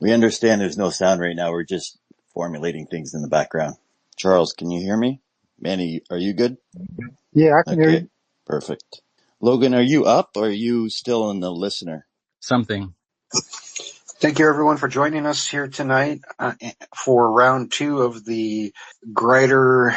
We understand there's no sound right now. We're just formulating things in the background. Charles, can you hear me? Manny, are you good? Yeah, I can hear you. Perfect. Logan, are you up or are you still in the listener? Something. Thank you, everyone, for joining us here tonight for round 2 of the Grider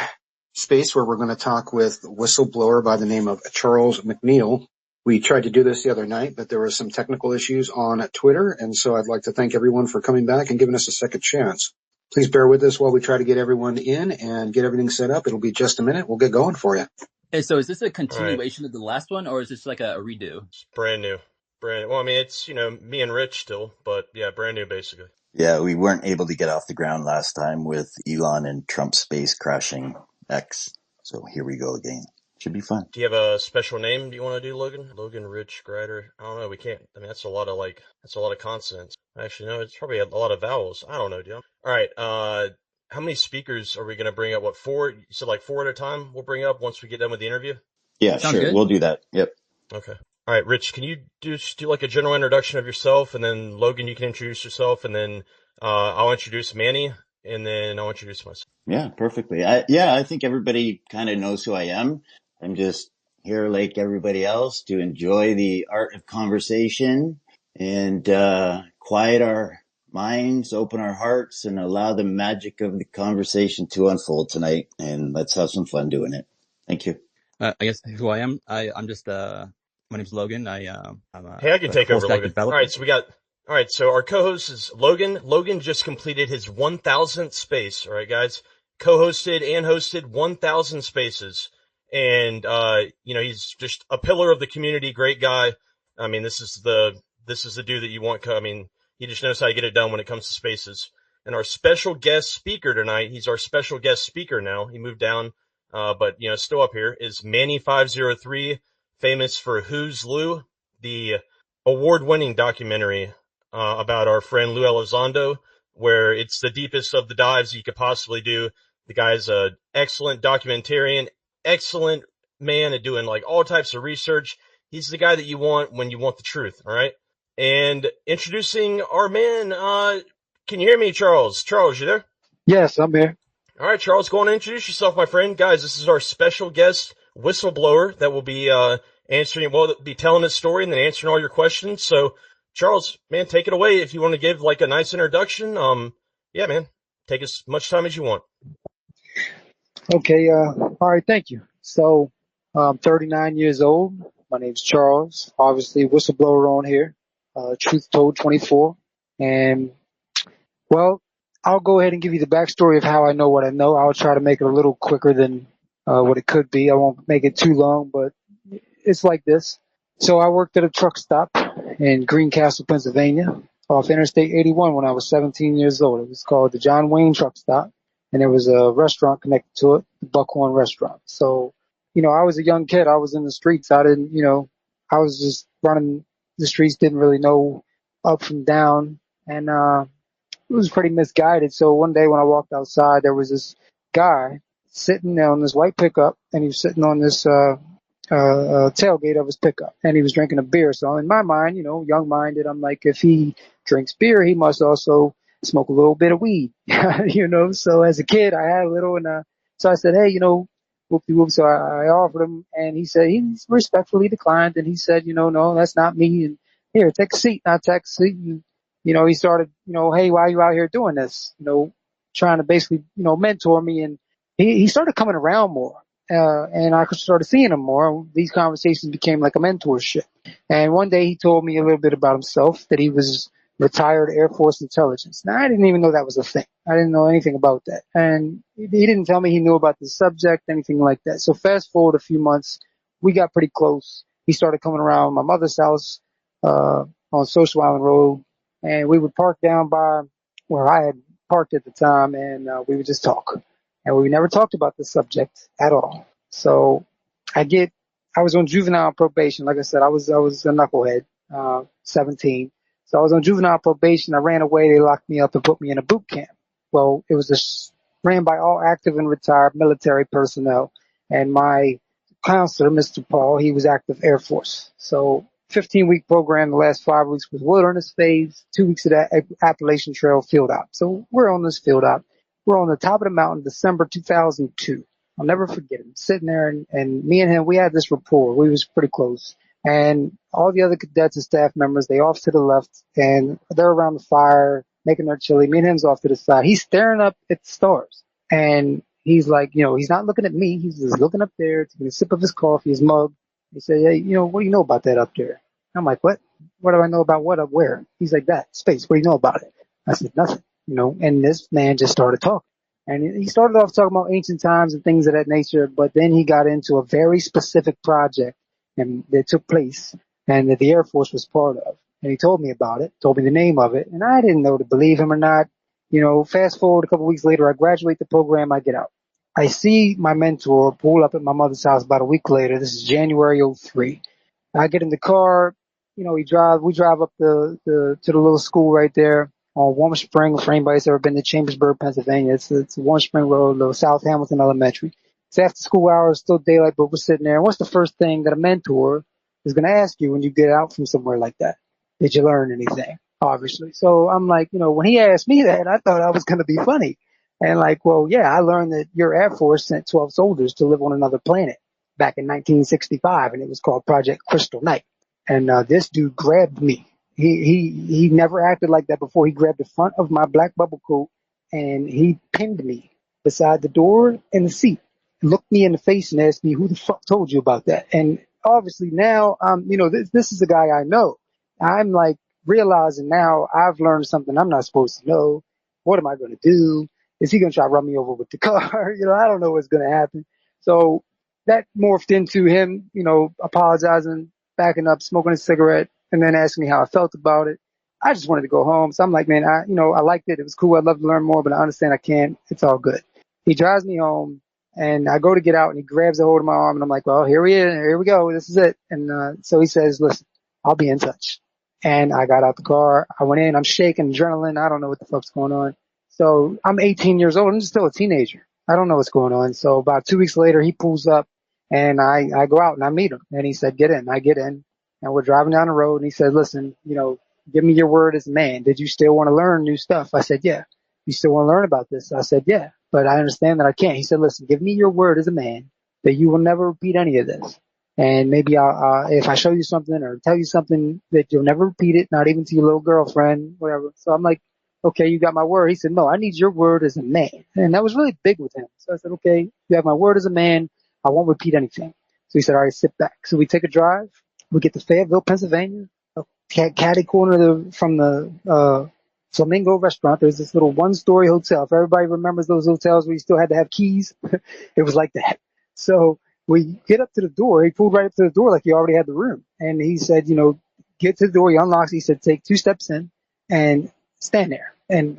space, where we're going to talk with whistleblower by the name of Charles Mcneal. We tried to do this the other night, but there were some technical issues on Twitter, and so I'd like to thank everyone for coming back and giving us a second chance. Please bear with us while we try to get everyone in and get everything set up. It'll be just a minute. We'll get going for you. Hey, so is this a continuation of the last one, or is this like a redo? It's brand new. Well, I mean, it's, me and Rich still, but yeah, brand new basically. Yeah, we weren't able to get off the ground last time with Elon and Trump's space crashing X. So here we go again. Should be fun. Do you have a special name you want to do, Logan? Logan, Rich, Grider? I don't know. We can't. I mean, that's a lot of consonants. Actually, no, it's probably a lot of vowels. I don't know, dude. All right. How many speakers are we going to bring up? What, 4? You said like 4 at a time we'll bring up once we get done with the interview? Yeah, Sounds sure. good. We'll do that. Yep. Okay. All right, Rich, can you just do like a general introduction of yourself, and then Logan, you can introduce yourself, and then I'll introduce Manny, and then I'll introduce myself. Yeah, perfectly. I think everybody kind of knows who I am. I'm just here like everybody else to enjoy the art of conversation and quiet our minds, open our hearts, and allow the magic of the conversation to unfold tonight. And let's have some fun doing it. Thank you. I guess who I am. I'm just my name's Logan. I'm I can take over, Logan. Developer. All right, so our co-host is Logan. Logan just completed his 1,000th space. All right, guys, co-hosted and hosted 1,000 spaces, and he's just a pillar of the community. Great guy. I mean, this is the dude that you want. I mean, he just knows how to get it done when it comes to spaces. And our special guest speaker tonight, he's our special guest speaker now. He moved down, but still up here, is Manny503, famous for Who's Lou, the award-winning documentary about our friend Lou Elizondo, where it's the deepest of the dives you could possibly do. The guy's an excellent documentarian, excellent man at doing like all types of research. He's the guy that you want when you want the truth, all right? And introducing our man, can you hear me, Charles? Charles, you there? Yes, I'm here. All right, Charles, go on and introduce yourself, my friend. Guys, this is our special guest whistleblower that will be be telling his story and then answering all your questions. So, Charles, man, take it away. If you want to give like a nice introduction, yeah, man, take as much time as you want. Okay, all right, thank you. So, I'm 39 years old. My name's Charles, obviously whistleblower on here, Truth Told 24. And, well, I'll go ahead and give you the backstory of how I know what I know. I'll try to make it a little quicker than what it could be. I won't make it too long, but it's like this. So I worked at a truck stop in Greencastle, Pennsylvania, off Interstate 81 when I was 17 years old. It was called the John Wayne Truck Stop, and there was a restaurant connected to it, the Buckhorn Restaurant. So, I was a young kid. I was in the streets. I didn't, I was just running the streets, didn't really know up from down, and it was pretty misguided. So one day when I walked outside, there was this guy sitting on this white pickup, and he was sitting on this tailgate of his pickup, and he was drinking a beer. So in my mind, young-minded, I'm like, if he drinks beer, he must also smoke a little bit of weed, So as a kid, I had a little, and so I said, hey, whoop-de-whoop. So I offered him, and he respectfully declined, and he said, no, that's not me, and here, take a seat. And I took a seat, and he started, hey, why are you out here doing this? Trying to basically, mentor me, and he started coming around more. And I started seeing him more. These conversations became like a mentorship. And one day he told me a little bit about himself, that he was retired Air Force intelligence. Now, I didn't even know that was a thing. I didn't know anything about that. And he didn't tell me he knew about the subject, anything like that. So fast forward a few months, we got pretty close. He started coming around my mother's house on Social Island Road, and we would park down by where I had parked at the time, and we would just talk. And we never talked about the subject at all. So I was on juvenile probation. Like I said, I was a knucklehead, 17. So I was on juvenile probation. I ran away. They locked me up and put me in a boot camp. Well, it was ran by all active and retired military personnel. And my counselor, Mr. Paul, he was active Air Force. So 15-week program. The last 5 weeks was wilderness phase, 2 weeks of that Appalachian Trail field op. So we're on this field op. We're on the top of the mountain, December 2002. I'll never forget him sitting there, and me and him, we had this rapport. We was pretty close. And all the other cadets and staff members, they off to the left, and they're around the fire making their chili. Me and him's off to the side. He's staring up at the stars, and he's like, he's not looking at me. He's just looking up there, taking a sip of his coffee, his mug. He said, hey, what do you know about that up there? I'm like, what? What do I know about what up where? He's like, that space. What do you know about it? I said, nothing. And this man just started talking. And he started off talking about ancient times and things of that nature, but then he got into a very specific project and that took place and that the Air Force was part of. And he told me about it, told me the name of it, and I didn't know to believe him or not. Fast forward a couple of weeks later, I graduate the program, I get out. I see my mentor pull up at my mother's house about a week later. This is January '03. I get in the car, we drive up to the little school right there on Warm Spring. For anybody that's ever been to Chambersburg, Pennsylvania, it's Warm Spring Road, little South Hamilton Elementary. It's after school hours, still daylight, but we're sitting there. And what's the first thing that a mentor is going to ask you when you get out from somewhere like that? Did you learn anything? Obviously. So I'm like, when he asked me that, I thought I was going to be funny. And like, well, yeah, I learned that your Air Force sent 12 soldiers to live on another planet back in 1965, and it was called Project Crystal Night. And this dude grabbed me. He never acted like that before. He grabbed the front of my black bubble coat and he pinned me beside the door in the seat, looked me in the face and asked me, who the fuck told you about that? And obviously now, this is a guy I know. I'm like realizing now I've learned something I'm not supposed to know. What am I going to do? Is he going to try to run me over with the car? I don't know what's going to happen. So that morphed into him, apologizing, backing up, smoking a cigarette, and then asking me how I felt about it. I just wanted to go home. So I'm like, man, I liked it. It was cool. I'd love to learn more, but I understand I can't. It's all good. He drives me home and I go to get out and he grabs a hold of my arm and I'm like, well, here we go. This is it. And, so he says, listen, I'll be in touch. And I got out the car. I went in, I'm shaking, adrenaline. I don't know what the fuck's going on. So I'm 18 years old. I'm still a teenager. I don't know what's going on. So about 2 weeks later, he pulls up and I go out and I meet him. And he said, get in. I get in and we're driving down the road. And he said, listen, give me your word as a man. Did you still want to learn new stuff? I said, yeah. You still want to learn about this? I said, yeah, but I understand that I can't. He said, listen, give me your word as a man that you will never repeat any of this. And maybe if I show you something or tell you something that you'll never repeat it, not even to your little girlfriend, whatever. So I'm like, okay, you got my word. He said, no, I need your word as a man. And that was really big with him. So I said, okay, you have my word as a man. I won't repeat anything. So he said, all right, sit back. So we take a drive. We get to Fayetteville, Pennsylvania, a catty corner from the Flamingo restaurant. There's this little one-story hotel. If everybody remembers those hotels where you still had to have keys, it was like that. So we get up to the door. He pulled right up to the door like he already had the room. And he said, get to the door. He unlocks. He said, take 2 steps in and stand there. And,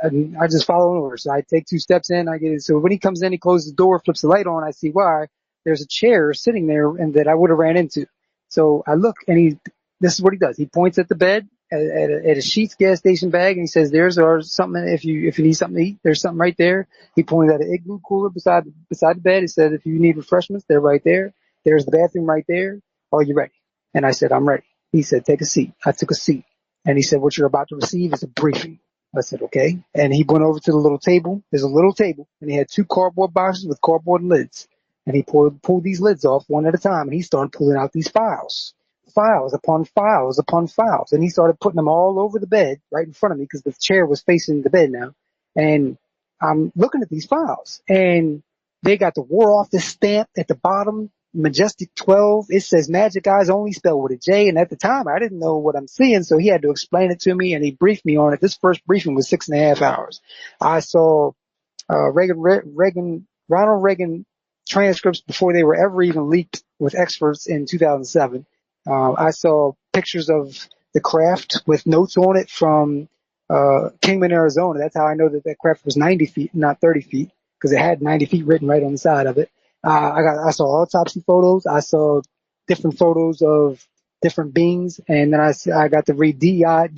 I just follow orders. So I take 2 steps in. I get it. So when he comes in, he closes the door, flips the light on. I see why. There's a chair sitting there and that I would have ran into. So I look and this is what he does. He points at the bed, at a Sheetz gas station bag, and he says, there's something. If you need something to eat, there's something right there. He pointed at an igloo cooler beside the bed. He said, if you need refreshments, they're right there. There's the bathroom right there. Are you ready? And I said, I'm ready. He said, take a seat. I took a seat. And he said, what you're about to receive is a briefing. I said, okay. And he went over to the little table. There's a little table, and he had 2 cardboard boxes with cardboard lids. And he pulled these lids off one at a time, and he started pulling out these files upon files upon files. And he started putting them all over the bed right in front of me because the chair was facing the bed now. And I'm looking at these files, and they got the War Office stamp at the bottom, Majestic 12. It says Magic Eyes Only, spelled with a J. And at the time, I didn't know what I'm seeing, so he had to explain it to me, and he briefed me on it. This first briefing was 6.5 hours. I saw Ronald Reagan transcripts before they were ever even leaked with experts in 2007. I saw pictures of the craft with notes on it from Kingman, Arizona. That's how I know that craft was 90 feet, not 30 feet, because it had 90 feet written right on the side of it. I saw autopsy photos. I saw different photos of different beings, and then I got to read DIA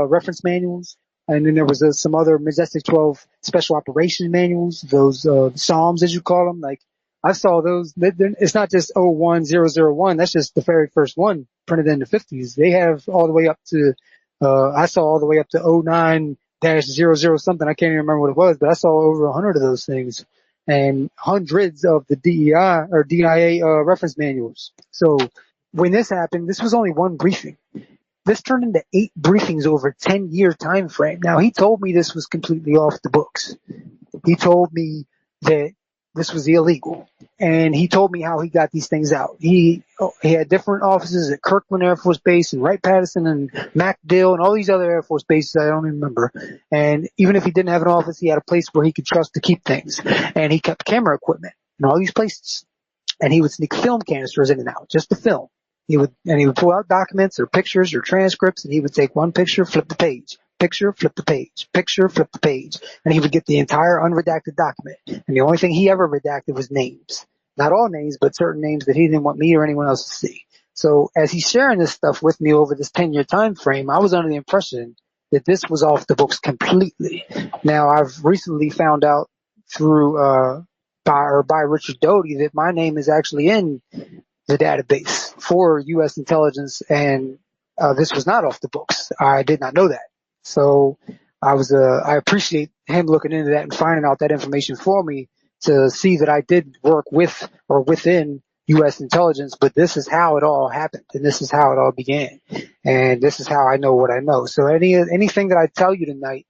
reference manuals. And then there was some other Majestic 12 special operation manuals, those Psalms, as you call them. Like, I saw those. It's not just 01001. That's just the very first one printed in the 50s. They have all the way up to, I saw all the way up to 09-00 something. I can't even remember what it was, but I saw over 100 of those things and hundreds of the DEI or DIA, reference manuals. So when this happened, this was only one briefing. This turned into 8 briefings over a 10-year time frame. Now, he told me this was completely off the books. He told me that this was illegal. And he told me how he got these things out. He had different offices at Kirkland Air Force Base and Wright-Patterson and Mcneal and all these other Air Force bases I don't even remember. And even if he didn't have an office, he had a place where he could trust to keep things. And he kept camera equipment in all these places. And he would sneak film canisters in and out, just to film. He would pull out documents or pictures or transcripts, and he would take one picture, flip the page, picture, flip the page, picture, flip the page, and he would get the entire unredacted document. And the only thing he ever redacted was names. Not all names, but certain names that he didn't want me or anyone else to see. So as he's sharing this stuff with me over this 10-year time frame, I was under the impression that this was off the books completely. Now, I've recently found out through by Richard Doty that my name is actually in the database for U.S. intelligence, and this was not off the books. I did not know that. So I appreciate him looking into that and finding out that information for me to see that I did work with or within U.S. intelligence, but this is how it all happened, and this is how it all began, and this is how I know what I know. So anything that I tell you tonight,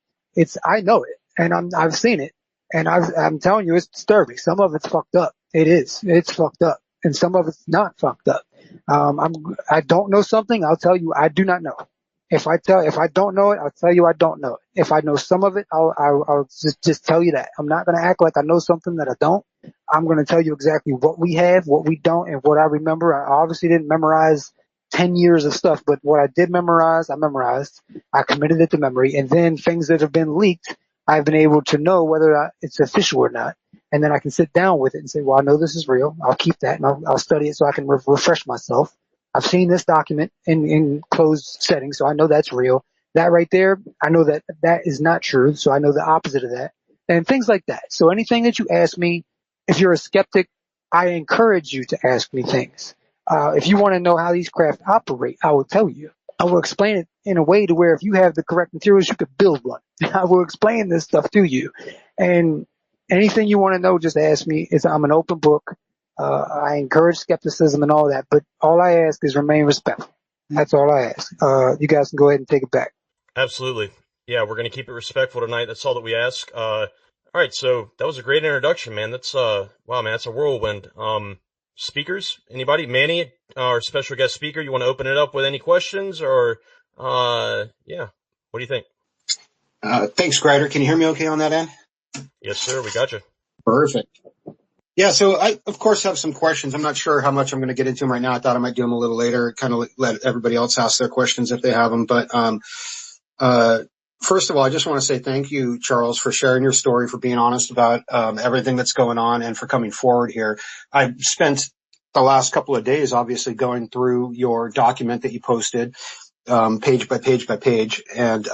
I know it, and I've seen it, and I'm telling you, it's disturbing. Some of it's fucked up. It's fucked up. And some of it's not fucked up. I don't know something, I'll tell you I do not know. If I don't know it, I'll tell you I don't know it. If I know some of it, I'll just tell you that. I'm not going to act like I know something that I don't. I'm going to tell you exactly what we have, what we don't, and what I remember. I obviously didn't memorize 10 years of stuff, but what I did memorize, I memorized. I committed it to memory. And then things that have been leaked, I've been able to know whether it's official or not. And then I can sit down with it and say, well, I know this is real. I'll keep that and I'll study it so I can refresh myself. I've seen this document in closed settings, so I know that's real. That right there, I know that is not true, so I know the opposite of that. And things like that. So anything that you ask me, if you're a skeptic, I encourage you to ask me things. If you want to know how these craft operate, I will tell you. I will explain it in a way to where if you have the correct materials, you could build one. I will explain this stuff to you. And anything you want to know, just ask me. I'm an open book. I encourage skepticism and all that, but all I ask is remain respectful. That's all I ask. You guys can go ahead and take it back. Absolutely. Yeah, we're going to keep it respectful tonight. That's all that we ask. All right, so that was a great introduction, man. That's wow, man, that's a whirlwind. Speakers, anybody? Manny, our special guest speaker, you want to open it up with any questions or yeah, what do you think? Thanks, Grider. Can you hear me okay on that end? Yes, sir. We got you. Perfect. Yeah, so I, of course, have some questions. I'm not sure how much I'm going to get into them right now. I thought I might do them a little later, kind of let everybody else ask their questions if they have them. But first of all, I just want to say thank you, Charles, for sharing your story, for being honest about everything that's going on, and for coming forward here. I've spent the last couple of days, obviously, going through your document that you posted, page by page by page. And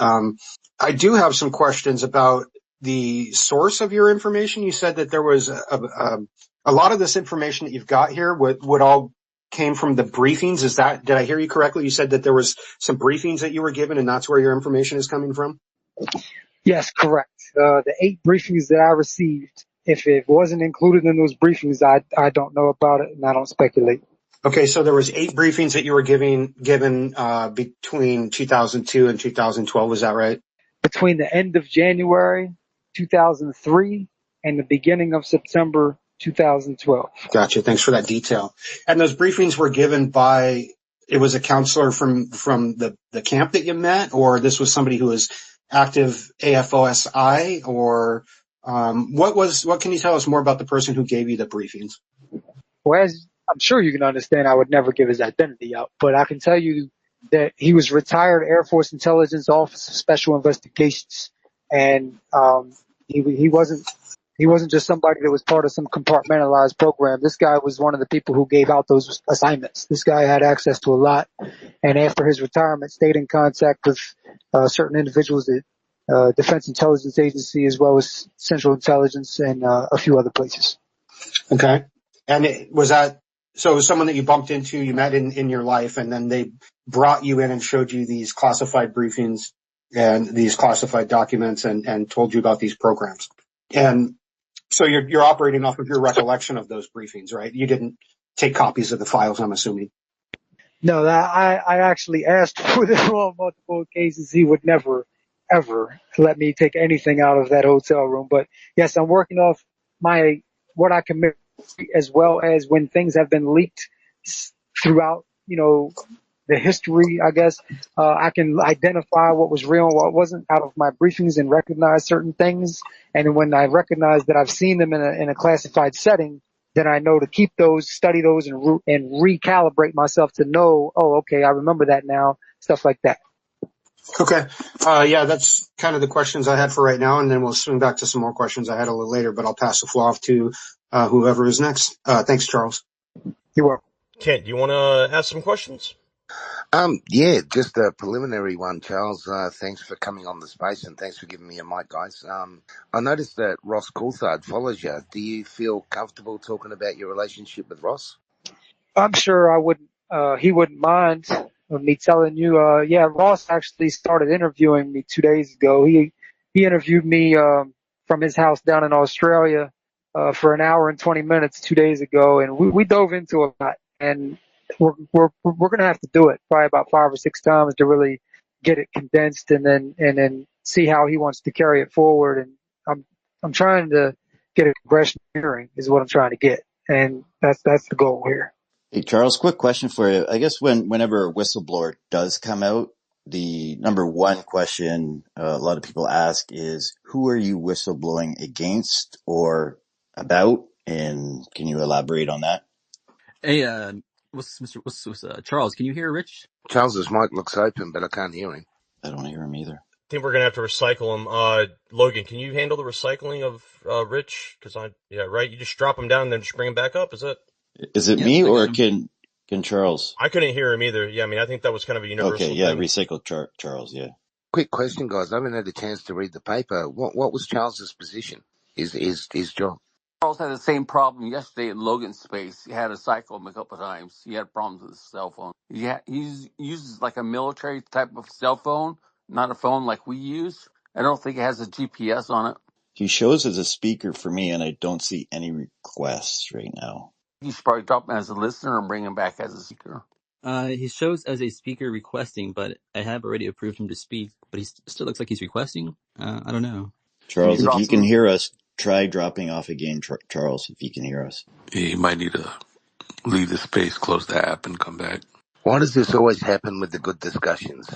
I do have some questions about the source of your information. You said that there was a lot of this information that you've got here would all came from the briefings. Did I hear you correctly? You said that there was some briefings that you were given, and that's where your information is coming from? Yes, correct. The 8 briefings that I received, if it wasn't included in those briefings, I don't know about it, and I don't speculate. Okay, so there was 8 briefings that you were given between 2002 and 2012. Was that right? Between the end of January 2003 and the beginning of September 2012. Gotcha. Thanks for that detail. And those briefings were given by, it was a counselor from the camp that you met, or this was somebody who was active AFOSI, or what can you tell us more about the person who gave you the briefings? Well, as I'm sure you can understand, I would never give his identity out, but I can tell you that he was retired Air Force Intelligence Office of Special Investigations. And he wasn't just somebody that was part of some compartmentalized program. This guy was one of the people who gave out those assignments. This guy had access to a lot, and after his retirement, stayed in contact with certain individuals at Defense Intelligence Agency, as well as Central Intelligence and a few other places. Okay. And was so it was someone that you bumped into, you met in your life, and then they brought you in and showed you these classified briefings and these classified documents and told you about these programs. And so you're operating off of your recollection of those briefings, right? You didn't take copies of the files, I'm assuming. No, I actually asked for them on multiple occasions. He would never, ever let me take anything out of that hotel room. But yes, I'm working off what I commit, as well as when things have been leaked throughout, the history, I guess. I can identify what was real and what wasn't out of my briefings and recognize certain things. And when I recognize that I've seen them in a classified setting, then I know to keep those, study those, and recalibrate myself to know, oh, okay, I remember that now, stuff like that. Okay. Yeah, that's kind of the questions I had for right now, and then we'll swing back to some more questions I had a little later, but I'll pass the floor off to whoever is next. Thanks, Charles. You're welcome. Kent, do you want to ask some questions? Yeah, just a preliminary one, Charles. Thanks for coming on the space and thanks for giving me a mic, guys. I noticed that Ross Coulthard follows you. Do you feel comfortable talking about your relationship with Ross? I'm sure he wouldn't mind me telling you, yeah, Ross actually started interviewing me 2 days ago. He interviewed me, from his house down in Australia, for an hour and 20 minutes 2 days ago. And we dove into a lot, and we're going to have to do it probably about 5 or 6 times to really get it condensed and then see how he wants to carry it forward. And I'm trying to get a congressional hearing is what I'm trying to get. And that's the goal here. Hey, Charles, quick question for you. I guess whenever a whistleblower does come out, the number one question a lot of people ask is, who are you whistleblowing against or about? And can you elaborate on that? Hey, Charles? Can you hear Rich? Charles's mic looks open, but I can't hear him. I don't hear him either. I think we're going to have to recycle him. Logan, can you handle the recycling of Rich? Right? You just drop him down and then just bring him back up, is it? Is it Yep, me I got or him. can Charles? I couldn't hear him either. Yeah, I mean, I think that was kind of a universal Okay, yeah, thing. recycle Charles, yeah. Quick question, guys. I haven't had a chance to read the paper. What was Charles's position? His job? Charles had the same problem yesterday in Logan's space. He had to cycle him a couple of times. He had problems with his cell phone. He uses like a military type of cell phone, not a phone like we use. I don't think it has a GPS on it. He shows as a speaker for me, and I don't see any requests right now. You should probably drop him as a listener and bring him back as a speaker. He shows as a speaker requesting, but I have already approved him to speak. But he still looks like he's requesting. I don't know. Charles, if you can him? hear us, try dropping off again, Charles, if you can hear us. You might need to leave the space, close the app, and come back. Why does this always happen with the good discussions?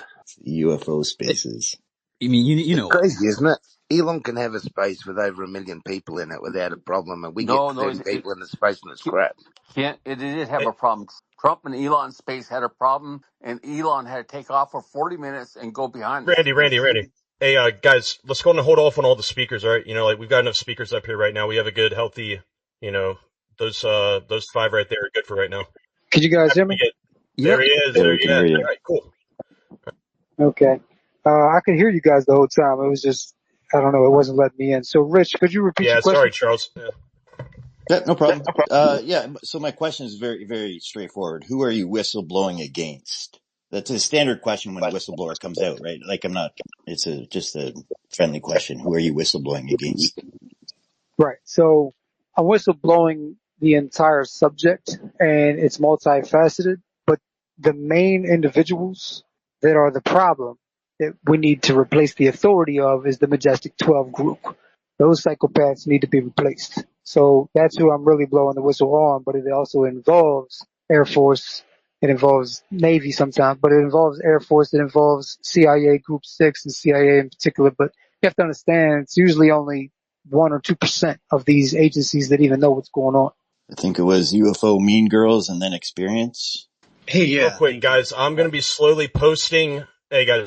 UFO spaces. You mean you know It's crazy, isn't it? Elon can have a space with over 1 million people in it without a problem, and we get 10 people in the space and it's crap. It did have a problem. Trump and Elon's space had a problem, and Elon had to take off for 40 minutes and go behind the Randy. Hey, guys, let's go and hold off on all the speakers, all right? We've got enough speakers up here right now. We have a good, healthy, those 5 right there are good for right now. Can you guys hear me? There he is. There he is. All right, cool. Okay. I could hear you guys the whole time. It was just, I don't know, it wasn't letting me in. So, Rich, could you repeat your question? Sorry, Charles. Yeah, no problem. So my question is very, very straightforward. Who are you whistleblowing against? That's a standard question when a whistleblower comes out, right? Like it's just a friendly question. Who are you whistleblowing against? Right. So I'm whistleblowing the entire subject, and it's multifaceted, but the main individuals that are the problem that we need to replace the authority of is the Majestic 12 group. Those psychopaths need to be replaced. So that's who I'm really blowing the whistle on, but it also involves Air Force. It involves Navy sometimes, but it involves Air Force. It involves CIA Group 6 and CIA in particular. But you have to understand, it's usually only 1 or 2% of these agencies that even know what's going on. I think it was UFO Mean Girls and then Experience. Hey, yeah. Real quick, guys, I'm going to be slowly posting. Hey, guys,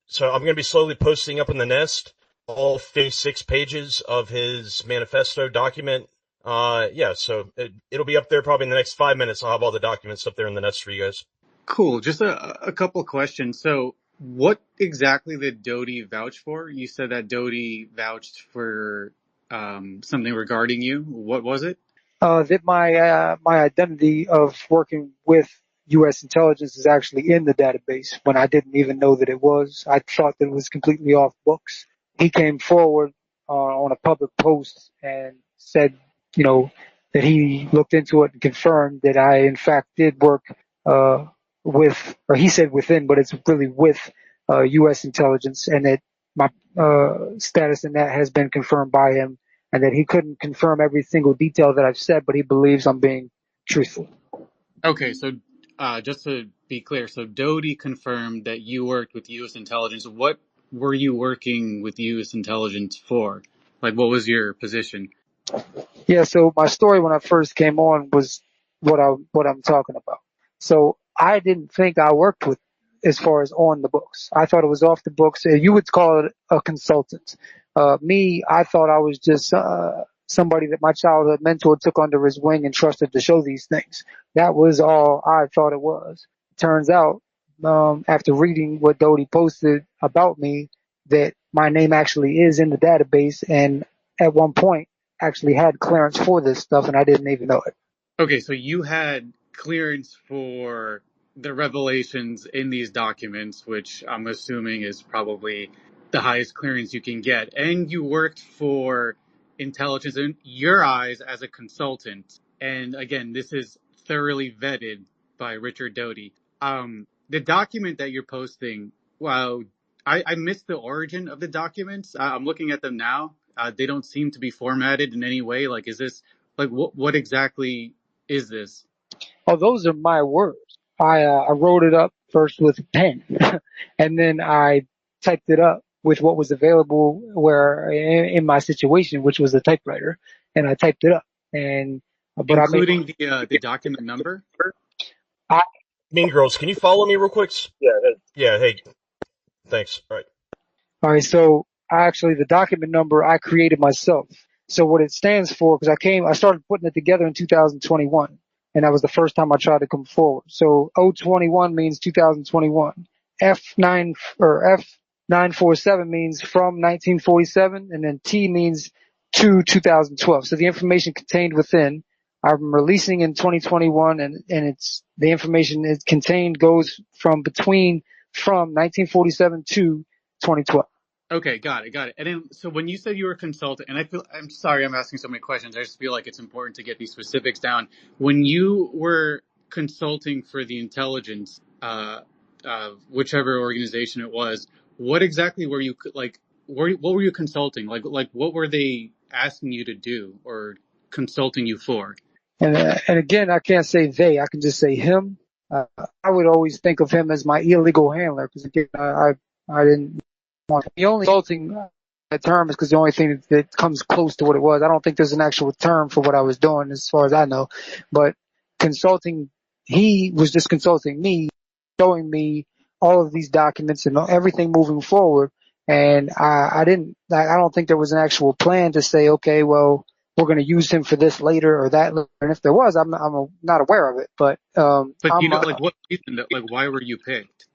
so I'm going to be slowly posting up in the nest all 56 pages of his manifesto document. So it'll be up there probably in the next 5 minutes. I'll have all the documents up there in the nest for you guys. Cool. Just a couple of questions. So what exactly did Doty vouch for? You said that Doty vouched for something regarding you. What was it? That my identity of working with U.S. intelligence is actually in the database when I didn't even know that it was. I thought that it was completely off books. He came forward on a public post and said, you know, that he looked into it and confirmed that I in fact did work with, or he said within, but it's really with U.S. intelligence, and that my status in that has been confirmed by him, and that he couldn't confirm every single detail that I've said, but he believes I'm being truthful. Okay, so just to be clear, so Doty confirmed that you worked with U.S. intelligence. What were you working with U.S. intelligence for? Like, what was your position? Yeah, so my story when I first came on was what I'm talking about. So I didn't think I worked with as far as on the books. I thought it was off the books. You would call it a consultant. I thought I was just somebody that my childhood mentor took under his wing and trusted to show these things. That was all I thought it was. Turns out, after reading what Doty posted about me, that my name actually is in the database, and at one point actually had clearance for this stuff, and I didn't even know it. Okay, so you had clearance for the revelations in these documents, which I'm assuming is probably the highest clearance you can get. And you worked for intelligence in your eyes as a consultant. And again, this is thoroughly vetted by Richard Doty. The document that you're posting, well, I missed the origin of the documents. I'm looking at them now. They don't seem to be formatted in any way. Like, is this, like, what exactly is this? Oh, those are my words. I wrote it up first with a pen, and then I typed it up with what was available where in my situation, which was a typewriter, and I typed it up. And but I made Including the document number? I Mean Girls, can you follow me real quick? Yeah, hey, thanks. All right. All right, so the document number I created myself. So what it stands for, because I started putting it together in 2021, and that was the first time I tried to come forward. So O21 means 2021. F9 or F947 means from 1947, and then T means to 2012. So the information contained within, I'm releasing in 2021, and it's the information is contained goes from 1947 to 2012. Okay, got it. And then, so when you said you were a consultant, and I'm sorry I'm asking so many questions. I just feel like it's important to get these specifics down. When you were consulting for the intelligence, whichever organization it was, what exactly were you like? What were you consulting? Like what were they asking you to do or consulting you for? And again, I can't say they. I can just say him. I would always think of him as my illegal handler because again, I didn't want the only consulting term is because the only thing that comes close to what it was. I don't think there's an actual term for what I was doing as far as I know, but consulting. He was just consulting me, showing me all of these documents and everything moving forward. And I don't think there was an actual plan to say, okay, well, we're going to use him for this later or that later. And if there was, I'm not aware of it. But But you know, like what reason? Like why were you picked?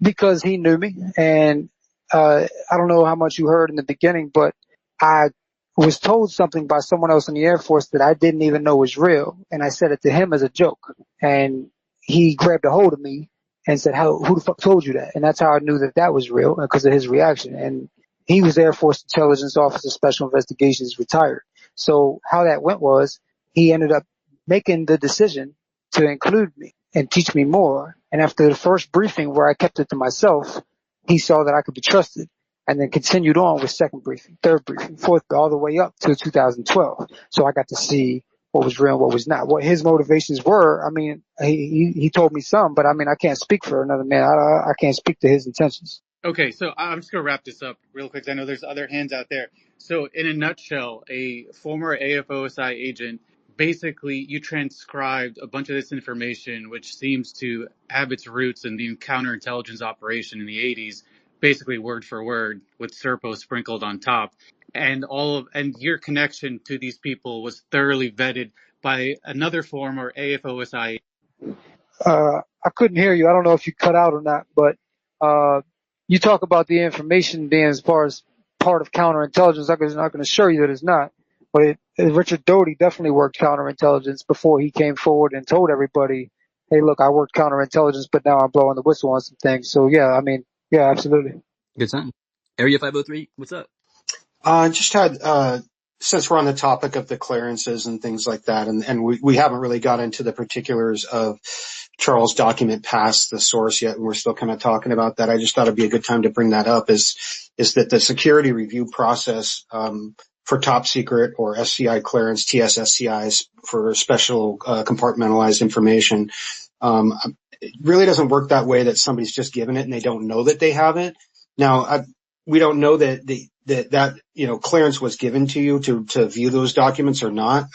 because he knew me, and I don't know how much you heard in the beginning, but I was told something by someone else in the Air Force that I didn't even know was real, and I said it to him as a joke, and he grabbed a hold of me and said, who the fuck told you that?" And that's how I knew that was real because of his reaction. And he was Air Force Intelligence Officer Special Investigations, retired. So how that went was he ended up making the decision to include me and teach me more. And after the first briefing where I kept it to myself, he saw that I could be trusted and then continued on with second briefing, third briefing, fourth, all the way up to 2012. So I got to see what was real and what was not. What his motivations were, I mean, he told me some, but I mean, I can't speak for another man. I can't speak to his intentions. Okay, so I'm just going to wrap this up real quick. I know there's other hands out there. So in a nutshell, a former AFOSI agent, basically you transcribed a bunch of this information, which seems to have its roots in the counterintelligence operation in the 80s, basically word for word with Serpo sprinkled on top. And and your connection to these people was thoroughly vetted by another former AFOSI. I couldn't hear you. I don't know if you cut out or not, but you talk about the information being as far as part of counterintelligence. I'm not going to assure you that it's not. But Richard Doty definitely worked counterintelligence before he came forward and told everybody, "Hey, look, I worked counterintelligence, but now I'm blowing the whistle on some things." So yeah, I mean, yeah, absolutely. Good time. Area 503, what's up? Just had, since we're on the topic of the clearances and things like that, and we haven't really got into the particulars of Charles' document past the source yet, and we're still kind of talking about that. I just thought it'd be a good time to bring that up is that the security review process, for top secret or SCI clearance, TSSCIs for special, compartmentalized information, it really doesn't work that way that somebody's just given it and they don't know that they have it. Now, we don't know that that clearance was given to you to view those documents or not.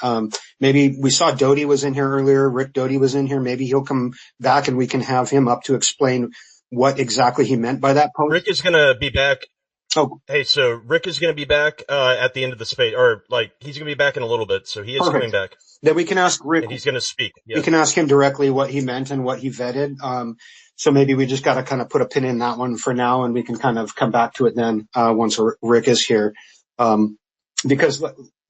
Maybe we saw Doty was in here earlier. Rick Doty was in here. Maybe he'll come back and we can have him up to explain what exactly he meant by that post. Rick is going to be back. Oh, Hey, so Rick is going to be back at the end of the space, or like he's going to be back in a little bit. So he is coming perfect. back, Then we can ask Rick. and he's going to speak. We Yeah. can ask him directly what he meant and what he vetted. So maybe we just got to kind of put a pin in that one for now, and we can kind of come back to it then once Rick is here. Because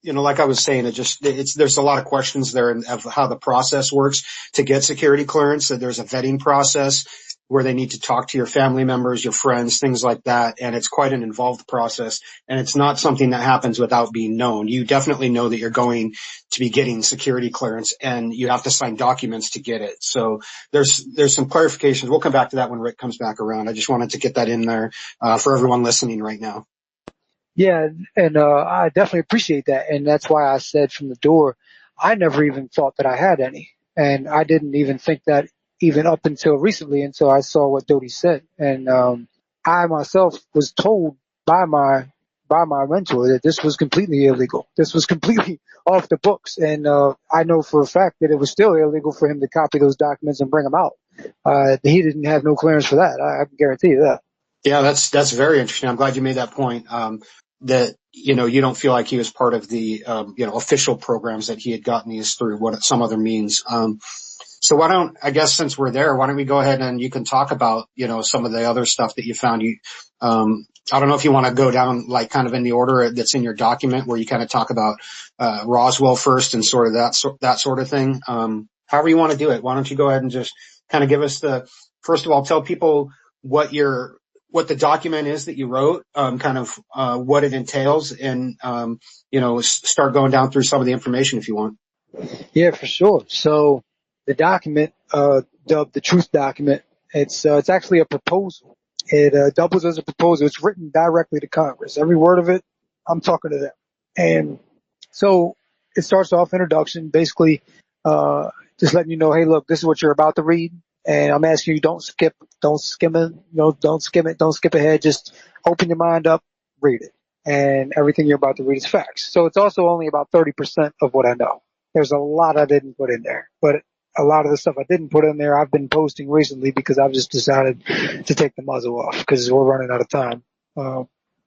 like I was saying, there's a lot of questions there of how the process works to get security clearance. That there's a vetting process where they need to talk to your family members, your friends, things like that. And it's quite an involved process. And it's not something that happens without being known. You definitely know that you're going to be getting security clearance and you have to sign documents to get it. So there's some clarifications. We'll come back to that when Rick comes back around. I just wanted to get that in there, for everyone listening right now. Yeah, and I definitely appreciate that, and that's why I said from the door, I never even thought that I had any, and I didn't even think that even up until recently, until I saw what Doty said, and I myself was told by my mentor that this was completely illegal. This was completely off the books, and I know for a fact that it was still illegal for him to copy those documents and bring them out. He didn't have no clearance for that. I can guarantee you that. Yeah, that's very interesting. I'm glad you made that point. That, you don't feel like he was part of the, official programs that he had gotten these through some other means. So I guess since we're there, why don't we go ahead and you can talk about, some of the other stuff that you found. I don't know if you want to go down like kind of in the order that's in your document where you kind of talk about, Roswell first and sort of that sort of thing. However you want to do it. Why don't you go ahead and just kind of give us first of all, tell people what the document is that you wrote, kind of, what it entails and, start going down through some of the information if you want. Yeah, for sure. So the document, dubbed the truth document, it's actually a proposal. It doubles as a proposal. It's written directly to Congress. Every word of it, I'm talking to them. And so it starts off introduction, basically, just letting you know, hey, look, this is what you're about to read. And I'm asking you, don't skim it, don't skip ahead. Just open your mind up, read it. And everything you're about to read is facts. So it's also only about 30% of what I know. There's a lot I didn't put in there, but a lot of the stuff I didn't put in there, I've been posting recently because I've just decided to take the muzzle off because we're running out of time.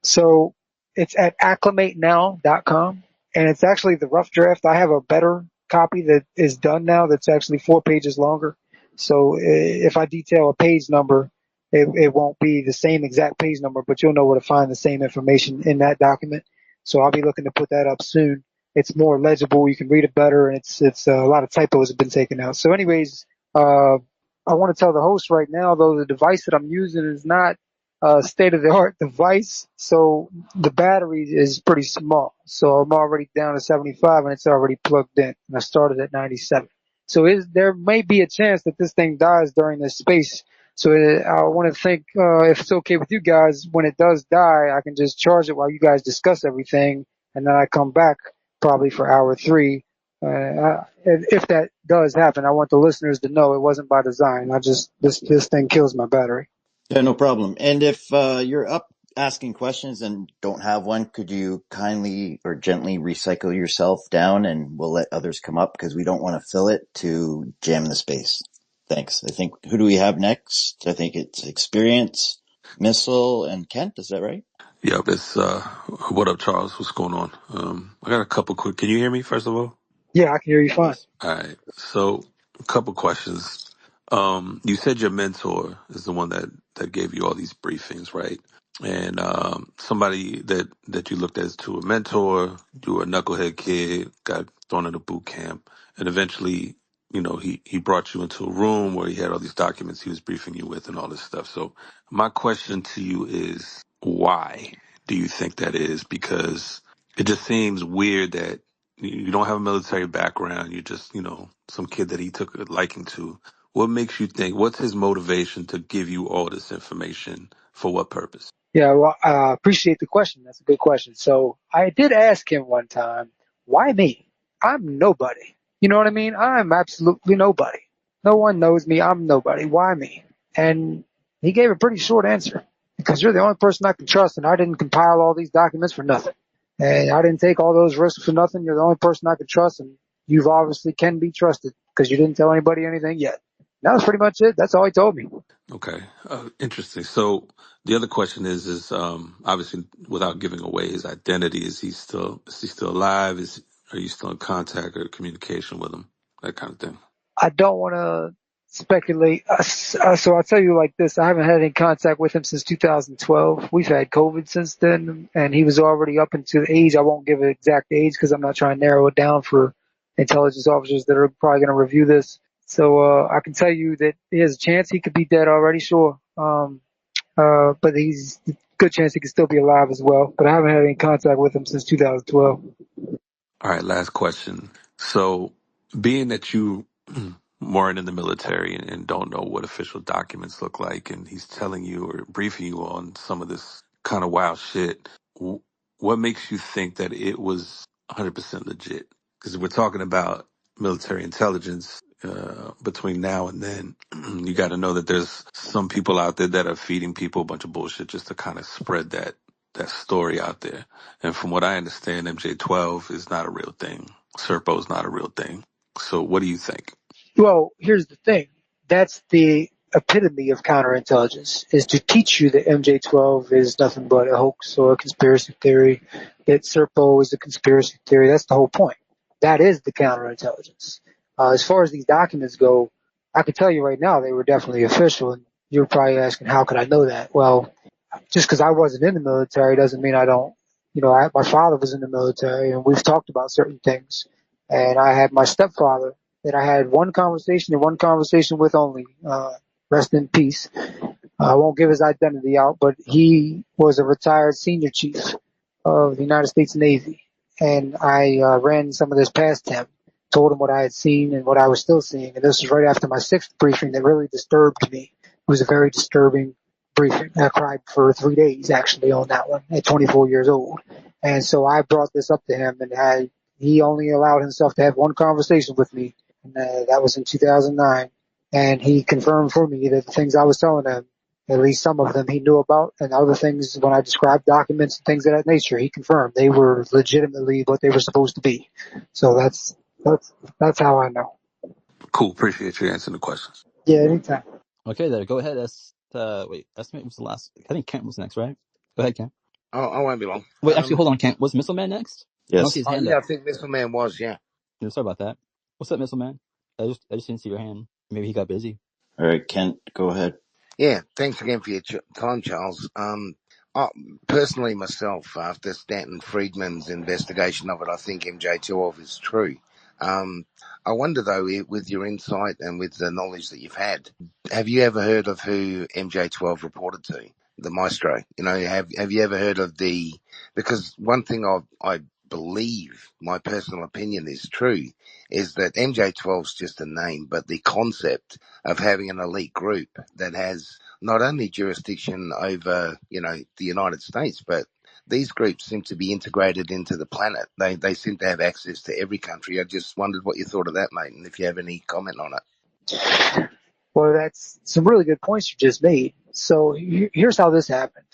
So it's at acclimatenow.com, and it's actually the rough draft. I have a better copy that is done now that's actually 4 pages longer. So if I detail a page number, it won't be the same exact page number, but you'll know where to find the same information in that document. So I'll be looking to put that up soon. It's more legible. You can read it better, and it's a lot of typos have been taken out. So anyways, I want to tell the host right now, though, the device that I'm using is not a state-of-the-art device. So the battery is pretty small. So I'm already down to 75, and it's already plugged in. And I started at 97. So there may be a chance that this thing dies during this space. So I want to think, if it's okay with you guys, when it does die, I can just charge it while you guys discuss everything, and then I come back probably for hour 3. If that does happen, I want the listeners to know it wasn't by design. This thing kills my battery. Yeah, no problem. And if you're up asking questions and don't have one, could you kindly or gently recycle yourself down and we'll let others come up because we don't want to fill it to jam the space. Thanks. I think, who do we have next? I think it's Experience, Missile, and Kent. Is that right? Yep, it's what up, Charles? What's going on? I got a couple quick. Can you hear me first of all? Yeah, I can hear you fine. Yes. All right. So, a couple questions. You said your mentor is the one that gave you all these briefings, right? and somebody that you looked as to a mentor. You were a knucklehead kid, got thrown into boot camp, and eventually, he brought you into a room where he had all these documents he was briefing you with and all this stuff. So my question to you is, why do you think that is? Because it just seems weird that you don't have a military background. You're just, some kid that he took a liking to. What makes you think, what's his motivation to give you all this information? For what purpose? Yeah, well, I appreciate the question. That's a good question. So I did ask him one time, why me? I'm nobody. You know what I mean? I'm absolutely nobody. No one knows me. I'm nobody. Why me? And he gave a pretty short answer, because you're the only person I can trust, and I didn't compile all these documents for nothing. And I didn't take all those risks for nothing. You're the only person I can trust, and you've obviously can be trusted because you didn't tell anybody anything yet. That was pretty much it. That's all he told me. Okay, interesting. So the other question is obviously without giving away his identity, is he still alive? Are you still in contact or communication with him? That kind of thing. I don't want to speculate. So I'll tell you like this. I haven't had any contact with him since 2012. We've had COVID since then, and he was already up into the age. I won't give an exact age because I'm not trying to narrow it down for intelligence officers that are probably going to review this. So I can tell you that there's a chance he could be dead already, sure. But he's a good chance he could still be alive as well. But I haven't had any contact with him since 2012. All right, last question. So being that you weren't in the military and don't know what official documents look like, and he's telling you or briefing you on some of this kind of wild shit, what makes you think that it was 100% legit? Because we're talking about military intelligence. Between now and then, you got to know that there's some people out there that are feeding people a bunch of bullshit just to kind of spread that story out there. And from what I understand, MJ12 is not a real thing. Serpo is not a real thing. So what do you think? Well, here's the thing. That's the epitome of counterintelligence, is to teach you that MJ12 is nothing but a hoax or a conspiracy theory, that Serpo is a conspiracy theory. That's the whole point. That is the counterintelligence. As far as these documents go, I can tell you right now they were definitely official, and you're probably asking, how could I know that? Well, just because I wasn't in the military doesn't mean I don't. My father was in the military, and we've talked about certain things. And I had my stepfather that I had one conversation and one conversation with only. Rest in peace. I won't give his identity out, but he was a retired senior chief of the United States Navy. And I ran some of this past him, told him what I had seen and what I was still seeing. And this was right after my sixth briefing that really disturbed me. It was a very disturbing briefing. I cried for 3 days actually on that one at 24 years old. And so I brought this up to him, and he only allowed himself to have one conversation with me, and that was in 2009. And he confirmed for me that the things I was telling him, at least some of them he knew about, and other things, when I described documents and things of that nature, he confirmed they were legitimately what they were supposed to be. So that's how I know. Cool. Appreciate you answering the questions. Yeah, anytime. Okay, then go ahead. Wait, estimate was the last. I think Kent was next, right? Go ahead, Kent. I won't be long. Wait, actually, hold on, Kent. Was Missile Man next? I don't see Yes. his hand Yeah, up. I think Missile Man was, yeah. No, sorry about that. What's up, Missile Man? I just didn't see your hand. Maybe he got busy. All right, Kent, go ahead. Yeah, thanks again for your time, Charles. I, personally, myself, after Stanton Friedman's investigation of it, I think MJ12 is true. I wonder, though, with your insight and with the knowledge that you've had, have you ever heard of who MJ12 reported to? The Maestro. Have you ever heard of because one thing I believe, my personal opinion is true, is that MJ12 is just a name, but the concept of having an elite group that has not only jurisdiction over, the United States, but these groups seem to be integrated into the planet. They seem to have access to every country. I just wondered what you thought of that, mate, and if you have any comment on it. Well, that's some really good points you just made. So here's how this happened.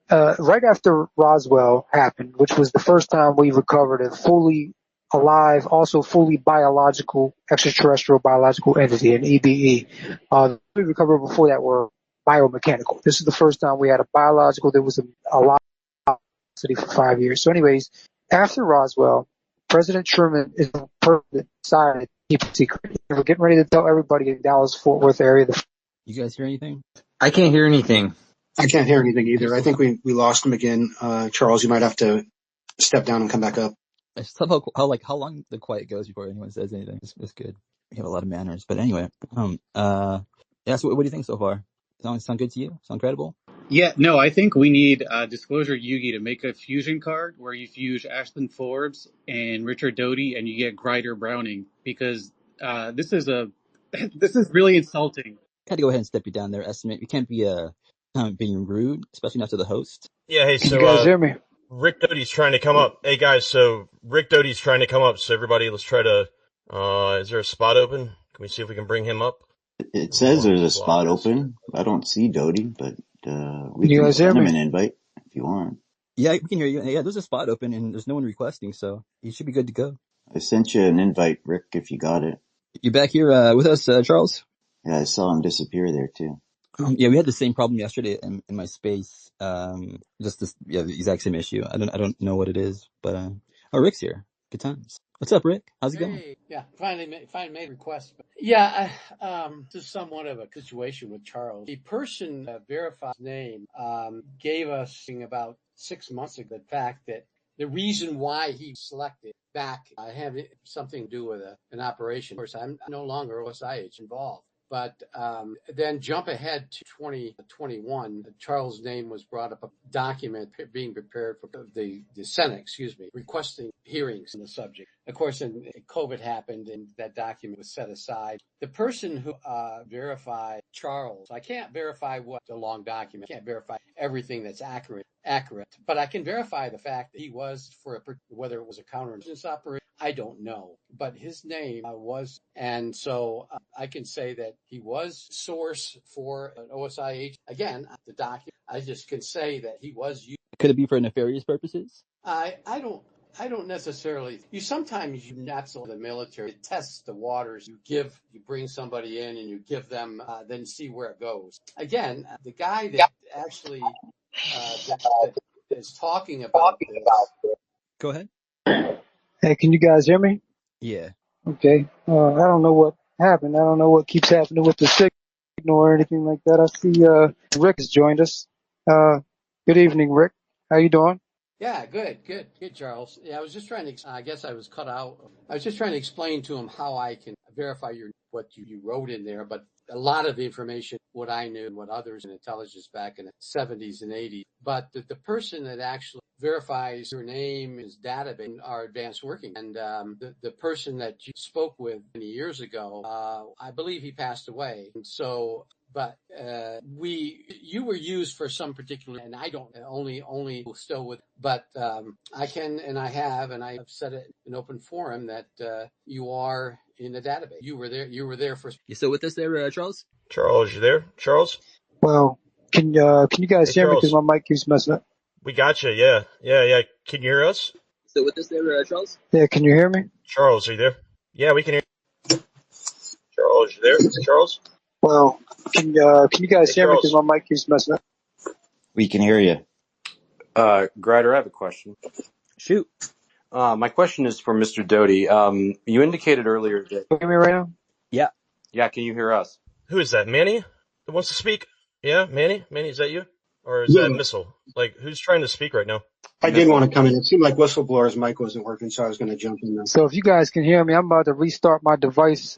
Right after Roswell happened, which was the first time we recovered a fully alive, also fully biological, extraterrestrial biological entity, an EBE. We recovered before that were biomechanical. This is the first time we had a biological that was alive for 5 years. So anyways, after Roswell, President Truman is the person that decided to keep it secret. We're getting ready to tell everybody in Dallas-Fort Worth area. You guys hear anything? I can't hear anything. I can't hear anything either. I think we lost him again. Charles, you might have to step down and come back up. I just love how long the quiet goes before anyone says anything. It's good. You have a lot of manners. But anyway, yeah. So what do you think so far? Sound good to you? Sound credible? Yeah, no, I think we need Disclosure Yugi to make a fusion card where you fuse Ashton Forbes and Richard Doty, and you get Grider Browning, because this is this is really insulting. Got to go ahead and step you down there, estimate. You can't be being rude, especially not to the host. Yeah, hey, Can you guys so hear me? Rick Doty's trying to come up. Hey guys, so Rick Doty's trying to come up. So everybody, let's try to. Is there a spot open? Can we see if we can bring him up? It says there's a Block spot this. open. I don't see Doty, but we You can guys hear send him me? an invite if you want. Yeah, we can hear you. Yeah, there's a spot open and there's no one requesting, so you should be good to go. I sent you an invite, Rick, if you got it. You back here with us, Charles? Yeah, I saw him disappear there too. Yeah, we had the same problem yesterday in my space. Just this, the exact same issue. I don't know what it is, but oh, Rick's here. Good times. What's up, Rick? How's it going? Hey, yeah, finally made a request. Yeah, this is somewhat of a situation with Charles. The person verified name gave us about 6 months ago the fact that the reason why he selected back had something to do with an operation. Of course, I'm no longer OSIH involved. But then jump ahead to 2021, Charles' name was brought up, a document being prepared for the Senate, requesting hearings on the subject. Of course, then COVID happened and that document was set aside. The person who verified Charles, I can't verify what the long document, I can't verify everything that's accurate, but I can verify the fact that he was whether it was a counterintelligence operation, I don't know, but his name was, and so I can say that he was source for an OSIH. Again, the document, I just can say that he was used. Could it be for nefarious purposes? I don't necessarily. Sometimes you not so the military test the waters. You bring somebody in and you give them, then see where it goes. Again, the guy that actually that is talking about this. Go ahead. Hey, can you guys hear me? Yeah. Okay. I don't know what happened. I don't know what keeps happening with the signal or anything like that. I see Rick has joined us. Good evening, Rick. How you doing? Yeah, good, Charles. Yeah, I was just trying to. I guess I was cut out. I was just trying to explain to him how I can verify what you wrote in there, but a lot of the information, what I knew and what others in intelligence back in the 70s and 80s. But the person that actually verifies your name is database in our advanced working. And the person that you spoke with many years ago, I believe he passed away. And so, but you were used for some particular, and I don't only still with, but I can, and I have said it in open forum that you are in the database. You were there for. You still with us there, Charles? Charles, you there? Charles? Well, can you guys Hey, hear me? Because Charles. my mic keeps messing up. We got you. Yeah. Can you hear us? Still with us there, Charles? Yeah, can you hear me? Charles, are you there? Yeah, we can hear you. Charles, you there? Charles? Well, can you guys Hey, hear me? Because Charles. my mic keeps messing up. We can hear you. Grider, I have a question. Shoot. My question is for Mr. Doty. You indicated earlier that. Can you hear me right now? Yeah. Yeah, can you hear us? Who is that? Manny that wants to speak? Yeah, Manny? Manny, is that you? Or is Yeah, that Missile? Like, who's trying to speak right now? I did want to come in. It seemed like Whistleblower's mic wasn't working, so I was going to jump in there. So if you guys can hear me, I'm about to restart my device.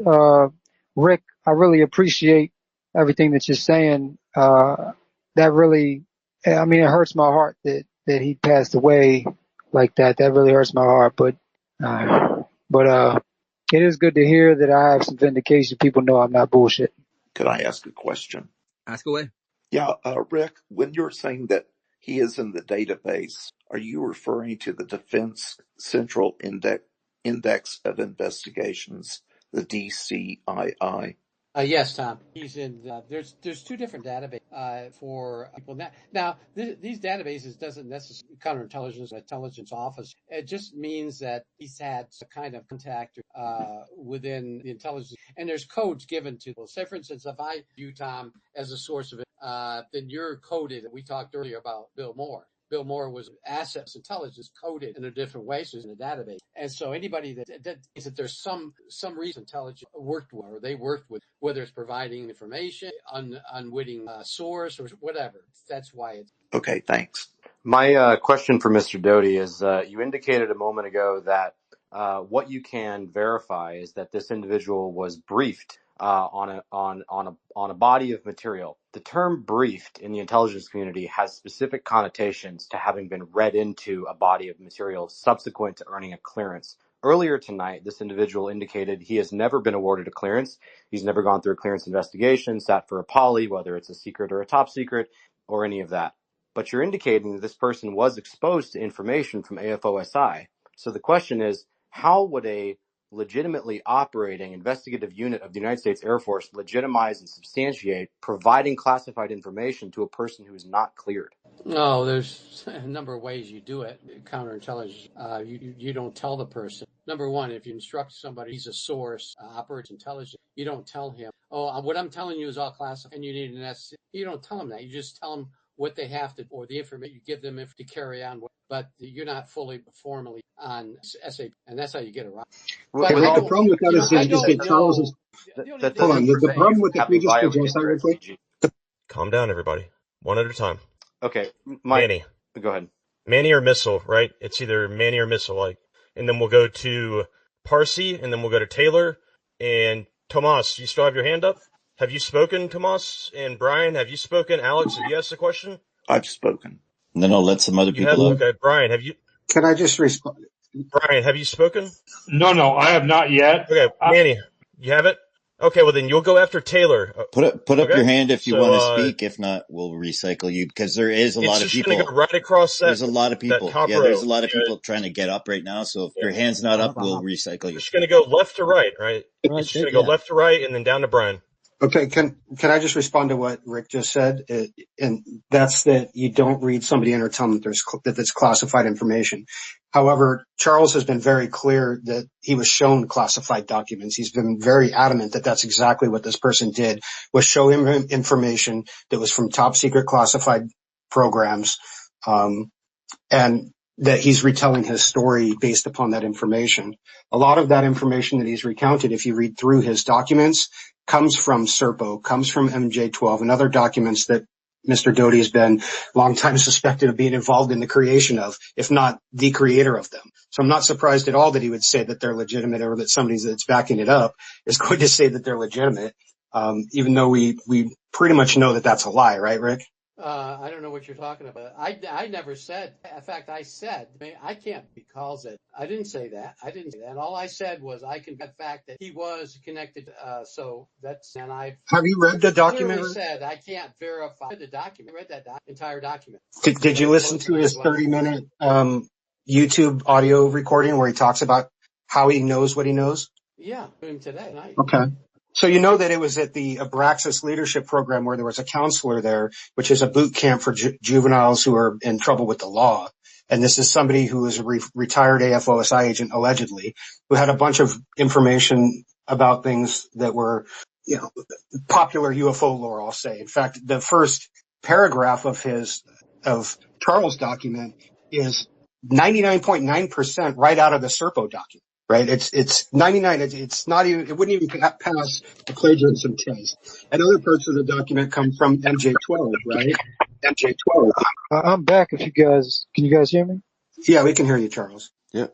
Rick, I really appreciate everything that you're saying. That really, I mean, it hurts my heart that he passed away like that. That really hurts my heart. But it is good to hear that I have some vindication. People know I'm not bullshit. Could I ask a question? Ask away. Yeah, Rick, when you're saying that he is in the database, are you referring to the Defense Central Index of Investigations, the DCII? Yes, Tom. He's in. There's two different databases for people now. These databases doesn't necessarily counterintelligence intelligence office. It just means that he's had some kind of contact within the intelligence, and there's codes given to people. Say, for instance, if I view Tom as a source of it, then you're coded. We talked earlier about Bill Moore. Bill Moore was assets intelligence coded in a different way, so it's in a database. And so anybody that thinks that there's some reason intelligence worked with, or they worked with, whether it's providing information, unwitting source, or whatever, that's why it's. Okay, thanks. My question for Mr. Doty is, you indicated a moment ago that what you can verify is that this individual was briefed on a body of material. The term briefed in the intelligence community has specific connotations to having been read into a body of material subsequent to earning a clearance. Earlier tonight, this individual indicated he has never been awarded a clearance. He's never gone through a clearance investigation, sat for a poly, whether it's a secret or a top secret, or any of that. But you're indicating that this person was exposed to information from AFOSI. So the question is, how would a legitimately operating investigative unit of the United States Air Force legitimize and substantiate providing classified information to a person who is not cleared? No, there's a number of ways you do it. Counterintelligence, you don't tell the person. Number one, if you instruct somebody, he's a source, operates intelligence, you don't tell him, oh, what I'm telling you is all classified and you need an SC. You don't tell him that. You just tell him what they have to, or the information you give them to carry on. But you're not formally on SAP, and that's how you get around. Well, the problem with that is that Charles is. Hold on. The problem with that, we just address that real quick. Calm down, everybody. One at a time. Okay, Manny. Go ahead. Manny or Missile, right? It's either Manny or Missile, like, and then we'll go to Parsi, and then we'll go to Taylor and Tomas. You still have your hand up? Have you spoken, Tomas and Brian? Have you spoken? Alex, have you asked a question? I've spoken. And then I'll let some other people up. Okay, Brian, have you? Can I just respond? Brian, have you spoken? No, I have not yet. Okay, Manny, you have it? Okay, well then you'll go after Taylor. Put up your hand if you want to speak. If not, we'll recycle you because there is a lot of people. It's just going to go right across that. There's a lot of people. Yeah, there's a lot of people trying to get up right now. So if your hand's not up, we'll recycle you. It's going to go left to right, right? It's just going to go left to right and then down to Brian. Okay, can I just respond to what Rick just said? And that's that you don't read somebody in or tell them that it's classified information. However, Charles has been very clear that he was shown classified documents. He's been very adamant that that's exactly what this person did, was show him information that was from top secret classified programs, and that he's retelling his story based upon that information. A lot of that information that he's recounted, if you read through his documents, comes from SERPO, comes from MJ12 and other documents that Mr. Doty has been long time suspected of being involved in the creation of, if not the creator of them. So I'm not surprised at all that he would say that they're legitimate, or that somebody that's backing it up is going to say that they're legitimate, even though we pretty much know that that's a lie, right, Rick? I don't know what you're talking about. I never said. In fact, I said, I can't be called it. I didn't say that. And all I said was I can get the fact that he was connected. So that's, and I have you read the document? Clearly said I can't verify the document. I read that entire document. Did you listen to his 30-minute YouTube audio recording where he talks about how he knows what he knows? Yeah, him today. Okay. So you know that it was at the Abraxas Leadership Program where there was a counselor there, which is a boot camp for juveniles who are in trouble with the law. And this is somebody who is a retired AFOSI agent, allegedly, who had a bunch of information about things that were, popular UFO lore, I'll say. In fact, the first paragraph of Charles' document is 99.9% right out of the SERPO document. Right. It's 99. It's not even, it wouldn't even pass a plagiarism test. And other parts of the document come from MJ12, right? MJ12. I'm back. Can you guys hear me? Yeah, we can hear you, Charles. Yeah.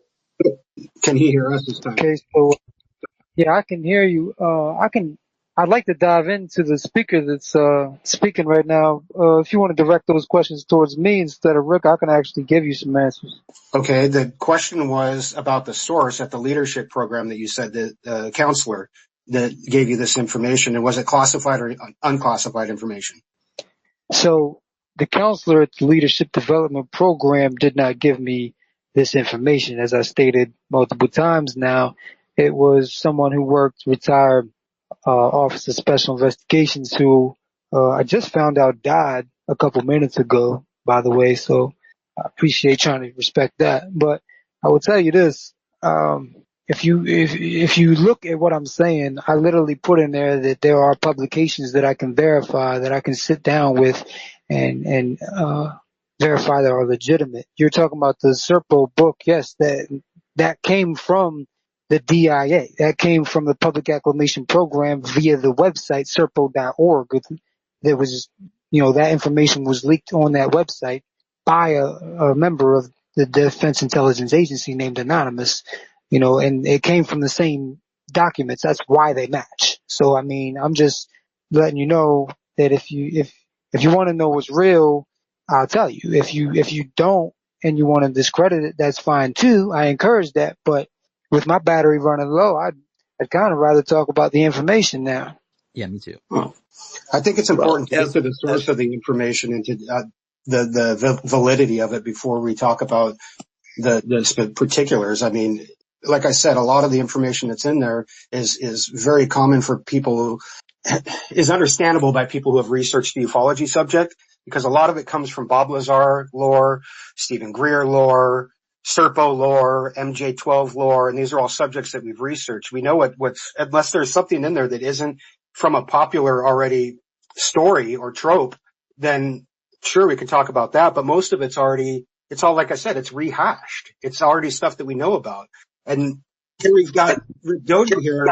Can he hear us this time? Okay. So, yeah, I can hear you. I'd like to dive into the speaker that's, speaking right now. If you want to direct those questions towards me instead of Rick, I can actually give you some answers. Okay. The question was about the source at the leadership program that you said the counselor that gave you this information, and was it classified or unclassified information? So the counselor at the leadership development program did not give me this information. As I stated multiple times now, it was someone who worked retired Office of Special Investigations who I just found out died a couple minutes ago, by the way, so I appreciate trying to respect that. But I will tell you this, if you look at what I'm saying, I literally put in there that there are publications that I can verify, that I can sit down with and verify that are legitimate. You're talking about the Serpo book. Yes, that came from the DIA. That came from the Public Acclamation Program via the website serpo.org. There was, that information was leaked on that website by a member of the Defense Intelligence Agency named Anonymous, and it came from the same documents. That's why they match. So, I mean, I'm just letting you know that if you want to know what's real, I'll tell you. If you don't and you want to discredit it, that's fine too. I encourage that. But with my battery running low, I'd kind of rather talk about the information now. Yeah, me too. Well, I think it's Well, important to get to the source of the information and to the validity of it before we talk about the particulars. I mean, like I said, a lot of the information that's in there is very common for people who is understandable by people who have researched the ufology subject, because a lot of it comes from Bob Lazar lore, Stephen Greer lore, Serpo lore, MJ12 lore, and these are all subjects that we've researched. We know what's, unless there's something in there that isn't from a popular already story or trope, then sure, we can talk about that, but most of it's all, like I said, it's rehashed. It's already stuff that we know about. And here we've got Rick Doty here,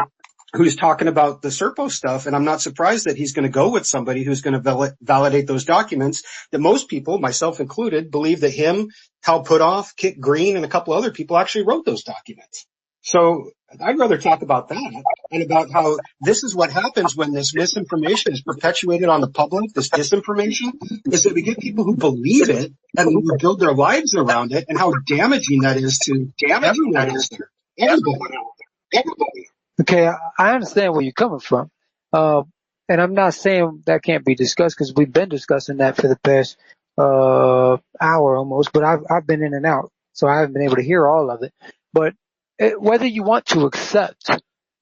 who's talking about the Serpo stuff, and I'm not surprised that he's going to go with somebody who's going to validate those documents that most people, myself included, believe that him, Hal Puthoff, Kit Green, and a couple other people actually wrote those documents. So I'd rather talk about that and about how this is what happens when this misinformation is perpetuated on the public, this disinformation, is that we get people who believe it and who build their lives around it, and how damaging that is to everyone out there. Everybody. Okay, I understand where you're coming from. And I'm not saying that can't be discussed, because we've been discussing that for the past hour almost, but I've been in and out, so I haven't been able to hear all of it. But whether you want to accept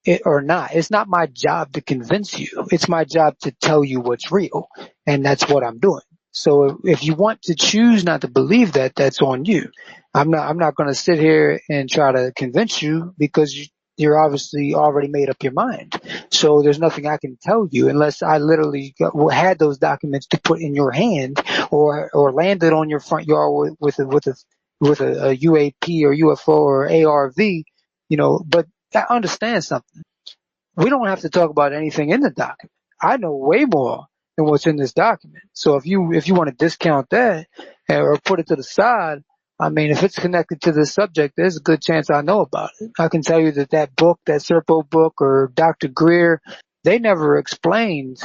it or not, it's not my job to convince you. It's my job to tell you what's real, and that's what I'm doing. So if you want to choose not to believe that, that's on you. I'm not going to sit here and try to convince you, because you're obviously already made up your mind. So there's nothing I can tell you unless I literally had those documents to put in your hand, or landed on your front yard with a UAP or UFO or ARV, but I understand something. We don't have to talk about anything in the document. I know way more than what's in this document. So if you want to discount that or put it to the side, I mean, if it's connected to this subject, there's a good chance I know about it. I can tell you that book, that Serpo book, or Dr. Greer, they never explained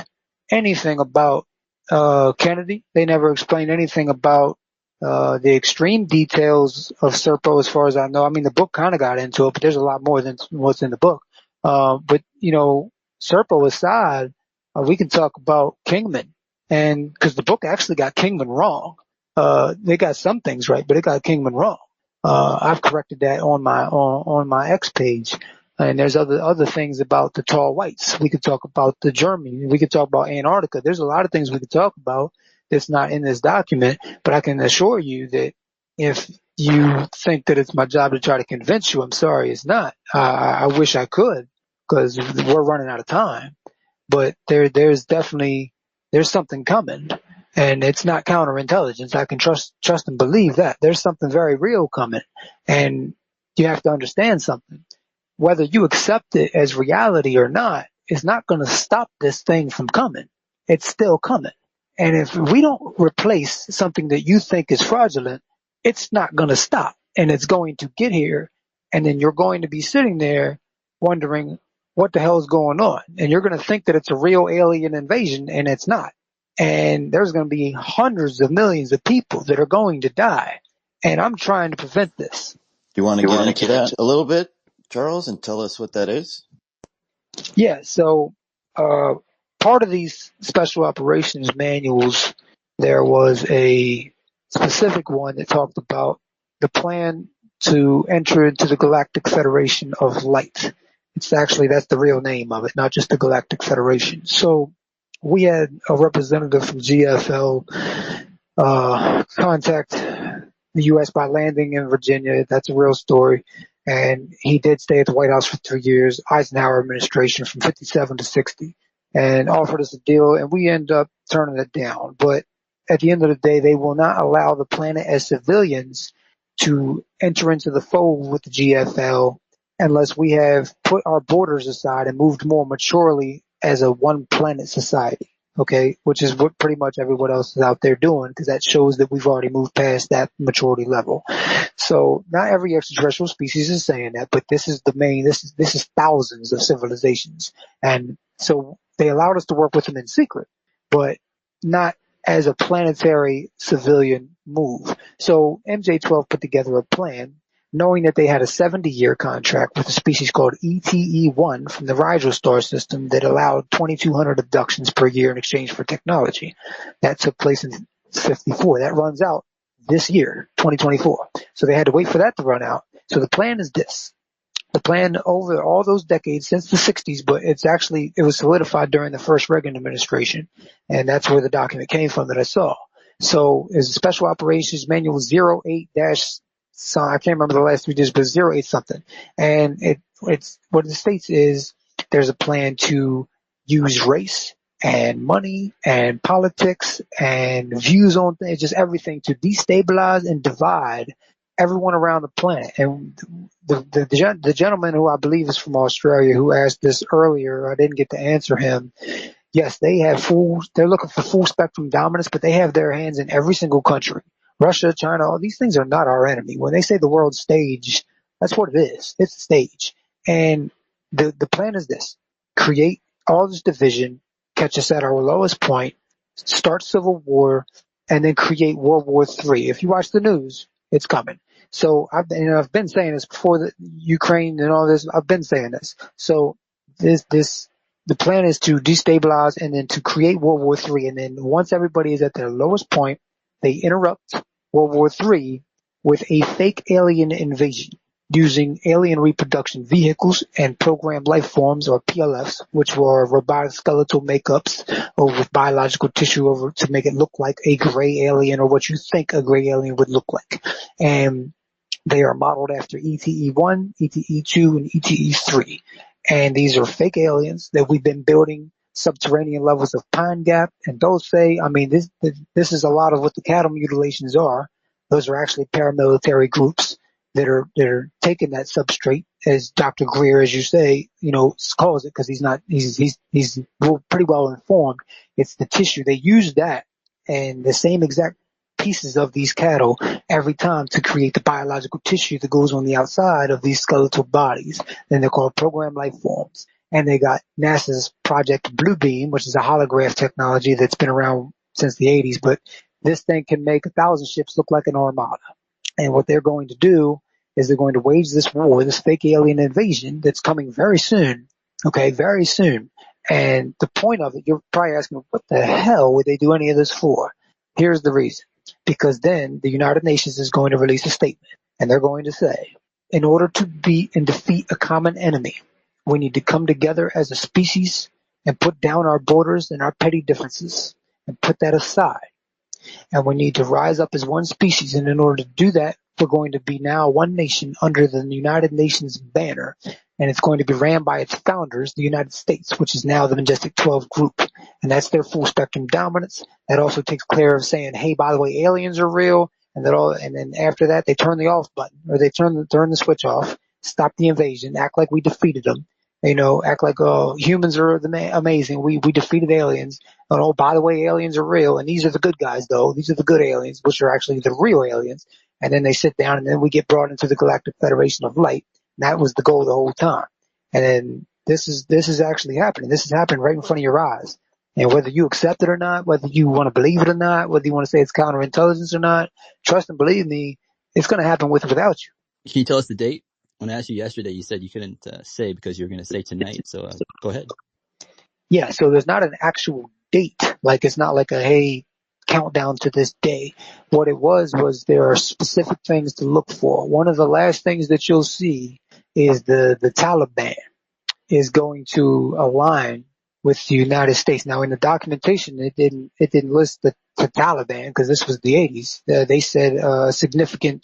anything about Kennedy. They never explained anything about the extreme details of Serpo, as far as I know. I mean, the book kind of got into it, but there's a lot more than what's in the book. But Serpo aside, we can talk about Kingman, and because the book actually got Kingman wrong. They got some things right, but it got Kingman wrong. I've corrected that on my X page. And there's other things about the tall whites. We could talk about the Germany. We could talk about Antarctica. There's a lot of things we could talk about that's not in this document, but I can assure you that if you think that it's my job to try to convince you, I'm sorry, it's not. I wish I could, because we're running out of time. But there's something coming. And it's not counterintelligence. I can trust and believe that. There's something very real coming. And you have to understand something. Whether you accept it as reality or not, it's not going to stop this thing from coming. It's still coming. And if we don't replace something that you think is fraudulent, it's not going to stop. And it's going to get here. And then you're going to be sitting there wondering what the hell is going on. And you're going to think that it's a real alien invasion, and it's not. And there's going to be hundreds of millions of people that are going to die. And I'm trying to prevent this. Do you want to get into that a little bit, Charles, and tell us what that is? Yeah, so part of these special operations manuals, there was a specific one that talked about the plan to enter into the Galactic Federation of Light. That's the real name of it, not just the Galactic Federation. So we had a representative from GFL contact the U.S. by landing in Virginia. That's a real story. And he did stay at the White House for 3 years, Eisenhower administration, from 57 to 60, and offered us a deal, and we ended up turning it down. But at the end of the day, they will not allow the planet as civilians to enter into the fold with the GFL unless we have put our borders aside and moved more maturely as a one planet society. Okay, which is what pretty much everyone else is out there doing, because that shows that we've already moved past that maturity level. So not every extraterrestrial species is saying that, but this is the main. This is thousands of civilizations, and so they allowed us to work with them in secret, but not as a planetary civilian move. So MJ12 put together a plan, knowing that they had a 70-year contract with a species called ETE-1 from the Rigel star system that allowed 2,200 abductions per year in exchange for technology. That took place in 54. That runs out this year, 2024. So they had to wait for that to run out. So the plan is this. The plan over all those decades since the 60s, but it was solidified during the first Reagan administration, and that's where the document came from that I saw. So it's a Special Operations Manual 08 I can't remember the last 3 digits, but 08 something. And it's what it states is there's a plan to use race and money and politics and views on things, just everything, to destabilize and divide everyone around the planet. And the gentleman who I believe is from Australia who asked this earlier, I didn't get to answer him. Yes, they're looking for full spectrum dominance, but they have their hands in every single country. Russia, China, all these things are not our enemy. When they say the world stage, that's what it is. It's a stage. And the plan is this: create all this division, catch us at our lowest point, start civil war, and then create World War III. If you watch the news, it's coming. So I've been saying this before the Ukraine and all this. I've been saying this. So the plan is to destabilize and then to create World War III. And then once everybody is at their lowest point, they interrupt World War III with a fake alien invasion using alien reproduction vehicles and programmed life forms, or PLFs, which were robotic skeletal makeups or with biological tissue over to make it look like a gray alien, or what you think a gray alien would look like. And they are modeled after ETE-1, ETE-2, and ETE-3. And these are fake aliens that we've been building subterranean levels of Pine Gap and Doty. I mean, this is a lot of what the cattle mutilations are. Those are actually paramilitary groups that are taking that substrate, as Dr. Greer, as you say, calls it, because he's pretty well informed. It's the tissue. They use that and the same exact pieces of these cattle every time to create the biological tissue that goes on the outside of these skeletal bodies. And they're called programmed life forms. And they got NASA's Project Bluebeam, which is a holograph technology that's been around since the 80s, but this thing can make 1,000 ships look like an armada. And what they're going to do is they're going to wage this war, this fake alien invasion that's coming very soon. Okay, very soon. And the point of it, you're probably asking, what the hell would they do any of this for? Here's the reason. Because then the United Nations is going to release a statement, and they're going to say, in order to beat and defeat a common enemy, we need to come together as a species and put down our borders and our petty differences and put that aside. And we need to rise up as one species. And in order to do that, we're going to be now one nation under the United Nations banner. And it's going to be ran by its founders, the United States, which is now the Majestic 12 group. And that's their full spectrum dominance. That also takes care of saying, hey, by the way, aliens are real. And then after that, they turn the off button, or they turn the switch off, stop the invasion, act like we defeated them. Act like humans are amazing. We defeated aliens. And oh, by the way, aliens are real. And these are the good guys, though. These are the good aliens, which are actually the real aliens. And then they sit down, and then we get brought into the Galactic Federation of Light. And that was the goal the whole time. And then this is actually happening. This is happening right in front of your eyes. And whether you accept it or not, whether you want to believe it or not, whether you want to say it's counterintelligence or not, trust and believe me, it's going to happen with or without you. Can you tell us the date? When I asked you yesterday, you said you couldn't say because you were going to say tonight. So go ahead. Yeah, so there's not an actual date. Like, it's not like a, hey, countdown to this day. What it was there are specific things to look for. One of the last things that you'll see is the Taliban is going to align with the United States. Now, in the documentation, it didn't list the Taliban, because this was the 80s. They said significant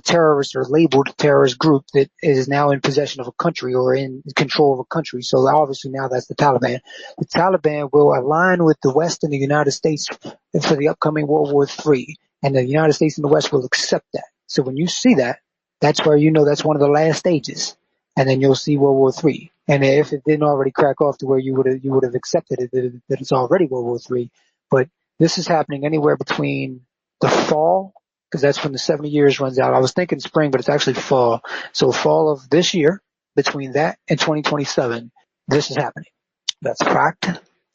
terrorist or labeled terrorist group that is now in possession of a country or in control of a country. So obviously now that's the Taliban. The Taliban will align with the West and the United States for the upcoming World War III, and the United States and the West will accept that. So when you see that, that's where you know that's one of the last stages, and then you'll see World War III. And if it didn't already crack off to where you would have accepted it that it's already World War III, but this is happening anywhere between the fall, because that's when the 70 years runs out. I was thinking spring, but it's actually fall. So fall of this year, between that and 2027, this is happening. That's a fact.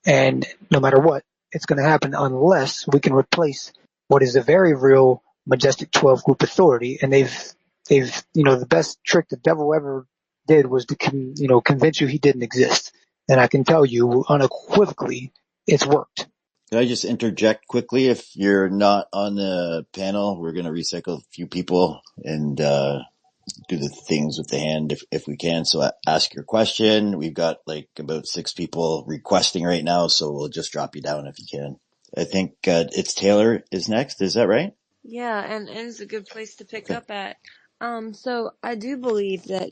And no matter what, it's going to happen unless we can replace what is a very real Majestic 12 group authority. And they've, the best trick the devil ever did was to, convince you he didn't exist. And I can tell you unequivocally, it's worked. Can I just interject quickly? If you're not on the panel, we're going to recycle a few people and do the things with the hand if we can. So ask your question. We've got like about 6 people requesting right now, so we'll just drop you down if you can. I think it's Taylor is next. Is that right? Yeah, and it's a good place to pick Okay. up at. So I do believe that,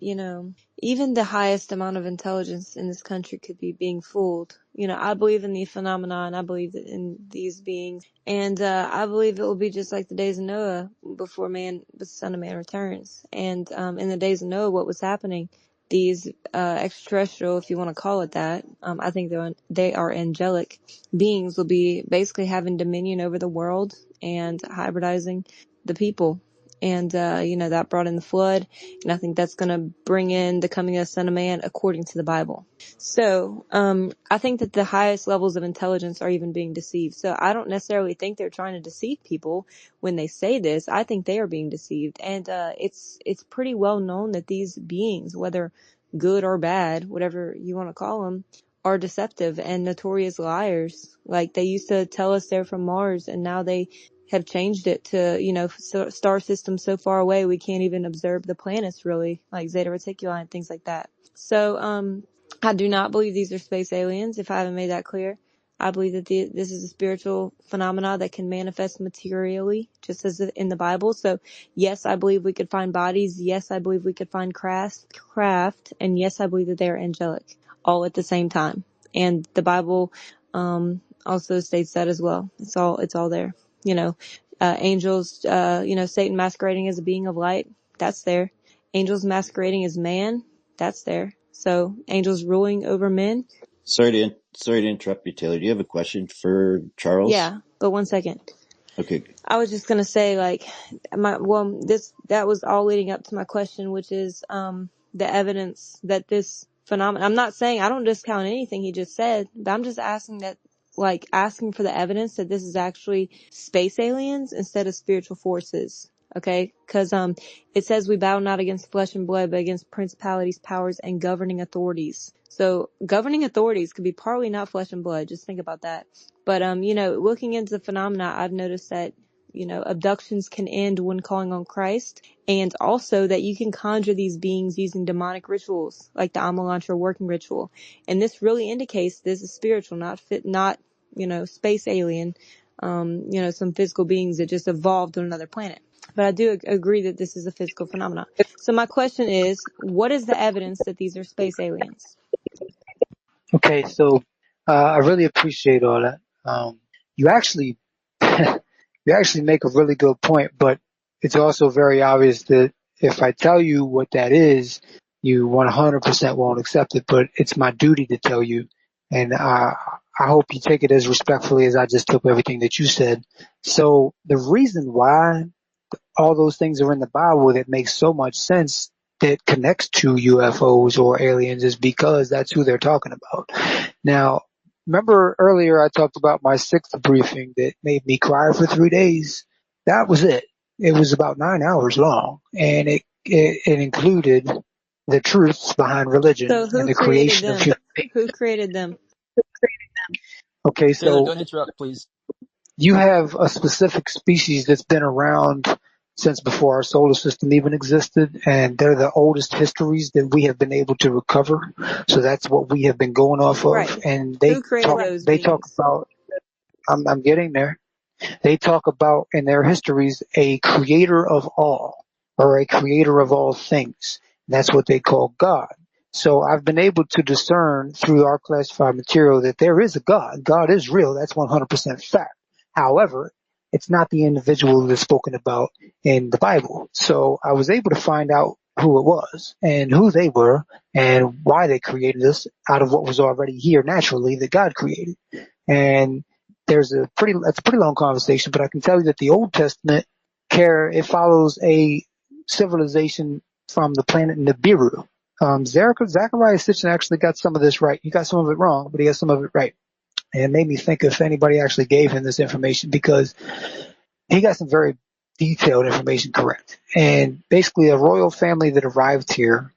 even the highest amount of intelligence in this country could be being fooled. I believe in the phenomenon. I believe in these beings. And, I believe it will be just like the days of Noah before the Son of Man returns. And, in the days of Noah, what was happening? These, extraterrestrial, if you want to call it that, I think they are angelic beings will be basically having dominion over the world and hybridizing the people. And, that brought in the flood. And I think that's going to bring in the coming of the Son of Man according to the Bible. So, I think that the highest levels of intelligence are even being deceived. So I don't necessarily think they're trying to deceive people when they say this. I think they are being deceived. And, it's pretty well known that these beings, whether good or bad, whatever you want to call them, are deceptive and notorious liars. Like they used to tell us they're from Mars, and now they have changed it to, star systems so far away we can't even observe the planets really, like Zeta Reticuli and things like that. So, I do not believe these are space aliens, if I haven't made that clear. I believe that this is a spiritual phenomena that can manifest materially, just as in the Bible. So, yes, I believe we could find bodies. Yes, I believe we could find craft. And yes, I believe that they are angelic, all at the same time. And the Bible, also states that as well. It's all there. Angels, Satan masquerading as a being of light. That's there. Angels masquerading as man. That's there. So angels ruling over men. Sorry to interrupt you, Taylor. Do you have a question for Charles? Yeah, but one second. Okay. I was just gonna say, that was all leading up to my question, which is, the evidence that this phenomenon, I'm not saying, I don't discount anything he just said, but I'm just asking for the evidence that this is actually space aliens instead of spiritual forces. Okay? Cause, it says we battle not against flesh and blood, but against principalities, powers, and governing authorities. So governing authorities could be partly not flesh and blood. Just think about that. But, looking into the phenomena, I've noticed that, abductions can end when calling on Christ, and also that you can conjure these beings using demonic rituals, like the Amalantra working ritual. And this really indicates this is spiritual, not space alien, some physical beings that just evolved on another planet. But I do agree that this is a physical phenomenon. So my question is, what is the evidence that these are space aliens? Okay, so I really appreciate all that. You actually you actually make a really good point, but it's also very obvious that if I tell you what that is, you 100% won't accept it, but it's my duty to tell you. And I hope you take it as respectfully as I just took everything that you said. So the reason why all those things are in the Bible that makes so much sense that connects to UFOs or aliens is because that's who they're talking about. Now, remember earlier I talked about my 6th briefing that made me cry for 3 days? That was it. It was about 9 hours long, and it included the truths behind religion So and who the created creation of them? human beings. Who created them? Okay, Taylor, so don't interrupt, please. you have a specific species that's been around since before our solar system even existed, and they're the oldest histories that we have been able to recover. So that's what we have been going off of. Right. And Who created those they talk beings? about. I'm getting there. They talk about in their histories a creator of all, or a creator of all things. That's what they call God. So I've been able to discern through our classified material that there is a God. God is real. That's 100% fact. However, it's not the individual that's spoken about in the Bible. So I was able to find out who it was and who they were and why they created us out of what was already here naturally that God created. And it's a pretty long conversation, but I can tell you that the Old Testament it follows a civilization from the planet Nibiru. Zechariah Sitchin actually got some of this right. He got some of it wrong, but he got some of it right. And it made me think if anybody actually gave him this information, because he got some very detailed information correct. And basically a royal family that arrived here,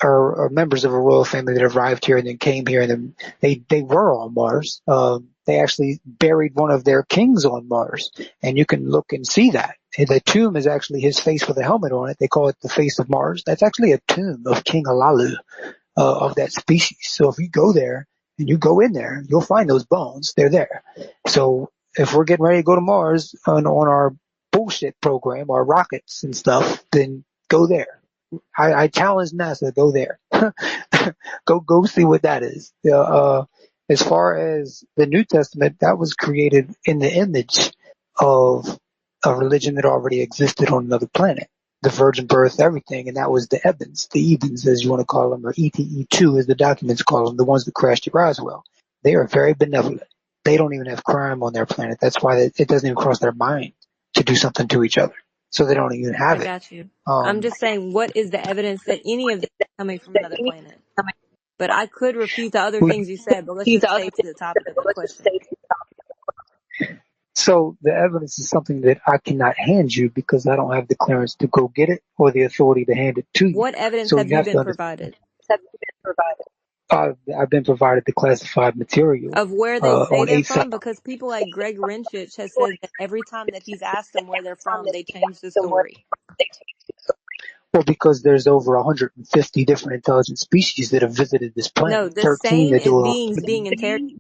or members of a royal family that arrived here and then came here, and then they were on Mars. They actually buried one of their kings on Mars, and you can look and see that. The tomb is actually his face with a helmet on it. They call it the face of Mars. That's actually a tomb of King Alalu, of that species. So if you go there and you go in there, you'll find those bones. They're there. So if we're getting ready to go to Mars on our bullshit program, our rockets and stuff, then go there. I challenge NASA to go there. Go see what that is. As far as the New Testament, that was created in the image of a religion that already existed on another planet. The virgin birth, everything, and that was the Ebens, as you want to call them, or ETE2 as the documents call them, the ones that crashed at Roswell. They are very benevolent. They don't even have crime on their planet. That's why it doesn't even cross their mind to do something to each other. So they don't even I have it. got you. I'm just saying, what is the evidence that any of this is coming from another planet? But I could repeat the other things you said, but let's just stay to the topic of the question. So the evidence is something that I cannot hand you because I don't have the clearance to go get it or the authority to hand it to you. What evidence So have you you have to been understand. provided? I've been provided the classified material Of where they say on they're 8 from? Because people like Greg Rinchich has said that every time that he's asked them where they're from, they change the story. Well, because there's over 150 different intelligent species that have visited this No, planet. the 13 same that as do beings being interrogated.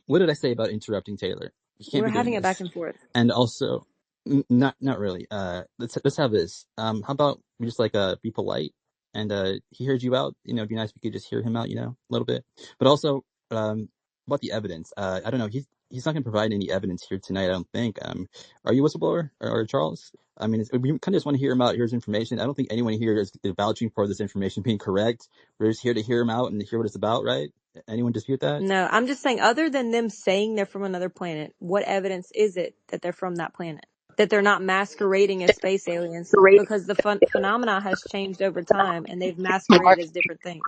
What did I say about interrupting Taylor? You can't We're be doing having it back this. and forth. And also, not really. Let's have this. How about we just be polite, and he heard you out. It'd be nice if we could just hear him out. A little bit. But also, about the evidence. I don't know. He's not going to provide any evidence here tonight, I don't think. Are you a whistleblower or Charles? I mean, we kind of just want to hear him out. Here's information. I don't think anyone here is vouching for this information being correct. We're just here to hear him out and hear what it's about, right? Anyone dispute that? No, I'm just saying, other than them saying they're from another planet, what evidence is it that they're from that planet? That they're not masquerading as space aliens? Because the phenomena has changed over time, and they've masqueraded as different things.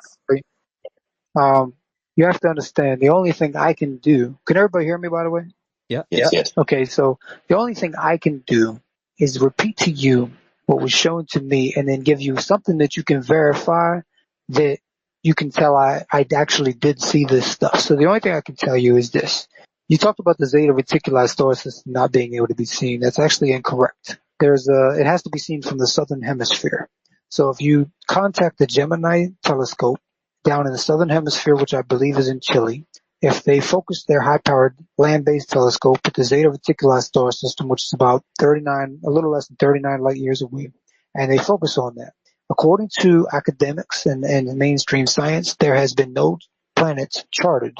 um, you have to understand the only thing I can do. Can everybody hear me, by the way? Yeah. Yes. Okay, so the only thing I can do is repeat to you what was shown to me and then give you something that you can verify that you can tell I actually did see this stuff. So the only thing I can tell you is this. You talked about the Zeta Reticuli star system not being able to be seen. That's actually incorrect. It has to be seen from the southern hemisphere. So if you contact the Gemini telescope down in the southern hemisphere, which I believe is in Chile, if they focus their high-powered land-based telescope at the Zeta Reticuli star system, which is about a little less than 39 light years away, and they focus on that, according to academics and mainstream science, there has been no planets charted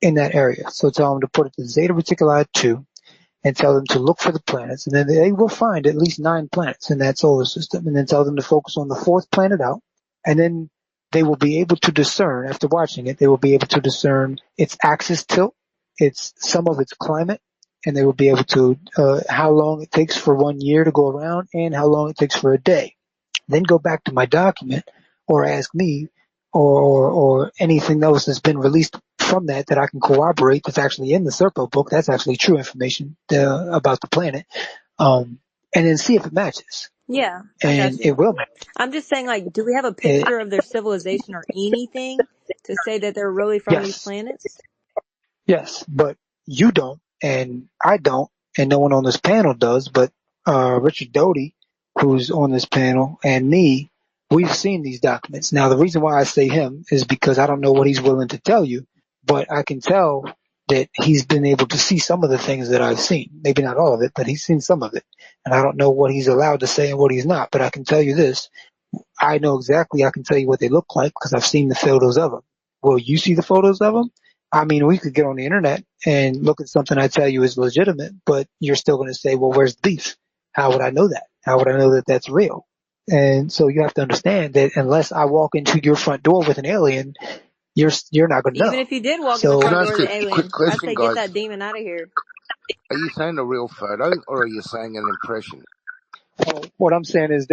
in that area. So tell them to put it to Zeta Reticuli 2 and tell them to look for the planets, and then they will find at least 9 planets in that solar system, and then tell them to focus on the 4th planet out, and then they will be able to discern, after watching it, they will be able to discern its axis tilt, some of its climate, and they will be able to how long it takes for 1 year to go around and how long it takes for a day. Then go back to my document or ask me or anything else that's been released from that I can corroborate that's actually in the Serpo book. That's actually true information about the planet. And then see if it matches. Yeah, I got And you. it will match. I'm just saying, do we have a picture of their civilization or anything to say that they're really from these Yes. planets? Yes, but you don't, and I don't, and no one on this panel does, but Richard Doty, who's on this panel, and me, we've seen these documents. Now, the reason why I say him is because I don't know what he's willing to tell you, but I can tell that he's been able to see some of the things that I've seen. Maybe not all of it, but he's seen some of it. And I don't know what he's allowed to say and what he's not, but I can tell you this. I know exactly, I can tell you what they look like because I've seen the photos of them. Will you see the photos of them? I mean, we could get on the internet and look at something I tell you is legitimate, but you're still going to say, well, where's the beef? How would I know that? How would I know that that's real? And so you have to understand that unless I walk into your front door with an alien, you're not going to Even know. if you did walk in the So Can front I door ask of a the quick alien, I'd question, say get guys? that demon out of here. Are you saying a real photo or are you saying an impression? what I'm saying is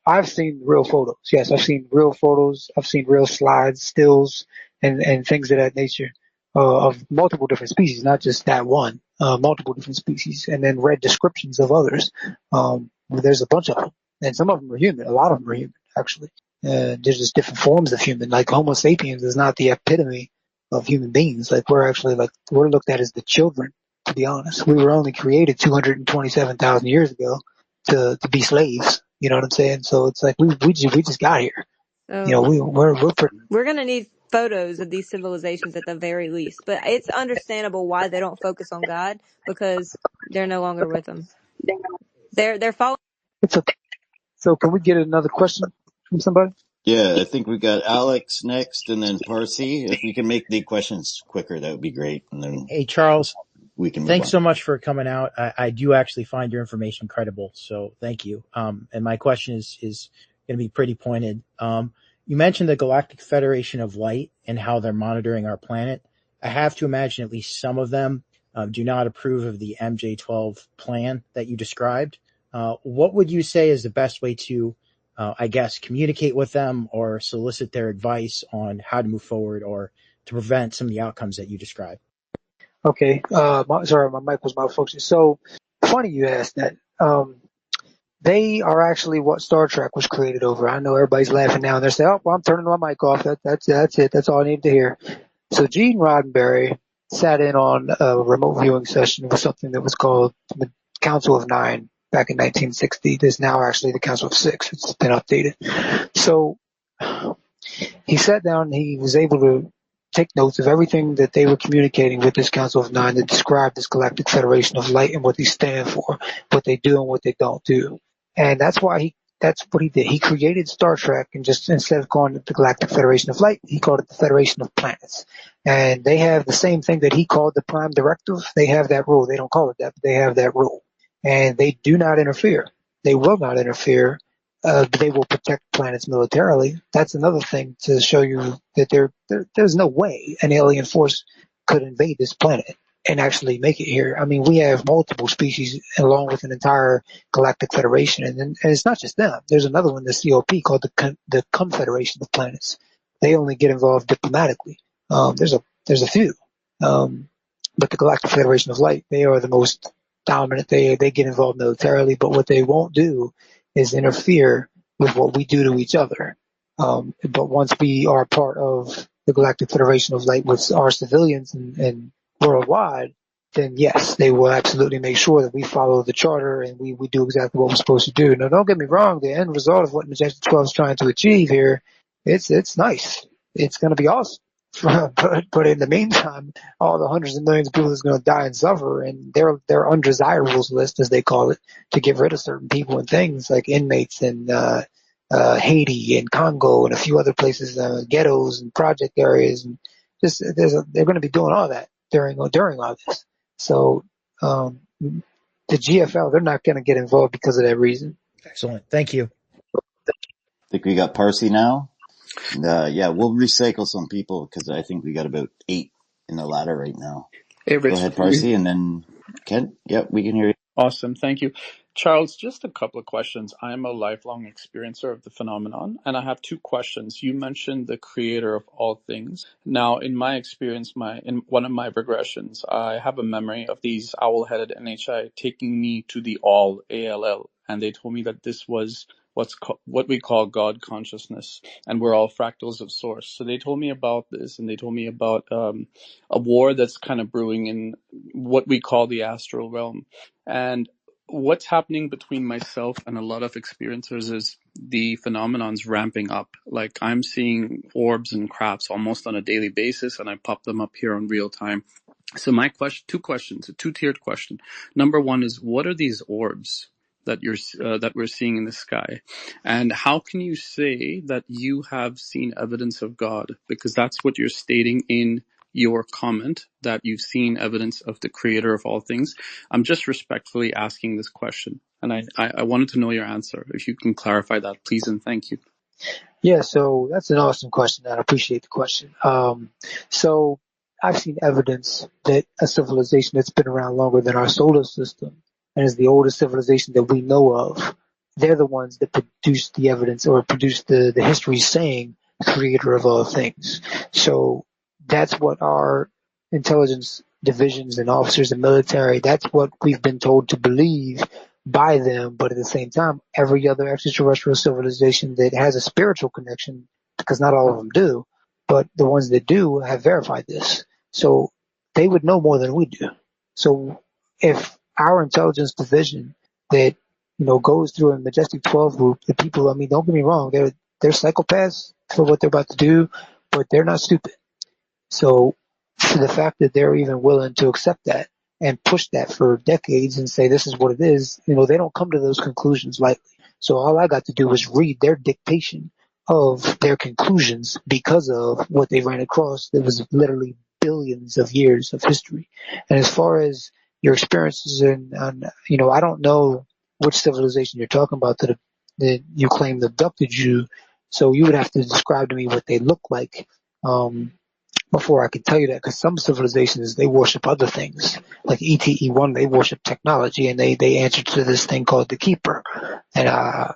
I've seen real photos. Yes, I've seen real photos. I've seen real slides, stills, and things of that nature of multiple different species, not just that one, multiple different species, and then read descriptions of others. There's a bunch of them, and some of them are human. A lot of them are human, actually. There's just different forms of human. Like Homo sapiens is not the epitome of human beings. Like we're looked at as the children. To be honest, we were only created 227,000 years ago to be slaves. You know what I'm saying? So it's like we just got here. You know, So we're pretty. we're going to need photos of these civilizations at the very least. But it's understandable why they don't focus on God, because they're no longer with them. They're following. It's okay. So can we get another question from somebody? Yeah, I think we got Alex next and then Parsi. If we can make the questions quicker, that would be great. And then Hey, Charles, we can move thanks on. so much for coming out. I do actually find your information credible, so thank you. And my question is going to be pretty pointed. You mentioned the Galactic Federation of Light and how they're monitoring our planet. I have to imagine at least some of them do not approve of the MJ12 plan that you described. What would you say is the best way to, I guess, communicate with them or solicit their advice on how to move forward or to prevent some of the outcomes that you described? Okay. Sorry, my mic was malfunctioning. So funny you asked that. They are actually what Star Trek was created over. I know everybody's laughing now and they're saying, "Oh, well, I'm turning my mic off. That's it. That's all I need to hear." So Gene Roddenberry sat in on a remote viewing session with something that was called the Council of Nine back in 1960. There's now actually the Council of Six. It's been updated. So he sat down and he was able to take notes of everything that they were communicating with this Council of Nine that described this Galactic Federation of Light and what they stand for, what they do and what they don't do. And that's what he did. He created Star Trek and just instead of calling it the Galactic Federation of Light, he called it the Federation of Planets. And they have the same thing that he called the Prime Directive. They have that rule. They don't call it that, but they have that rule. And they do not interfere. They will not interfere. But they will protect planets militarily. That's another thing to show you that there's no way an alien force could invade this planet and actually make it here. I mean, we have multiple species along with an entire galactic federation, and it's not just them. There's another one, the COP, called the Confederation of Planets. They only get involved diplomatically. There's a few, but the Galactic Federation of Light, they are the most dominant. They get involved militarily, but what they won't do is interfere with what we do to each other. But once we are part of the Galactic Federation of Light with our civilians and worldwide, then yes, they will absolutely make sure that we follow the charter and we do exactly what we're supposed to do. Now, don't get me wrong, the end result of what Majestic 12 is trying to achieve here, it's nice. It's going to be awesome. But in the meantime, all the hundreds of millions of people is going to die and suffer, and their undesirables list, as they call it, to get rid of certain people and things like inmates in Haiti and Congo and a few other places, ghettos and project areas, and just they're going to be doing all that during all this. So the GFL, they're not going to get involved because of that reason. Excellent. Thank you. I think we got Parsi now. Yeah, we'll recycle some people because I think we got about 8 in the ladder right now. Hey, Go Rich. ahead, Parsi, and then Kent. Yep, we can hear you. Awesome. Thank you. Charles, just a couple of questions. I'm a lifelong experiencer of the phenomenon, and I have two questions. You mentioned the creator of all things. Now, in my experience, in one of my regressions, I have a memory of these owl-headed NHI taking me to the all, ALL, and they told me that this was what we call God consciousness, and we're all fractals of source. So they told me about this, and they told me about a war that's kind of brewing in what we call the astral realm. And what's happening between myself and a lot of experiencers is the phenomenon's ramping up. Like I'm seeing orbs and crafts almost on a daily basis, and I pop them up here in real time. So my question, two questions, a two-tiered question. Number one is, what are these orbs that that we're seeing in the sky, and how can you say that you have seen evidence of God? Because that's what you're stating in your comment, that you've seen evidence of the Creator of all things. I'm just respectfully asking this question, and I wanted to know your answer. If you can clarify that, please, and thank you. Yeah, so that's an awesome question. I appreciate the question. So I've seen evidence that a civilization that's been around longer than our solar system and is the oldest civilization that we know of, they're the ones that produce the evidence or produce the history saying creator of all things. So that's what our intelligence divisions and officers and military, that's what we've been told to believe by them, but at the same time, every other extraterrestrial civilization that has a spiritual connection, because not all of them do, but the ones that do have verified this. So they would know more than we do. So if our intelligence division that, goes through a Majestic 12 group, the people, I mean, don't get me wrong, they're psychopaths for what they're about to do, but they're not stupid. So for the fact that they're even willing to accept that and push that for decades and say this is what it is, they don't come to those conclusions lightly. So all I got to do was read their dictation of their conclusions because of what they ran across. It was literally billions of years of history. And as far as your experiences I don't know which civilization you're talking about that you claim abducted you. So you would have to describe to me what they look like. Before I can tell you that, because some civilizations, they worship other things. Like ETE1, they worship technology, and they answer to this thing called the Keeper. And I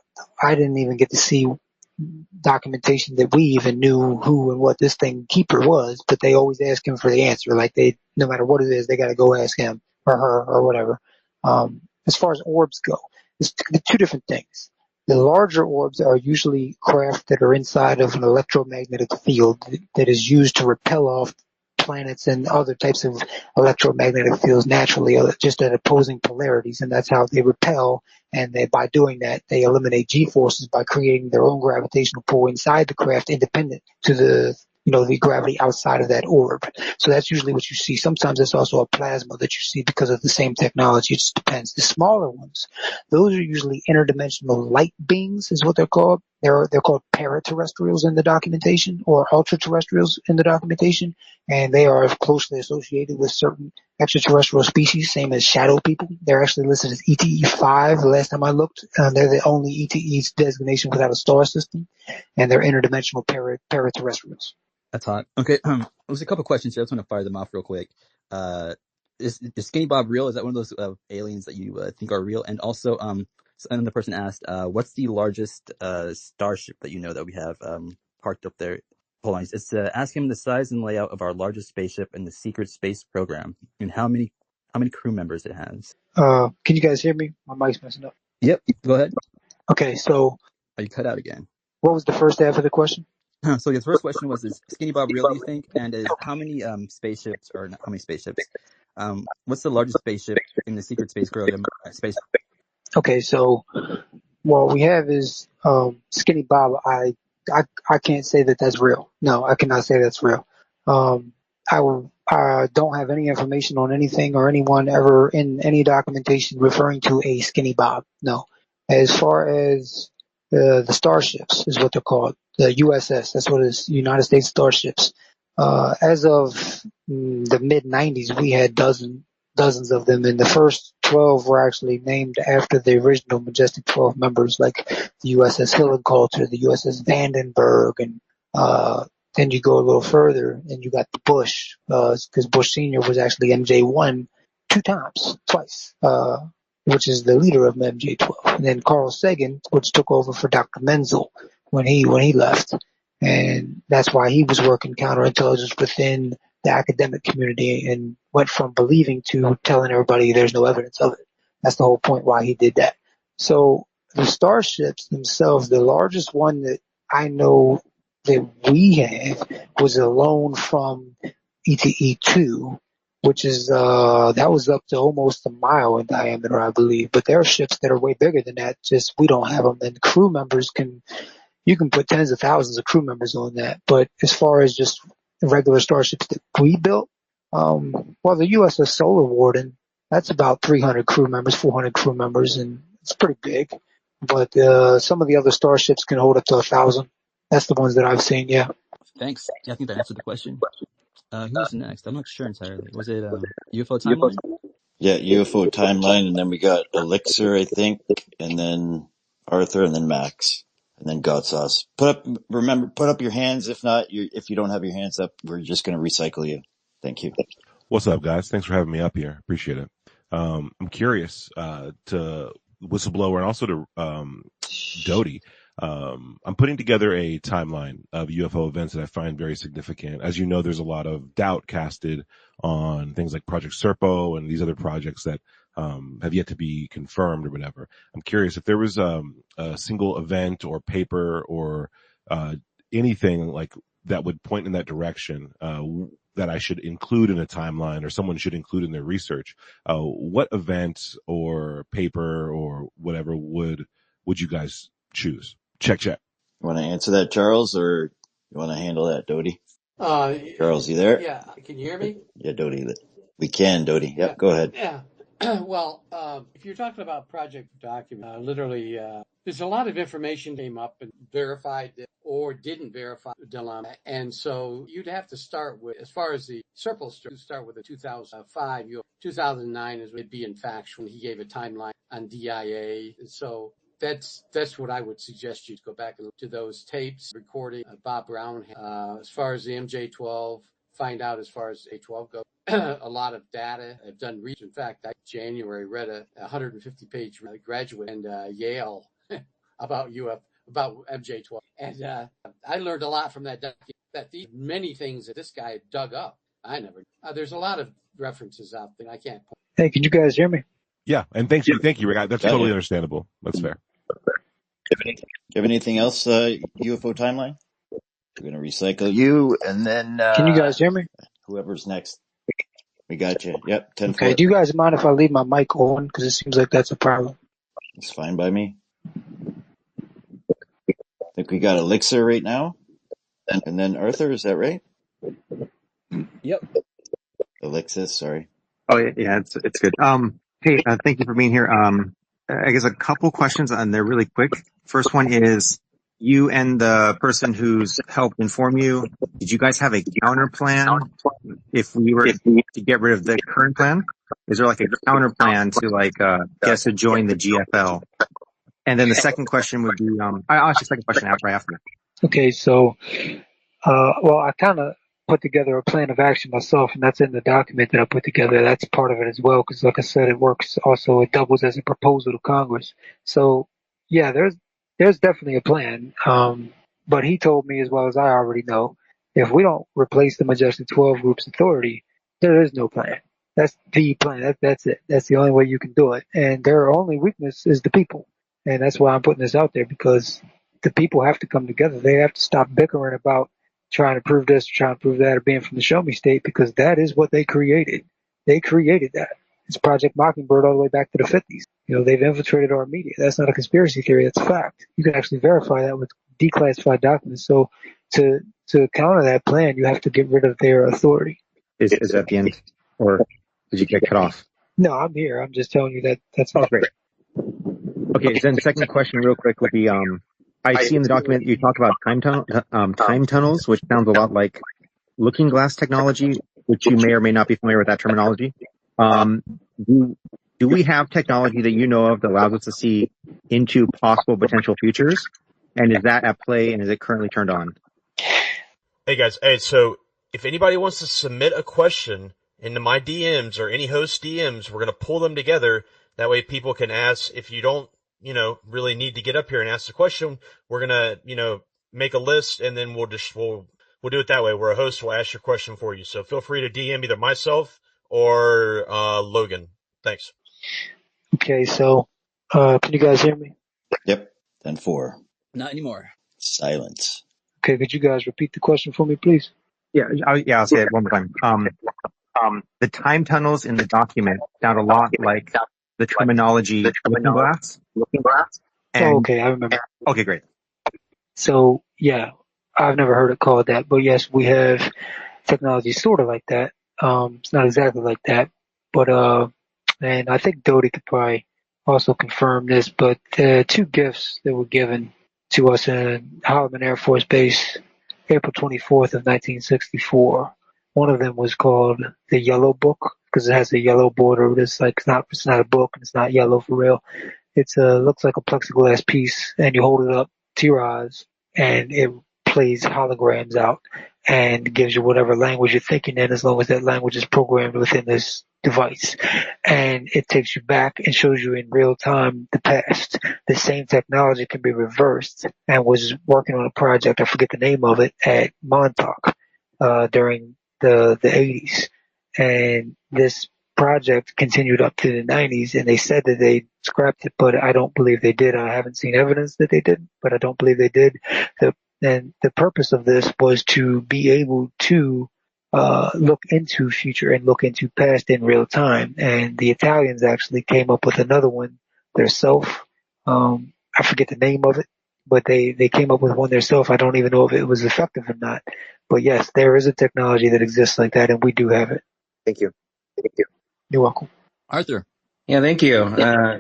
didn't even get to see documentation that we even knew who and what this thing Keeper was, but they always ask him for the answer. Like no matter what it is, they got to go ask him or her or whatever. As far as orbs go, it's two different things. The larger orbs are usually craft that are inside of an electromagnetic field that is used to repel off planets and other types of electromagnetic fields naturally, just at opposing polarities, and that's how they repel. And by doing that, they eliminate G-forces by creating their own gravitational pull inside the craft, independent to the gravity outside of that orb. So that's usually what you see. Sometimes it's also a plasma that you see because of the same technology. It just depends. The smaller ones, those are usually interdimensional light beings, is what they're called. They're called paraterrestrials in the documentation, or ultra-terrestrials in the documentation, and they are closely associated with certain extraterrestrial species, same as shadow people. They're actually listed as ETE5 the last time I looked. They're the only ETE designation without a star system, and they're interdimensional paraterrestrials. That's hot. Okay, there's a couple questions here. I just want to fire them off real quick. Is Skinny Bob real? Is that one of those aliens that you think are real? And also, and the person asked, what's the largest starship that you know that we have parked up there? Hold on, it's ask him the size and layout of our largest spaceship in the secret space program, and how many crew members it has. Can you guys hear me? My mic's messing up. Yep, go ahead. Okay, so Oh, you cut out again. what was the first half of the question? So the first question was, is Skinny Bob real, do you think? And is how many spaceships, or not how many spaceships, what's the largest spaceship in the secret space program? Okay, so what we have is Skinny Bob. I can't say that that's real. No, I cannot say that's real. I don't have any information on anything or anyone ever in any documentation referring to a Skinny Bob. No. As far as the starships is what they're called, the USS. That's what it is, United States starships. As of the mid '90s, we had dozens of them, and the first 12 were actually named after the original Majestic 12 members, like the USS Hillencoulter, the USS Vandenberg, and then you go a little further, and you got the Bush, because Bush Sr. was actually MJ1 twice, which is the leader of MJ12. And then Carl Sagan, which took over for Dr. Menzel when he left. And that's why he was working counterintelligence within the academic community and went from believing to telling everybody there's no evidence of it. That's the whole point why he did that. So the starships themselves, the largest one that I know that we have was a loan from ETE2, which is that was up to almost a mile in diameter, I believe. But there are ships that are way bigger than that. Just we don't have them, and crew members you can put tens of thousands of crew members on that. But as far as just regular starships that we built, Well, the USS Solar Warden, that's about 300 crew members, 400 crew members, and it's pretty big. But some of the other starships can hold up to 1,000. That's the ones that I've seen, yeah. Thanks. Yeah, I think that answered the question. Who was next? I'm not sure entirely. Was it UFO timeline? Yeah, UFO timeline, and then we got Elixir, I think, and then Arthur, and then Max, and then God Sauce. Put up your hands. If not, if you don't have your hands up, we're just going to recycle you. Thank you. What's up, guys? Thanks for having me up here. Appreciate it. I'm curious to Whistleblower and also to Doty. I'm putting together a timeline of UFO events that I find very significant. As you know, there's a lot of doubt casted on things like Project Serpo and these other projects that have yet to be confirmed or whatever. I'm curious if there was a single event or paper or anything like that would point in that direction that I should include in a timeline or someone should include in their research. What event or paper or whatever would you guys choose? Check. You want to answer that, Charles, or you want to handle that, Doty? Charles, you there? Yeah, can you hear me? Yeah, Doty. We can, Doty. Yep, go ahead. Yeah. Well, if you're talking about project document, literally, there's a lot of information came up and verified or didn't verify dilemma. And so you'd have to start with, as far as the Serpo story, start with the 2005, 2009 is would be in fact when he gave a timeline on DIA. And so that's what I would suggest you go back and look to those tapes, recording Bob Brown. As far as the MJ-12, find out as far as A-12 goes. A lot of data. I've done research. In fact, I January read a 150-page graduate and Yale about MJ-12, and I learned a lot from that document. That these many things that this guy dug up, I never. There's a lot of references out there. I can't. Hey, can you guys hear me? Yeah, and thank you, Rick. That's totally understandable. That's fair. Do you have anything else, UFO timeline? We're going to recycle you, and then... Can you guys hear me? Whoever's next. We got you. Yep, 10-4. Okay, do you guys mind if I leave my mic on? Because it seems like that's a problem. It's fine by me. I think we got Elixir right now. And then Arthur, is that right? Yep. Elixir, sorry. Oh, yeah, it's good. Hey, thank you for being here. I guess a couple questions, and they're really quick. First one is, you and the person who's helped inform you, did you guys have a counter plan if we were to get rid of the current plan? Is there like a counter plan to get us to join the GFL? And then the second question would be, I'll ask the second question right after. Okay, so, well, I kind of put together a plan of action myself, and that's in the document that I put together. That's part of it as well, because like I said, it works also, it doubles as a proposal to Congress. So, yeah, there's definitely a plan. But he told me, as well as I already know, if we don't replace the Majestic 12 Group's authority, there is no plan. That's the plan. That's it. That's the only way you can do it. And their only weakness is the people. And that's why I'm putting this out there, because the people have to come together. They have to stop bickering about trying to prove this, trying to prove that, or being from the Show Me State, because that is what they created. They created that. It's Project Mockingbird all the way back to the 50s. You know, they've infiltrated our media. That's not a conspiracy theory. That's a fact. You can actually verify that with declassified documents. So to counter that plan, you have to get rid of their authority. Is that the end, or did you get cut off? No, I'm here. I'm just telling you that that's not great. Okay, then second question real quick would be, I see in the document you talk about time tunnels, which sounds a lot like looking glass technology, which you may or may not be familiar with that terminology. Do we have technology that you know of that allows us to see into possible potential futures? And is that at play, and is it currently turned on? Hey guys, so if anybody wants to submit a question into my DMs or any host DMs, we're going to pull them together. That way people can ask. If you don't, really need to get up here and ask the question, we're going to, make a list, and then we'll do it that way, where a host will ask your question for you. So feel free to DM either myself or Logan. Thanks. Okay, so can you guys hear me? Yep. 10-4. Not anymore. Silence. Okay, could you guys repeat the question for me, please? Yeah, I'll say it one more time. The time tunnels in the document sound a lot like the terminology looking glass. Oh, okay, I remember. Okay, great. So, yeah, I've never heard it called that, but yes, we have technology sort of like that. It's not exactly like that, but and I think Doty could probably also confirm this, but two gifts that were given to us in Holloman Air Force Base, April 24th of 1964. One of them was called the Yellow Book because it has a yellow border. It's not a book and it's not yellow for real. It's looks like a plexiglass piece, and you hold it up to your eyes, and it plays holograms out and gives you whatever language you're thinking in, as long as that language is programmed within this device. And it takes you back and shows you in real time the past. The same technology can be reversed, and was working on a project, I forget the name of it, at Montauk during the 80s. And this project continued up to the 90s, and they said that they scrapped it, but I don't believe they did. I haven't seen evidence that they did, but I don't believe they did. And the purpose of this was to be able to look into future and look into past in real time. And the Italians actually came up with another one themselves. I forget the name of it, but they came up with one themselves. I don't even know if it was effective or not. But yes, there is a technology that exists like that, and we do have it. Thank you. You're welcome. Arthur. Yeah, thank you.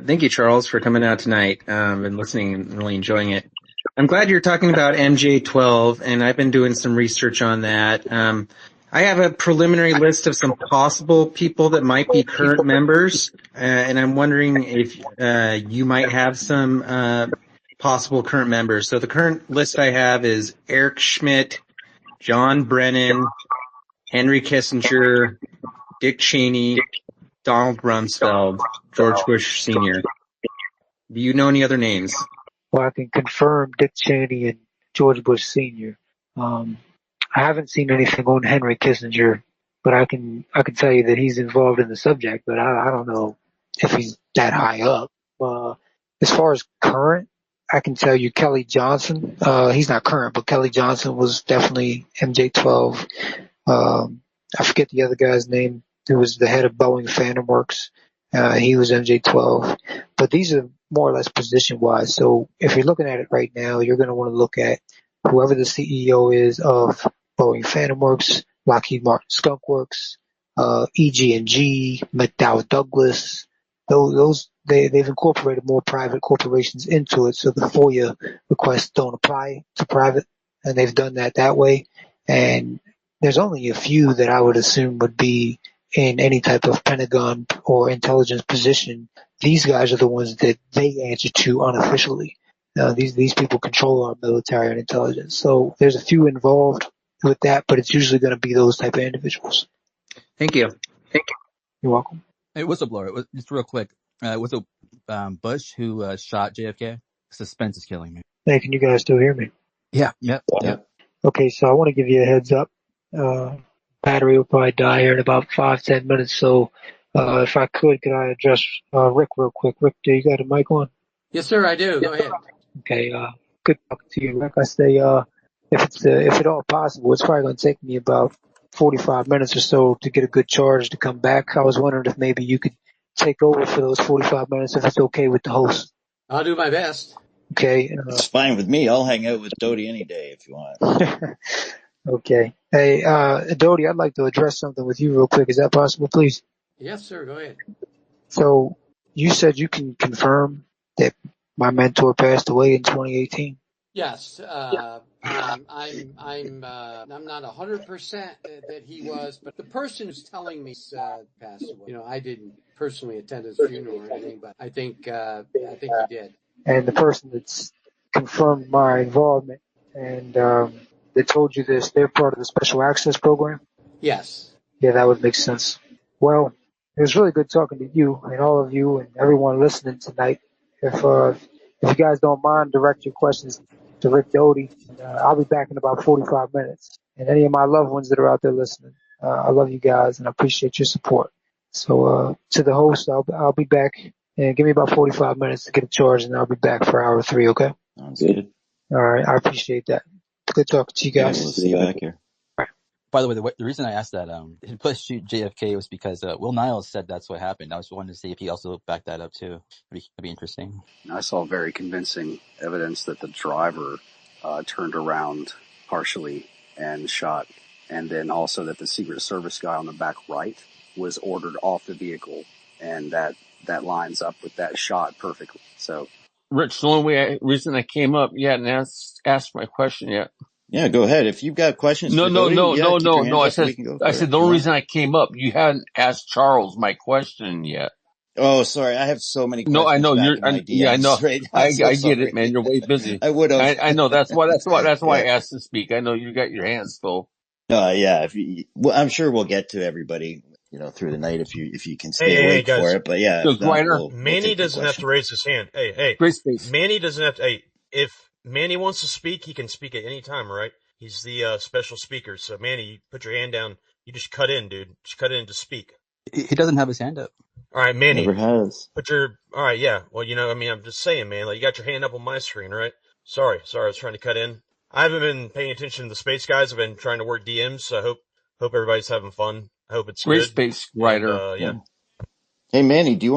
Thank you, Charles, for coming out tonight and listening and really enjoying it. I'm glad you're talking about MJ12, and I've been doing some research on that. I have a preliminary list of some possible people that might be current members, and I'm wondering if you might have some possible current members. So the current list I have is Eric Schmidt, John Brennan, Henry Kissinger, Dick Cheney, Donald Rumsfeld, George Bush Sr. Do you know any other names? Well, I can confirm Dick Cheney and George Bush Sr. I haven't seen anything on Henry Kissinger, but I can tell you that he's involved in the subject, but I don't know if he's that high up. As far as current, I can tell you Kelly Johnson. He's not current, but Kelly Johnson was definitely MJ12. I forget the other guy's name, who was the head of Boeing Phantom Works. He was MJ12. But these are more or less position wise. So if you're looking at it right now, you're going to want to look at whoever the CEO is of Boeing Phantom Works, Lockheed Martin Skunk Works, EG&G, McDowell Douglas. They've incorporated more private corporations into it, so the FOIA requests don't apply to private, and they've done that way. And there's only a few that I would assume would be in any type of Pentagon or intelligence position. These guys are the ones that they answer to unofficially. These people control our military and intelligence. So there's a few involved with that, but it's usually going to be those type of individuals. Thank you. You're welcome. Hey, whistleblower. Just real quick. Was it Bush who shot JFK? Suspense is killing me. Hey, can you guys still hear me? Yeah. Yep. Okay, so I want to give you a heads up. Battery will probably die here in about 5-10 minutes. So if I could I address Rick real quick? Rick, do you got a mic on? Yes, sir, I do. Go ahead. Okay, good talking to you, Rick. I say, if at all possible, it's probably going to take me about 45 minutes or so to get a good charge to come back. I was wondering if maybe you could take over for those 45 minutes if it's okay with the host. I'll do my best. Okay. It's fine with me. I'll hang out with Doty any day if you want. Okay. Hey, Doty, I'd like to address something with you real quick. Is that possible, please? Yes, sir, go ahead. So you said you can confirm that my mentor passed away in 2018? Yes, I'm not 100% that he was, but the person who's telling me passed away. I didn't personally attend his funeral or anything, but I think he did. And the person that's confirmed my involvement and that told you this, they're part of the Special Access Program? Yes. Yeah, that would make sense. Well, it was really good talking to you and all of you and everyone listening tonight. If you guys don't mind, direct your questions to Rick Doty. I'll be back in about 45 minutes. And any of my loved ones that are out there listening, I love you guys and I appreciate your support. So to the host, I'll be back. And give me about 45 minutes to get a charge, and I'll be back for hour 3, okay? Sounds good. All right, I appreciate that. Good talking to you guys. Yeah, we'll see you back here. By the way, the reason I asked that he pushed shoot JFK was because Will Niles said that's what happened. I was wanting to see if he also backed that up too. That'd be interesting. I saw very convincing evidence that the driver turned around partially and shot and then also that the Secret Service guy on the back right was ordered off the vehicle, and that lines up with that shot perfectly. So, Rich, the only reason I came up, you hadn't asked my question yet. Yeah, go ahead. If you've got questions No, for no, Doty, no, yeah, no, keep your no, no. hands up and we can go I for it said if the you only want. reason I came up, you hadn't asked Charles my question yet. Oh, sorry. I have so many No, I questions know back in my yeah, I know. DMs right now. I'm so I get it, sorry. man. You're way busy. I would have. I know. That's why Yeah. I asked to speak. I know you got your hands full. Yeah. Well, I'm sure we'll get to everybody, through the night if you can stay Hey, awake for guys. it. But yeah, So, if not, Griner, we'll Manny take your doesn't have to question. raise his hand. Hey, great space. Manny doesn't have to. Hey, if Manny wants to speak, he can speak at any time, right? He's the special speaker. So, Manny, you put your hand down. You just cut in, dude. Just cut in to speak. He doesn't have his hand up. All right, Never Manny, has. all right, yeah. Well, I'm just saying, man, like you got your hand up on my screen, right? Sorry, I was trying to cut in. I haven't been paying attention to the space guys. I've been trying to work DMs, so I hope everybody's having fun. I hope it's Great good. space, And, Griner. yeah. Hey, Manny, do you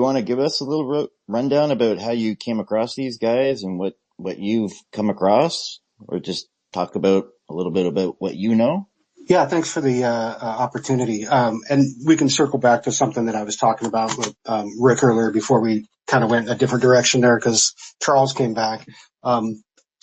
want to give us a little rundown about how you came across these guys and what you've come across, or just talk about a little bit about what you know? Yeah, thanks for the opportunity. And we can circle back to something that I was talking about with Rick earlier before we kind of went a different direction there because Charles came back.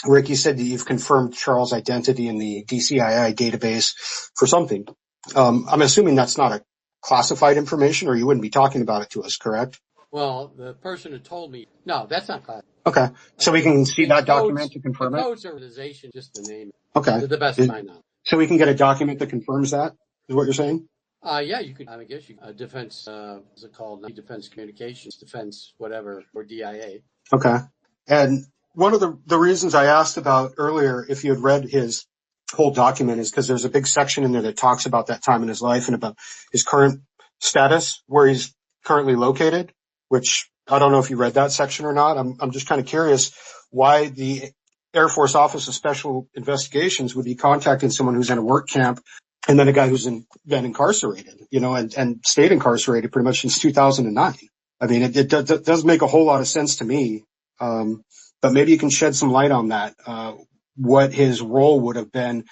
Rick, you said that you've confirmed Charles' identity in the DCII database for something. I'm assuming that's not a classified information, or you wouldn't be talking about it to us, correct? Well, the person who told me, no, that's not classified. Okay, so we can see that document to The confirm it? codes are organization, just the name, Okay. to the best of my knowledge. So we can get a document that confirms that, is what you're saying? Yeah, you could, I guess defense, what's it called? Defense communications, defense, whatever, or DIA. Okay. And one of the reasons I asked about earlier, if you had read his whole document, is because there's a big section in there that talks about that time in his life and about his current status, where he's currently located, which I don't know if you read that section or not. I'm just kind of curious why the Air Force Office of Special Investigations would be contacting someone who's in a work camp and then a guy who's been incarcerated, and stayed incarcerated pretty much since 2009. I mean, it does make a whole lot of sense to me. But maybe you can shed some light on that, what his role would have been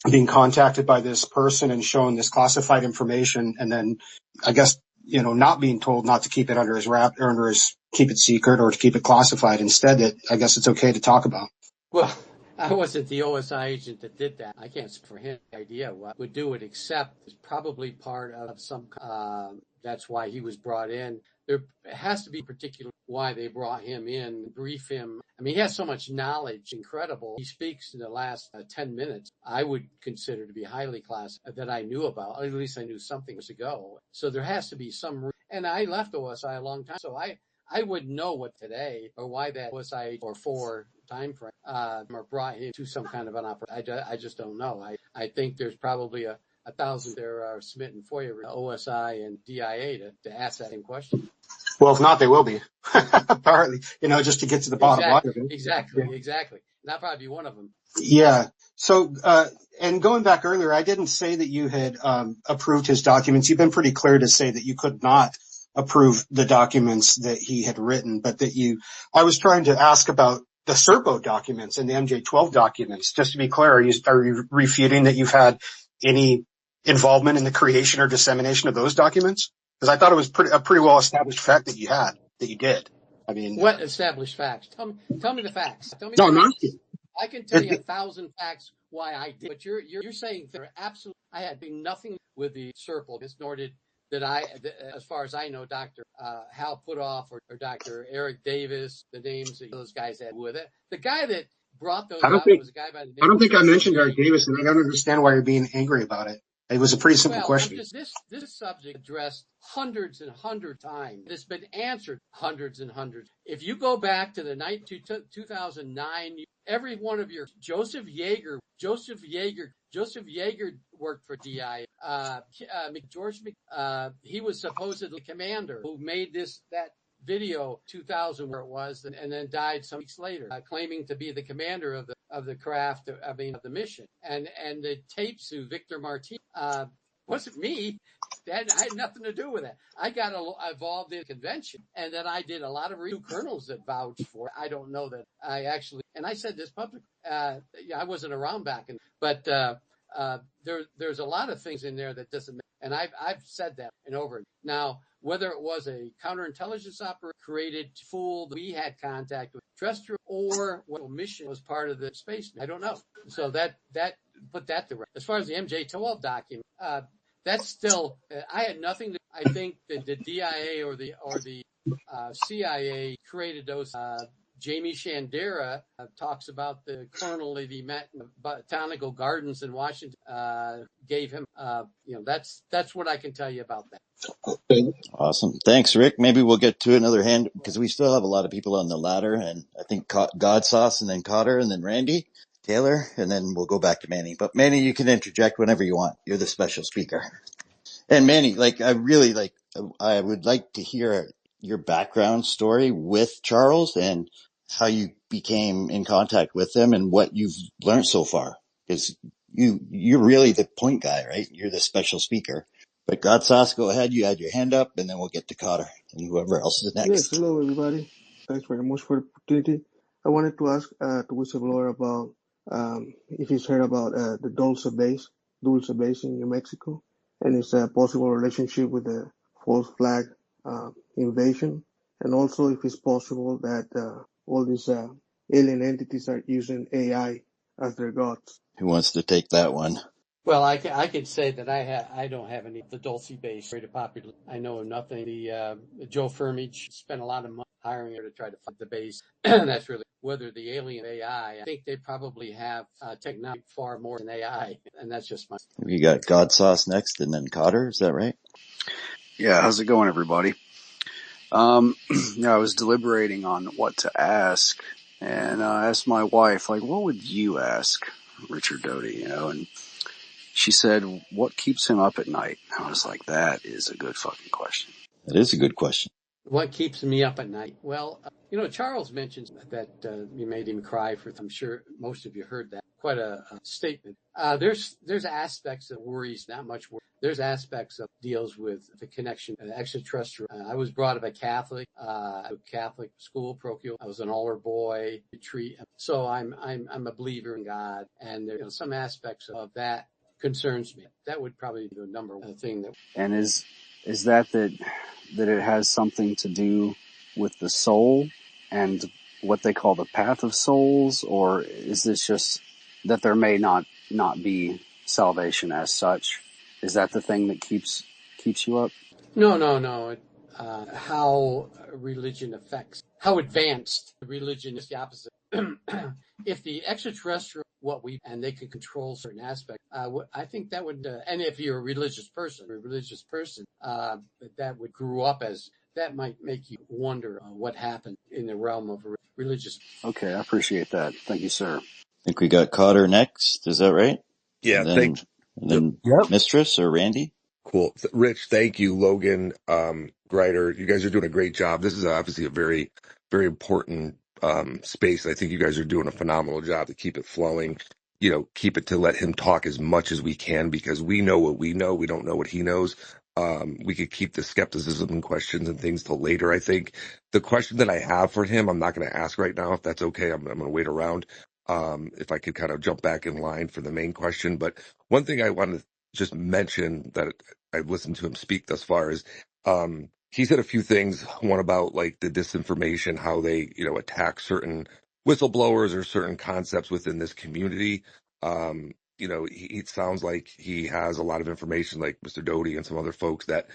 being contacted by this person and shown this classified information. And then I guess, not being told not to keep it under his wrap or keep it secret or to keep it classified. Instead, I guess it's okay to talk about. Well, I wasn't the OSI agent that did that. I can't speak for him. Idea what would do it, except it's probably part of some. That's why he was brought in. There has to be particular why they brought him in, brief him. I mean, he has so much knowledge, incredible. He speaks in the last 10 minutes. I would consider to be highly classified that I knew about. At least I knew something years ago. So there has to be some. And I left OSI a long time, so I wouldn't know what today or why that OSI or 4 time frame or brought him to some kind of an operation. I just don't know. I think there's probably a 1,000 there are submitting FOIA OSI and DIA to ask that same question. Well, if not, they will be. Apparently, just to get to the bottom line of it. Exactly. That'll probably be one of them. Yeah. So, and going back earlier, I didn't say that you had approved his documents. You've been pretty clear to say that you could not approve the documents that he had written, but I was trying to ask about the Serpo documents and the MJ-12 documents. Just to be clear, are you refuting that you've had any involvement in the creation or dissemination of those documents? Because I thought it was a pretty well established fact that you did. I mean, what established facts? Tell me the facts. Tell me. No, I'm asking. I can tell you 1,000 facts why I did, but you're saying there absolutely. I had nothing with the Serpo, nor did as far as I know, Dr. Hal Putoff or Dr. Eric Davis, the names that those guys had with it. The guy that brought those out was a guy by the name. I don't think I mentioned Eric Davis, and I don't understand why you're being angry about it. It was a pretty simple question. This subject addressed hundreds and hundreds of times. It's been answered hundreds and hundreds. If you go back to the 2009, every one of your Joseph Yeager worked for DI. He was supposedly commander who made that video 2000 where it was, and then died some weeks later, claiming to be the commander of the craft, of the mission. And the tapes to Victor Martin, wasn't me. I had nothing to do with it. I got involved in the convention, and then I did a lot of colonels that vouched for it. I don't know that I actually, and I said this publicly. I wasn't around back, but there's a lot of things in there that doesn't make, and I've said that and over. Now, whether it was a counterintelligence operation created to fool we had contact with terrestrial, or what mission was part of the space, I don't know. So that put that to rest. As far as the MJ12 document, that's still I had nothing to. I think that the DIA or the CIA created those. Jamie Shandera talks about the colonel that he met in the botanical gardens in Washington. Gave him, that's what I can tell you about that. Awesome. Thanks, Rick. Maybe we'll get to another hand because we still have a lot of people on the ladder, and I think God Sauce and then Cotter and then Randy Taylor, and then we'll go back to Manny. But Manny, you can interject whenever you want. You're the special speaker. And Manny, I would like to hear your background story with Charles and how you became in contact with him and what you've learned so far. Because you're really the point guy, right? You're the special speaker. But God Sauce, go ahead. You had your hand up, and then we'll get to Cotter and whoever else is next. Yes, hello everybody. Thanks very much for the opportunity. I wanted to ask the whistleblower about if he's heard about the Dulce base in New Mexico, and its possible relationship with the false flag invasion, and also if it's possible that all these alien entities are using AI as their gods. Who wants to take that one? Well, I can say that I don't have any the Dulce base very popular. I know of nothing. The Joe Firmage spent a lot of money hiring her to try to find the base. That's really whether the alien AI. I think they probably have technology far more than AI, and that's just my. We got God Sauce next, and then Cotter. Is that right? Yeah, how's it going, everybody? I was deliberating on what to ask, and I asked my wife, like, what would you ask Richard Doty, and she said, what keeps him up at night? I was like, that is a good fucking question. That is a good question. What keeps me up at night? Well, Charles mentions that you made him cry for. I'm sure most of you heard that. Quite a statement. There's aspects of worries, not much worry. There's aspects of deals with the connection, extraterrestrial. I was brought up a Catholic, Catholic school, parochial. I was an altar boy, retreat. So I'm a believer in God, and there's some aspects of that concerns me. That would probably be the number one thing that. And is that it has something to do with the soul and what they call the path of souls, or is this just that there may not be salvation as such? Is that the thing that keeps you up? No. How religion affects, how advanced religion is the opposite. If the extraterrestrial, and they can control certain aspects, I think that would, and if you're a religious person, that would grew up as, that might make you wonder what happened in the realm of religious. Okay, I appreciate that. Thank you, sir. I think we got Cotter next. Is that right? Yeah, And then Yep. Mistress or Randy? Cool. Rich, thank you. Logan, Greider, you guys are doing a great job. This is obviously a very, very important space. I think you guys are doing a phenomenal job to keep it flowing, keep it to let him talk as much as we can, because we know what we know. We don't know what he knows. We could keep the skepticism and questions and things till later. I think the question that I have for him, I'm not going to ask right now, if that's okay. I'm going to wait around. If I could kind of jump back in line for the main question. But one thing I wanted to just mention that I've listened to him speak thus far is he said a few things. One about like the disinformation, how they attack certain whistleblowers or certain concepts within this community. It sounds like he has a lot of information, like Mr. Doty and some other folks that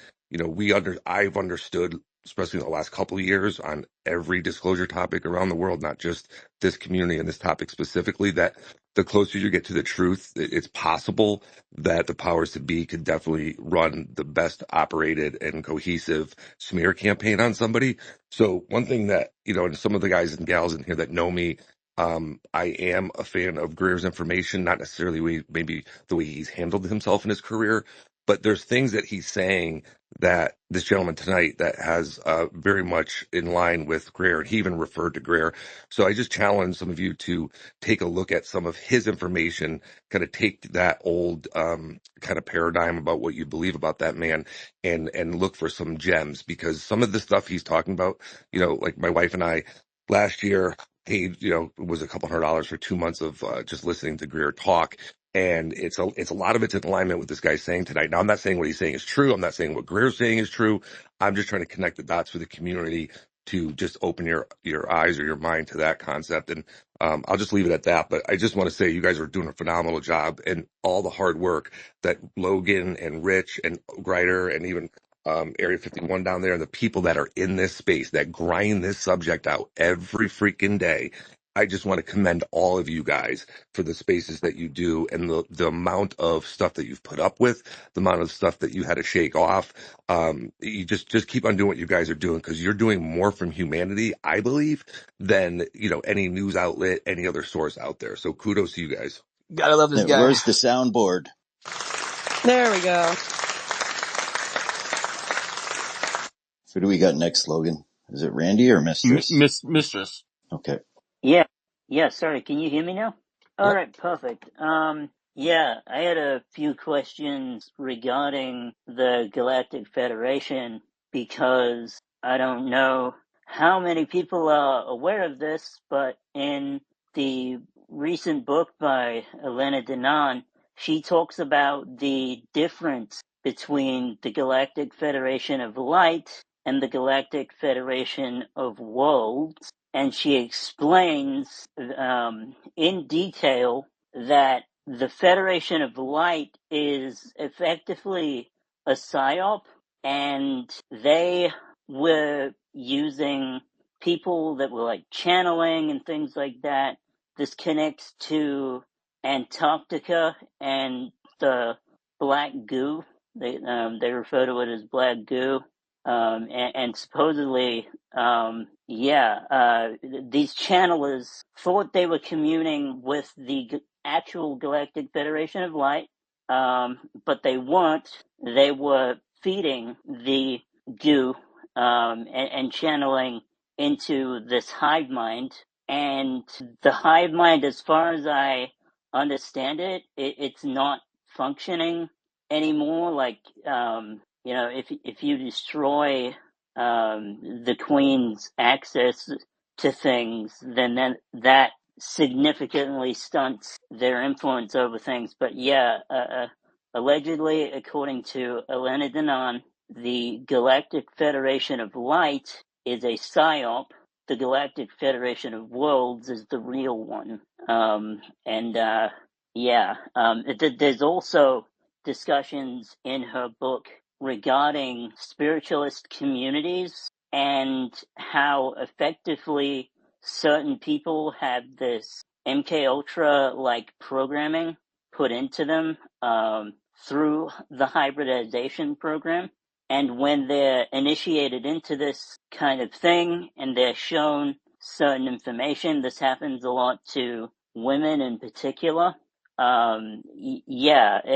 I've understood, especially in the last couple of years, on every disclosure topic around the world, not just this community and this topic specifically, that the closer you get to the truth, it's possible that the powers to be could definitely run the best operated and cohesive smear campaign on somebody. So one thing that, and some of the guys and gals in here that know me, I am a fan of Greer's information, not necessarily maybe the way he's handled himself in his career, but there's things that he's saying that this gentleman tonight that has very much in line with Greer. He even referred to Greer. So I just challenge some of you to take a look at some of his information, kind of take that old kind of paradigm about what you believe about that man and look for some gems, because some of the stuff he's talking about, like my wife and I last year paid, it was a couple $100 for 2 months of just listening to Greer talk. And it's a lot of it's in alignment with this guy's saying tonight. Now, I'm not saying what he's saying is true. I'm not saying what Greer's saying is true. I'm just trying to connect the dots for the community to just open your eyes or your mind to that concept. And I'll just leave it at that. But I just want to say you guys are doing a phenomenal job, and all the hard work that Logan and Rich and Greider and even Area 51 down there, and the people that are in this space that grind this subject out every freaking day. I just want to commend all of you guys for the spaces that you do and the amount of stuff that you've put up with, the amount of stuff that you had to shake off. You just keep on doing what you guys are doing, because you're doing more from humanity, I believe, than, any news outlet, any other source out there. So kudos to you guys. Gotta love this guy. Where's the soundboard? There we go. Who do we got next, Logan? Is it Randy or Mistress? Mistress. Okay. Yeah, sorry, can you hear me now? All Yep. right, perfect. Yeah, I had a few questions regarding the Galactic Federation, because I don't know how many people are aware of this, but in the recent book by Elena Denon, she talks about the difference between the Galactic Federation of Light and the Galactic Federation of Worlds. And she explains in detail that the Federation of Light is effectively a psyop, and they were using people that were like channeling and things like that. This connects to Antarctica and the black goo. They refer to it as black goo. And supposedly, these channelers thought they were communing with the actual Galactic Federation of Light, but they weren't. They were feeding the goo and channeling into this hive mind. And the hive mind, as far as I understand it, it's not functioning anymore. Like, if you destroy the Queen's access to things, then that significantly stunts their influence over things. But allegedly, according to Elena Denon, the Galactic Federation of Light is a psyop. The Galactic Federation of Worlds is the real one. There's also discussions in her book regarding spiritualist communities and how effectively certain people have this MK Ultra like programming put into them through the hybridization program. And when they're initiated into this kind of thing and they're shown certain information, this happens a lot to women in particular.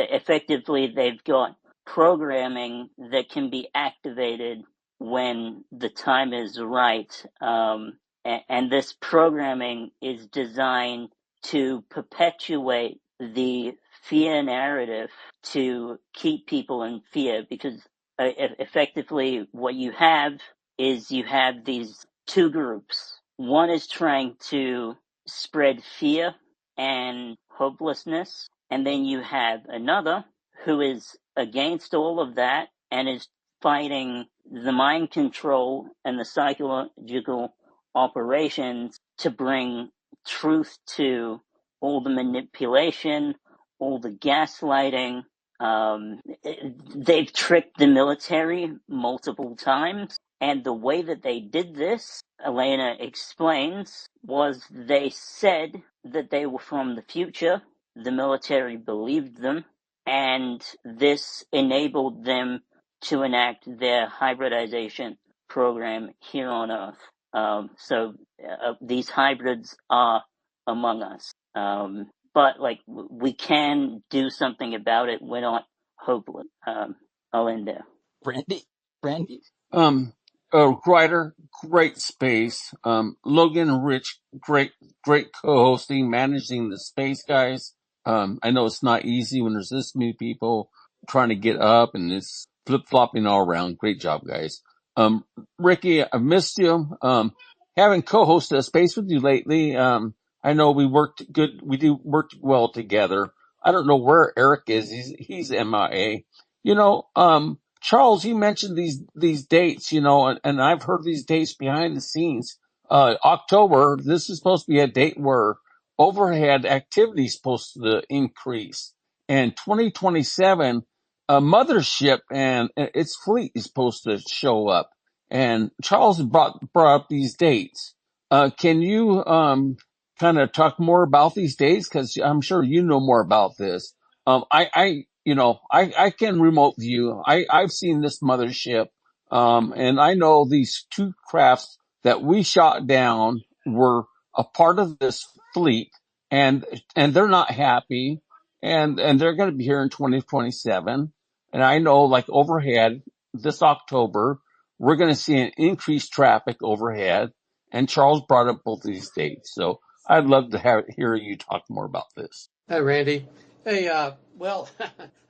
Effectively they've got programming that can be activated when the time is right. And this programming is designed to perpetuate the fear narrative, to keep people in fear, because effectively what you have is you have these two groups. One is trying to spread fear and hopelessness, and then you have another who is against all of that and is fighting the mind control and the psychological operations to bring truth to all the manipulation, all the gaslighting. They've tricked the military multiple times, and the way that they did this, Elena explains, was they said that they were from the future. The military believed them, and this enabled them to enact their hybridization program here on Earth. So these hybrids are among us. But we can do something about it. We're not hopeless. I'll end there. Randy. Ryder, great space. Logan and Rich, great co-hosting, managing the space, guys. I know it's not easy when there's this many people trying to get up and it's flip-flopping all around. Great job, guys. Ricky, I've missed you. Haven't co-hosted a space with you lately. I know we worked well together. I don't know where Eric is. He's MIA. You know, Charles, you mentioned these dates, you know, and I've heard these dates behind the scenes. October, this is supposed to be a date where overhead activity is supposed to increase. And 2027, a mothership and its fleet is supposed to show up. And Charles brought up these dates. Can you, kind of talk more about these dates? Cause I'm sure you know more about this. I can remote view. I've seen this mothership. And I know these two crafts that we shot down were a part of this fleet, and they're not happy, and they're going to be here in 2027. And I know, like overhead this October, we're going to see an increased traffic overhead. And Charles brought up both these dates, so I'd love to hear you talk more about this. Hey, Randy. Hey, well,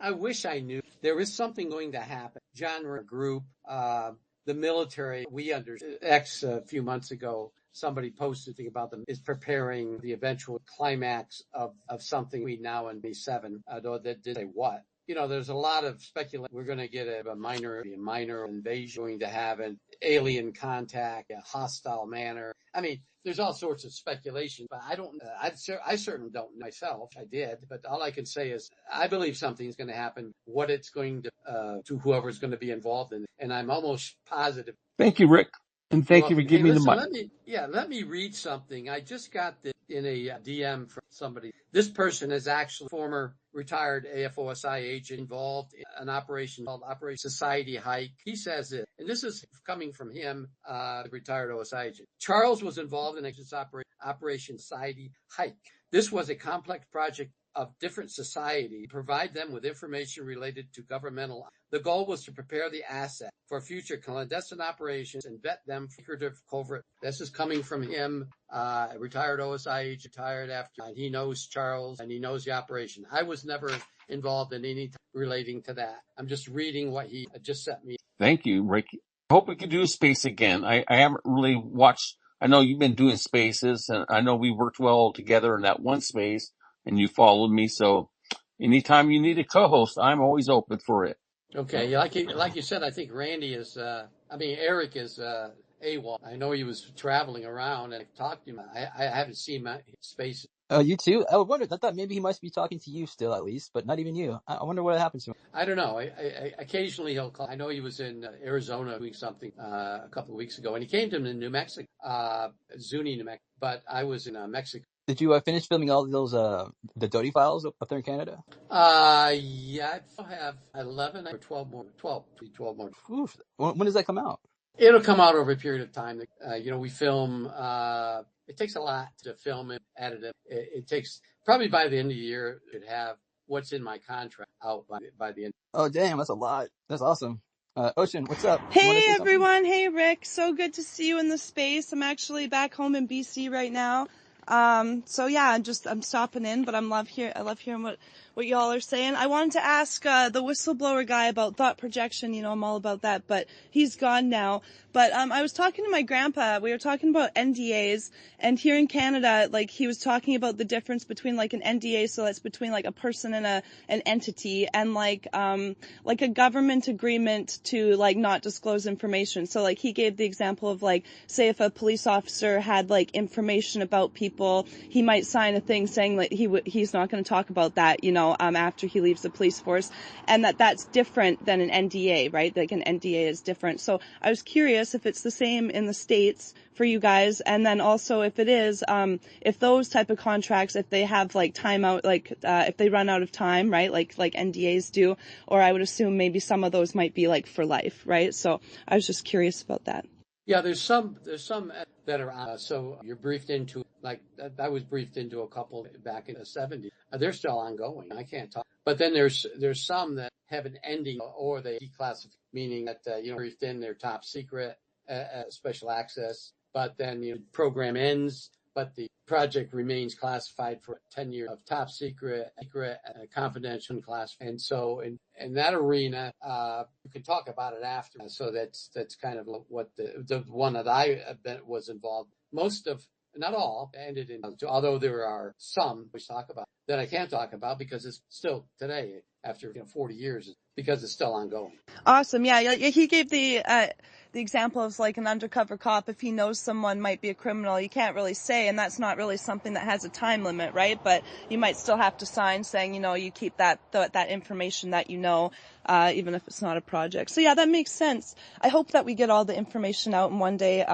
I wish I knew. There is something going to happen. Genre group, the military, we under a few months ago, somebody posted a thing about them is preparing the eventual climax of something we now in B7, though that did say what. You know, there's a lot of speculation. We're going to get a minor invasion, going to have an alien contact, a hostile manner. I mean, there's all sorts of speculation, but I don't. I certainly don't myself. I did, but all I can say is I believe something's going to happen. What it's going to whoever's going to be involved in, and I'm almost positive. Thank you, Rick, and thank you for Welcome. Hey, giving me the listen, mic. let me read something. I just got this in a DM from somebody. This person is actually former retired AFOSI agent involved in an operation called Operation Society Hike. He says it, and this is coming from him, retired OSI agent. Charles was involved in Operation Society Hike. This was a complex project of different society, provide them with information related to governmental. The goal was to prepare the asset for future clandestine operations and vet them for secretive covert. This is coming from him, retired OSI agent, retired after, and he knows Charles and he knows the operation. I was never involved in anything relating to that. I'm just reading what he just sent me. Thank you, Rick. I hope we can do a space again. I haven't really watched. I know you've been doing spaces, and I know we worked well together in that one space, and you followed me. So anytime you need a co-host, I'm always open for it. Okay, like you said, I think Randy is. Eric is AWOL. I know he was traveling around and I talked to him. I haven't seen him space. Oh, you too? I wondered. I thought maybe he must be talking to you still, at least, but not even you. I wonder what happened to him. I don't know. I occasionally he'll call. I know he was in Arizona doing something a couple of weeks ago, and he came to New Mexico, Zuni, New Mexico. But I was in Mexico. Did you finish filming all those the Doty files up there in Canada? Yeah, I have 11 or 12 more. 12 more. Oof. When does that come out? It'll come out over a period of time. We film. It takes a lot to film it, edit it. It takes probably by the end of the year, it should have what's in my contract out by the end. Oh, damn, that's a lot. That's awesome. Ocean, what's up? Hey everyone. Hey Rick. So good to see you in the space. I'm actually back home in BC right now. So yeah, I'm stopping in, but I love hearing what y'all are saying. I wanted to ask the whistleblower guy about thought projection. You know, I'm all about that, but he's gone now. But I was talking to my grandpa. We were talking about NDAs, and here in Canada, like he was talking about the difference between like an NDA, so that's between like a person and an entity, and like a government agreement to like not disclose information. So like he gave the example of like, say if a police officer had like information about people, he might sign a thing saying like he's not going to talk about that, you know, after he leaves the police force, and that's different than an NDA, right? Like an NDA is different. So I was curious if it's the same in the States for you guys, and then also if it is, if those type of contracts, if they have like timeout, like if they run out of time, right? Like NDAs do, or I would assume maybe some of those might be like for life, right? So I was just curious about that. Yeah, there's some that are so you're briefed into, like I was briefed into a couple back in the 70s. They're still ongoing. I can't talk. But then there's some that have an ending or they declassify, meaning that briefed in, they're top secret, special access. But then program ends, but the project remains classified for 10 years of top secret, confidential, and class. And so in that arena, you can talk about it after. So that's kind of what the one that I was involved. Most of not all, ended in, although there are some we talk about that I can't talk about because it's still today, after 40 years, because it's still ongoing. Awesome. Yeah, he gave the example of like an undercover cop. If he knows someone might be a criminal, you can't really say, and that's not really something that has a time limit, right? But you might still have to sign saying, you keep that information that even if it's not a project. So yeah, that makes sense. I hope that we get all the information out, and one day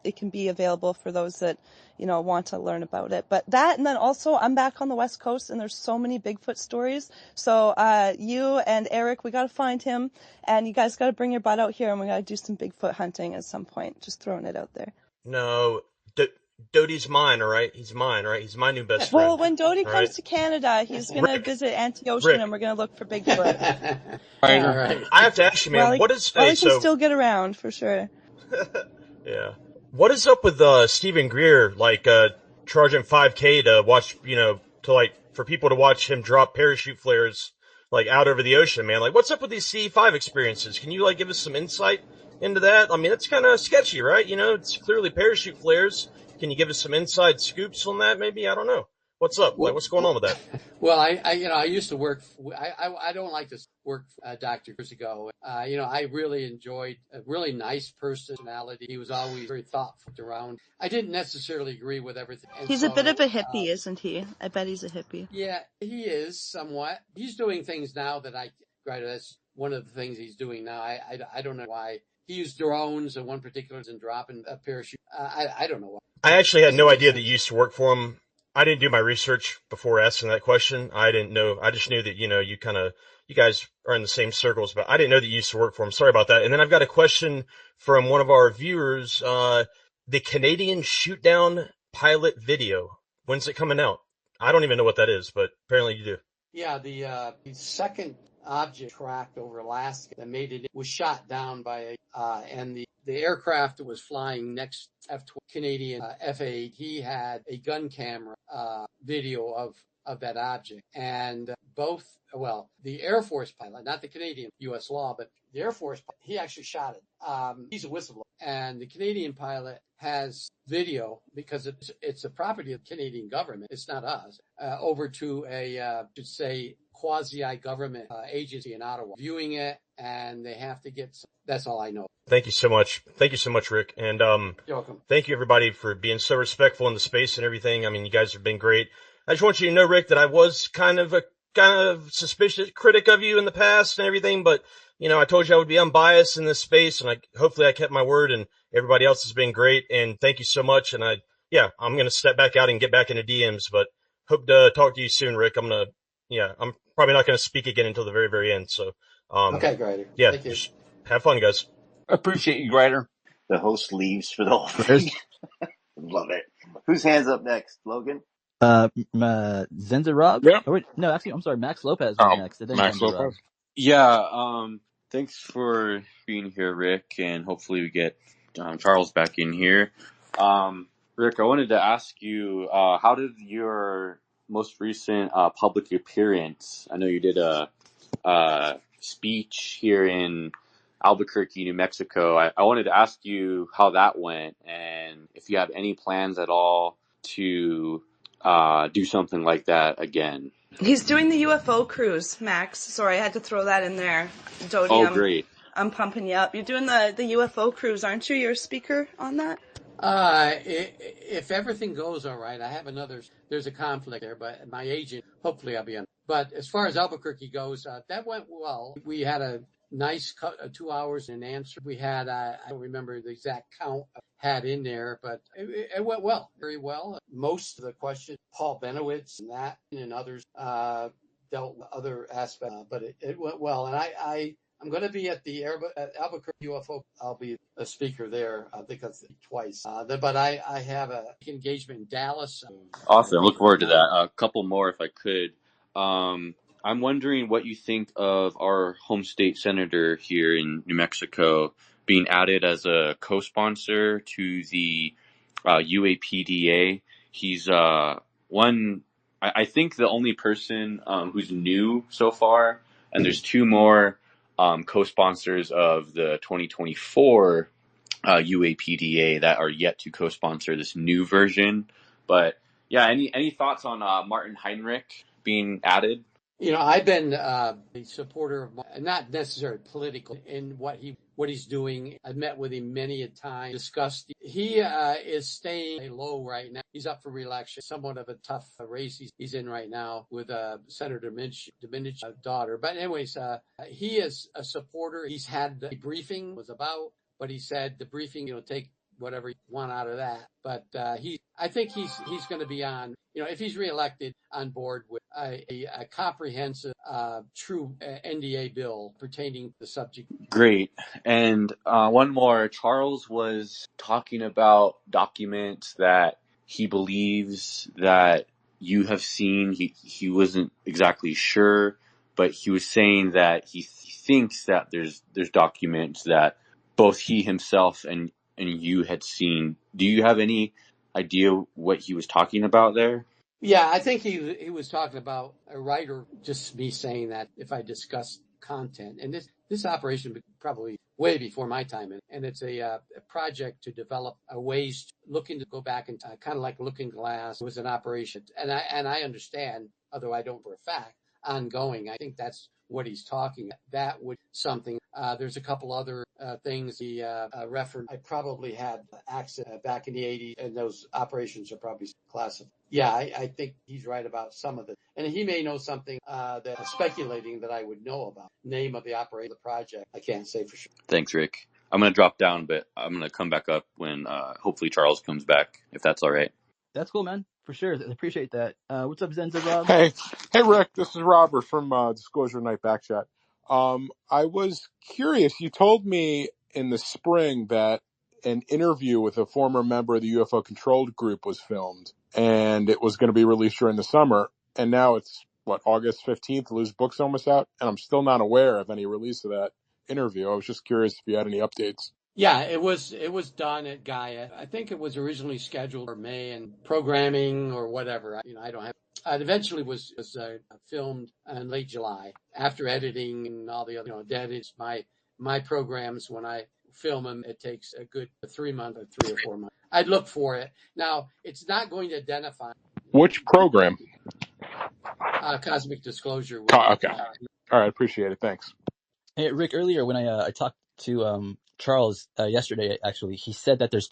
it can be available for those that want to learn about it. But that, and then also I'm back on the West Coast, and there's so many Bigfoot stories. So you and Eric, we got to find him, and you guys got to bring your butt out here, and we got to do some Bigfoot hunting at some point. Just throwing it out there. No, Doty's mine, all right? He's mine, all right? He's my new best friend. Well, when Doty comes to Canada, he's going to visit Antiochean, and we're going to look for Bigfoot. All right. I have to ask you, man, what is... Well, he can still get around, for sure. Yeah. What is up with Stephen Greer, charging $5K to watch, for people to watch him drop parachute flares, out over the ocean, man? What's up with these CE5 experiences? Can you, give us some insight into that? I mean, it's kind of sketchy, right? It's clearly parachute flares. Can you give us some inside scoops on that, maybe? I don't know. What's up? What's going on with that? Well, I used to work. I don't like to work Dr. years ago. I really enjoyed a really nice personality. He was always very thoughtful around. I didn't necessarily agree with everything. He's a bit of a hippie, isn't he? I bet he's a hippie. Yeah, he is somewhat. He's doing things now that that's one of the things he's doing now. I don't know why. He used drones and one particular and dropping a parachute. I don't know why. I actually had no idea that you used to work for him. I didn't do my research before asking that question. I didn't know. I just knew that, you guys are in the same circles, but I didn't know that you used to work for him. Sorry about that. And then I've got a question from one of our viewers, the Canadian shoot down pilot video. When's it coming out? I don't even know what that is, but apparently you do. Yeah, the second object tracked over Alaska that made it was shot down by and the aircraft that was flying next F-12 Canadian F-8, he had a gun camera video of that object. And the Air Force pilot, not the Canadian U.S. law, but the Air Force, he actually shot it. He's a whistleblower. And the Canadian pilot has video because it's a property of the Canadian government. It's not us. Over to a, quasi-government agency in Ottawa, viewing it, and they have to get that's all I know. Thank you so much. Thank you so much, Rick. And you're welcome. Thank you, everybody, for being so respectful in the space and everything. I mean, you guys have been great. I just want you to know, Rick, that I was kind of suspicious critic of you in the past and everything, but, I told you I would be unbiased in this space, and hopefully I kept my word, and everybody else has been great, and thank you so much. And I'm going to step back out and get back into DMs, but hope to talk to you soon, Rick. I'm probably not going to speak again until the very, very end. So, okay, great. Yeah, thank you. Just have fun, guys. I appreciate you, Grider. The host leaves for the whole thing. Love it. Whose hands up next? Logan? Zenza Rob? Yeah. Oh, wait, no, actually, I'm sorry. Max Lopez was next. And then Max Zenza Lopez. Rob. Yeah. Thanks for being here, Rick, and hopefully we get Charles back in here. Rick, I wanted to ask you, how did your most recent public appearance? I know you did a speech here in Albuquerque, New Mexico. I wanted to ask you how that went, and if you have any plans at all to do something like that again. He's doing the UFO cruise, Max. Sorry, I had to throw that in there. Doty, Great. I'm pumping you up. You're doing the UFO cruise, aren't you? You're a speaker on that? If everything goes all right, I have there's a conflict there, but my agent, hopefully I'll be on. But as far as Albuquerque goes, that went well. We had a nice 2 hours and answer. We had, I don't remember the exact count had in there, but it went well, very well. Most of the questions, Paul Benowitz and that and others, dealt with other aspects, but it went well. And I'm going to be at Albuquerque UFO. I'll be a speaker there. I think that's twice. But I have a engagement in Dallas. Awesome. I look forward to that. A couple more if I could. I'm wondering what you think of our home state senator here in New Mexico being added as a co-sponsor to the UAPDA. He's I think the only person who's new so far, and there's two more co-sponsors of the 2024 UAPDA that are yet to co-sponsor this new version. But yeah, any thoughts on Martin Heinrich being added? I've been a supporter of, not necessarily political, in what he's doing. I've met with him many a time, discussed. He is staying low right now. He's up for re-election. Somewhat of a tough race he's in right now with Senator Dominic's daughter. But anyways, he is a supporter. He's had the briefing was about, but he said the briefing, take whatever you want out of that. But I think he's going to be on, if he's reelected, on board with a comprehensive, true NDA bill pertaining to the subject. Great. And one more. Charles was talking about documents that he believes that you have seen. He wasn't exactly sure, but he was saying that he thinks that there's documents that both he himself and you had seen. Do you have any idea what he was talking about there? Yeah, I think he was talking about a writer, just me saying that if I discuss content. And this operation probably way before my time. And it's a project to develop a ways looking to go back and kind of like Looking Glass was an operation. And I understand, although I don't for a fact, ongoing. I think that's what he's talking. That would something. There's a couple other things he referenced. I probably had access back in the 80s, and those operations are probably classified. Yeah, I think he's right about some of it. And he may know something that speculating that I would know about. Name of the operator, the project, I can't say for sure. Thanks, Rick. I'm going to drop down, but I'm going to come back up when hopefully Charles comes back, if that's all right. That's cool, man. For sure. I appreciate that. What's up, Zenza Rob? Hey, Rick. This is Robert from Disclosure Night Backchat. I was curious. You told me in the spring that an interview with a former member of the UFO Control Group was filmed, and it was going to be released during the summer. And now it's August 15th. Lou's book's almost out, and I'm still not aware of any release of that interview. I was just curious if you had any updates. Yeah, it was done at Gaia. I think it was originally scheduled for May, and programming or whatever. I don't have. It eventually was filmed in late July after editing and all the other. That is my programs. When I film them, it takes a good 3 months or 3 or 4 months. I'd look for it. Now it's not going to identify Which program? Cosmic Disclosure. Okay. All right. Appreciate it. Thanks. Hey, Rick, earlier when I talked to Charles yesterday, actually, he said that there's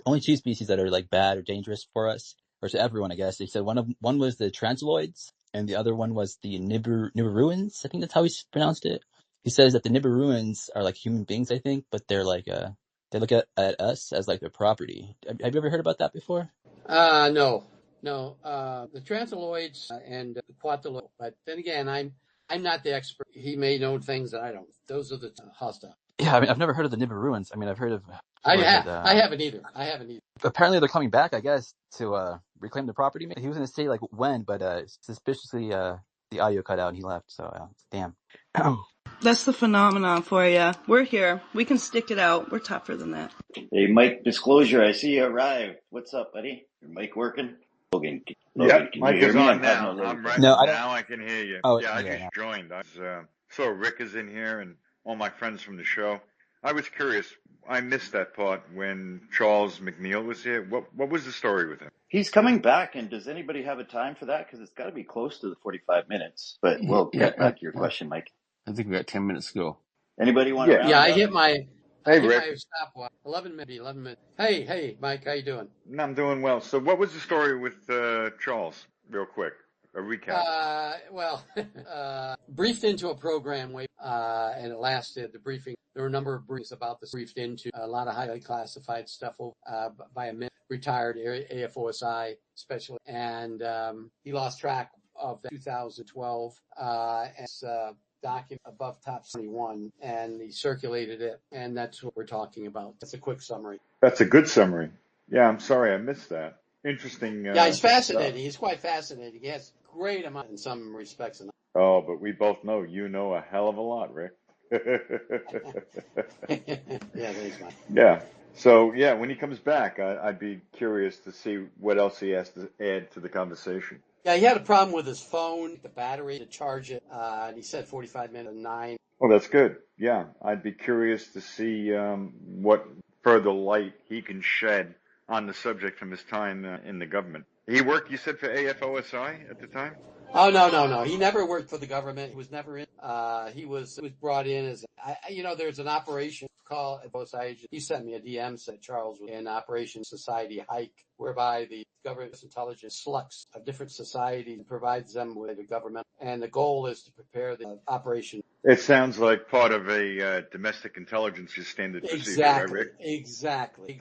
only two species that are like bad or dangerous for us, or to everyone, I guess. He said one was the transloids, and the other one was the Nibiruans. I think that's how he pronounced it. He says that the Nibiruans are like human beings, I think, but they're like they look at us as like their property. Have you ever heard about that before? No. The transloids and the quataloids. But then again, I'm not the expert. He may know things that I don't. Those are the hostile. Yeah, I mean, I've never heard of the Nibiruans. I mean, I've heard of. I haven't either. Apparently, they're coming back, I guess, to reclaim the property. He was going to say like when, but suspiciously, the audio cut out and he left. So, damn. That's the phenomenon for you. We're here. We can stick it out. We're tougher than that. Hey, Mike Disclosure, I see you arrived. What's up, buddy? Your mic working? Logan, Yep, can Mike you hear is me? on now. I'm right now. I can hear you. Oh, yeah, I yeah, just joined. So Rick is in here and all my friends from the show. I was curious. I missed that part when Charles Mcneal was here. What was the story with him? He's coming back, and does anybody have a time for that? Because it's got to be close to the 45 minutes. But we'll get back to your question, Mike. I think we got 10 minutes to go. Anybody want to round Yeah, up? I hit my stopwatch. 11 minutes. Hey, Mike, how you doing? I'm doing well. So what was the story with Charles? Real quick, a recap. Briefed into a program, and it lasted. The briefing. There were a number of briefs about this. Briefed into a lot of highly classified stuff by a retired AFOSI specialist, and he lost track of that 2012 as document above top 21, and he circulated it, and that's what we're talking about. That's a quick summary. That's a good summary. Yeah, I'm sorry I missed that. Interesting. Yeah, he's fascinating. Stuff. He's quite fascinating. He has great amount in some respects. Oh, but we both know you know a hell of a lot, Rick. Yeah, thanks, Mike. Yeah. So, yeah, when he comes back, I'd be curious to see what else he has to add to the conversation. Yeah, he had a problem with his phone, the battery to charge it. And he said 45 minutes, 9. Oh, that's good. Yeah, I'd be curious to see what further light he can shed on the subject from his time in the government. He worked, you said, for AFOSI at the time? Oh, no, no, no. He never worked for the government. He was never in. He was brought in as there's an operation called agent. He sent me a DM said Charles was in Operation Society Hike, whereby the government's intelligence selects a different society and provides them with a government, and the goal is to prepare the operation. It sounds like part of a domestic intelligence standard procedure, right, Rick? Exactly.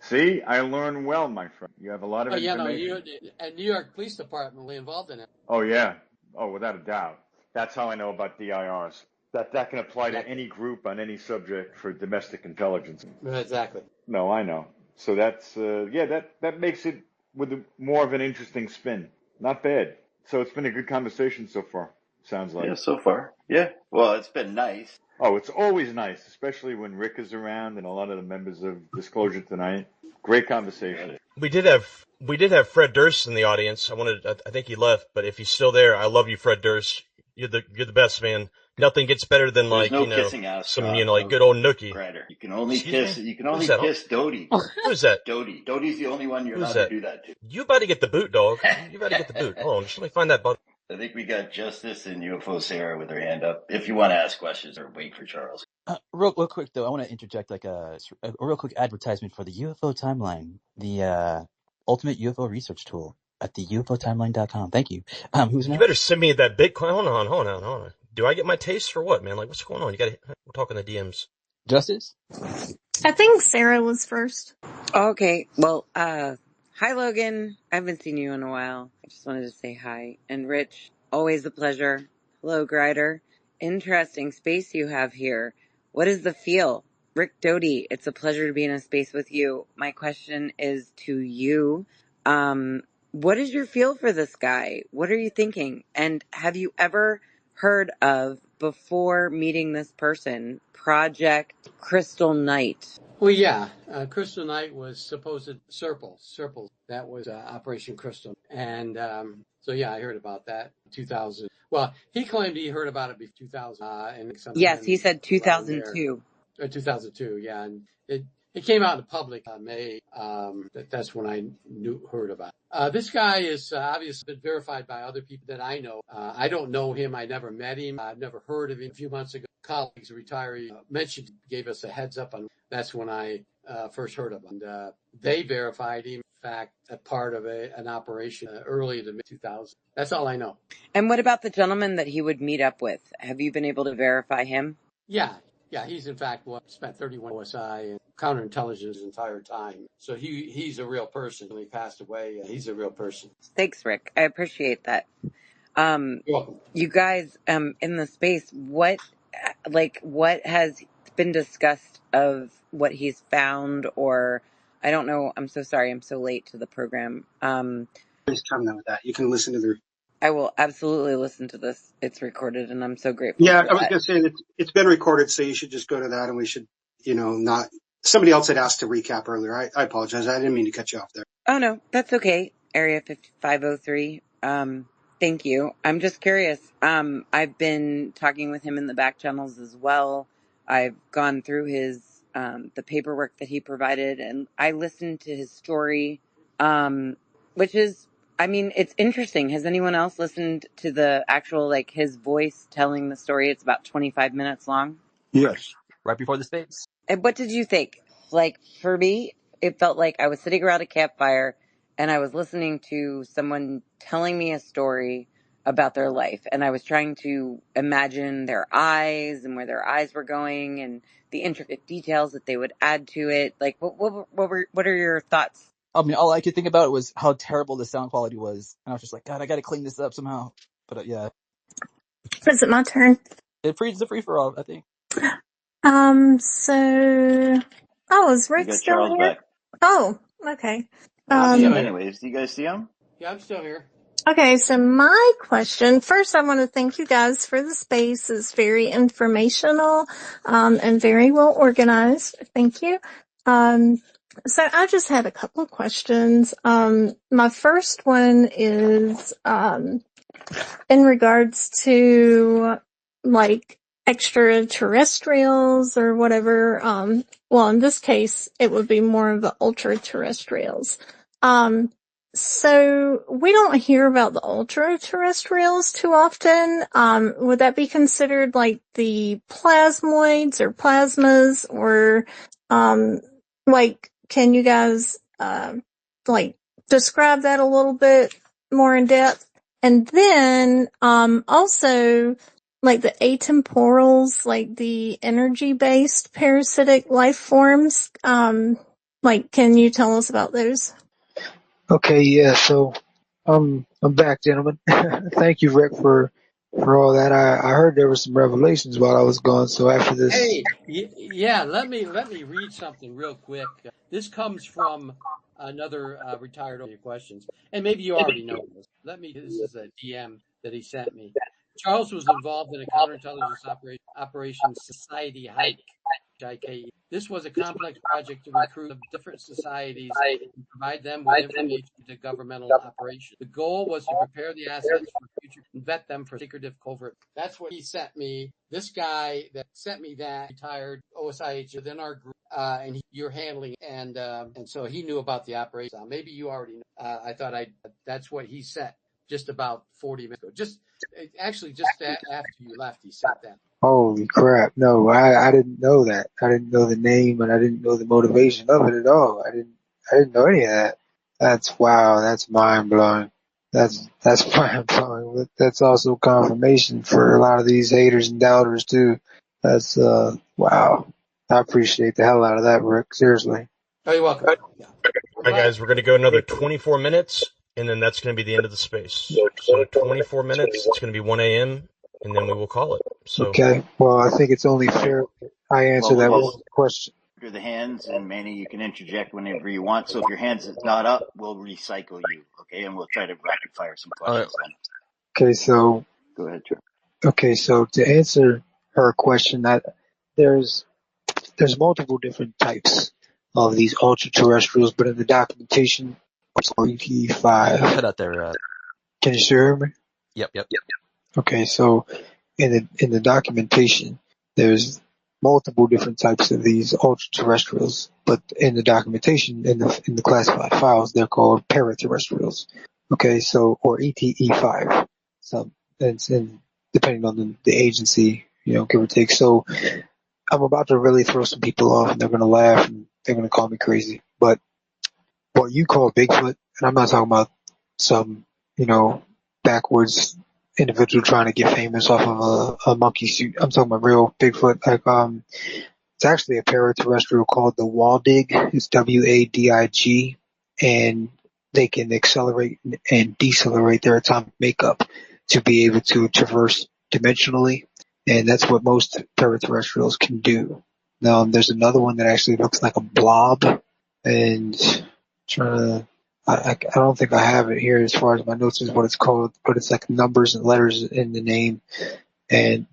See, I learn well, my friend. You have a lot of Oh, yeah, no, information. and New York Police Department was involved in it. Oh, yeah. Oh, without a doubt. That's how I know about DIRs. That can apply to Exactly. any group on any subject for domestic intelligence. Exactly. No, I know. So that's that makes it with more of an interesting spin. Not bad. So it's been a good conversation so far. Sounds like. Yeah, so far. Yeah. Well, it's been nice. Oh, it's always nice, especially when Rick is around and a lot of the members of Disclosure Tonight. Great conversation. We did have Fred Durst in the audience. I think he left, but if he's still there, I love you, Fred Durst. You're the best, man. Nothing gets better than There's no kissing ass, some Scott. like good old nookie. Grider. You can only Excuse kiss. me? You can only Who's that? kiss Doty. Who's that? Doty. Doty's the only one you're Who's allowed that? to do that to. You about to get the boot, dog. You about to get the boot. Hold on, just let me find that button. I think we got Justice and UFO Sarah with their hand up. If you want to ask questions or wait for Charles. Real quick though, I want to interject like a real quick advertisement for the UFO Timeline, the ultimate UFO research tool at the UFOtimeline.com. Thank you. Who's You next? better send me that Bitcoin. Hold on. Do I get my taste for what, man? Like, what's going on? We're talking the DMs. Justice? I think Sarah was first. Okay, well, hi Logan. I haven't seen you in a while. I just wanted to say hi. And Rich, always a pleasure. Hello, Grider. Interesting space you have here. What is the feel? Rick Doty, it's a pleasure to be in a space with you. My question is to you. What is your feel for this guy? What are you thinking? And have you ever heard of, before meeting this person, Project Crystal Knight? Well, yeah, Crystal Knight was supposed Serpil. That was Operation Crystal, and so yeah, I heard about that. 2000. Well, he claimed he heard about it before 2000, and Yes, he said 2002. 2002, yeah, and it came out in the public May. That's when I heard about it. This guy is obviously been verified by other people that I know. I don't know him. I never met him. I've never heard of him. A few months ago, colleagues, a retiree, gave us a heads up on. That's when I first heard of him. And they verified him. In fact, a part of an operation early to mid 2000s. That's all I know. And what about the gentleman that he would meet up with? Have you been able to verify him? Yeah, he's in fact spent 31 OSI and counterintelligence his entire time. So he's a real person. When he passed away, he's a real person. Thanks, Rick. I appreciate that. You're welcome. You guys, in the space, what has been discussed of what he's found, or I don't know. I'm so sorry. I'm so late to the program. Please comment with that. You can listen to the. I will absolutely listen to this. It's recorded, and I'm so grateful. Yeah, for I was that. going to say that it's been recorded, so you should just go to that, and we should, not. Somebody else had asked to recap earlier. I apologize. I didn't mean to cut you off there. Oh no, that's okay. Area 5503. Thank you. I'm just curious. I've been talking with him in the back channels as well. I've gone through his the paperwork that he provided, and I listened to his story, which is, it's interesting. Has anyone else listened to the actual, his voice telling the story? It's about 25 minutes long. Yes. Right before the space. And what did you think? For me, it felt like I was sitting around a campfire and I was listening to someone telling me a story about their life. And I was trying to imagine their eyes and where their eyes were going and the intricate details that they would add to it. What are your thoughts? All I could think about was how terrible the sound quality was. And I was just like, God, I got to clean this up somehow. But yeah. Is it my turn? It's a free for all, I think. Is Rick got still Charles here? back. Oh, okay. Anyways, do you guys see him? Yeah, I'm still here. Okay, so my question, first I want to thank you guys for the space. It's very informational, and very well organized. Thank you. So I just had a couple of questions. My first one is, in regards to like extraterrestrials or whatever. Well, in this case, it would be more of the ultra terrestrials. So we don't hear about the ultra terrestrials too often. Would that be considered like the plasmoids or plasmas, or like, can you guys like describe that a little bit more in depth? And then also like the atemporals, like the energy-based parasitic life forms. Like, can you tell us about those? Okay, yeah. So I'm back, gentlemen. Thank you, Rick, for all that. I heard there were some revelations while I was gone. So after this, Hey, yeah, let me read something real quick. This comes from another retired questions, and maybe you already know this. This is a DM that he sent me. Charles was involved in a counterintelligence operation Society Hike, HIKE. This was a complex project to recruit different societies and provide them with information to governmental operations. The goal was to prepare the assets for future and vet them for secretive covert. That's what he sent me. This guy that sent me that retired OSIH within our group, and you're handling, and so he knew about the operation. Maybe you already know. That's what he sent just about 40 minutes ago. Just after you left, he sent that. holy crap! No, I didn't know that. I didn't know the name, and I didn't know the motivation of it at all. I didn't know any of that. That's wow. That's mind blowing. That's mind blowing. That's also confirmation for a lot of these haters and doubters too. That's wow. I appreciate the hell out of that, Rick. Seriously. Oh, you're welcome. Yeah. All right, guys, we're going to go another 24 minutes, and then that's going to be the end of the space. So 24 minutes, it's going to be 1 a.m., and then we will call it. So Okay. Well, I think it's only fair I answer that one question. After the hands, and Manny, you can interject whenever you want. So if your hands is not up, we'll recycle you, okay? And we'll try to rapid fire some questions then. Okay, so Go ahead, Charles. okay, so to answer her question, that there's multiple different types of these ultra terrestrials, but in the documentation, it's EP5. Cut out there. Can you still hear me? Yep. Okay, so in the documentation, there's multiple different types of these ultra terrestrials, but in the documentation, in the classified files, they're called paraterrestrials. Okay, so or ETE5. So and depending on the agency, give or take. So I'm about to really throw some people off, and they're gonna laugh and they're gonna call me crazy. But what you call Bigfoot, and I'm not talking about some, backwards individual trying to get famous off of a monkey suit. I'm talking about real Bigfoot. Like, it's actually a paraterrestrial called the Waldig. It's WADIG, and they can accelerate and decelerate their atomic makeup to be able to traverse dimensionally, and that's what most paraterrestrials can do. Now, there's another one that actually looks like a blob, and I don't think I have it here as far as my notes is what it's called, but it's like numbers and letters in the name. And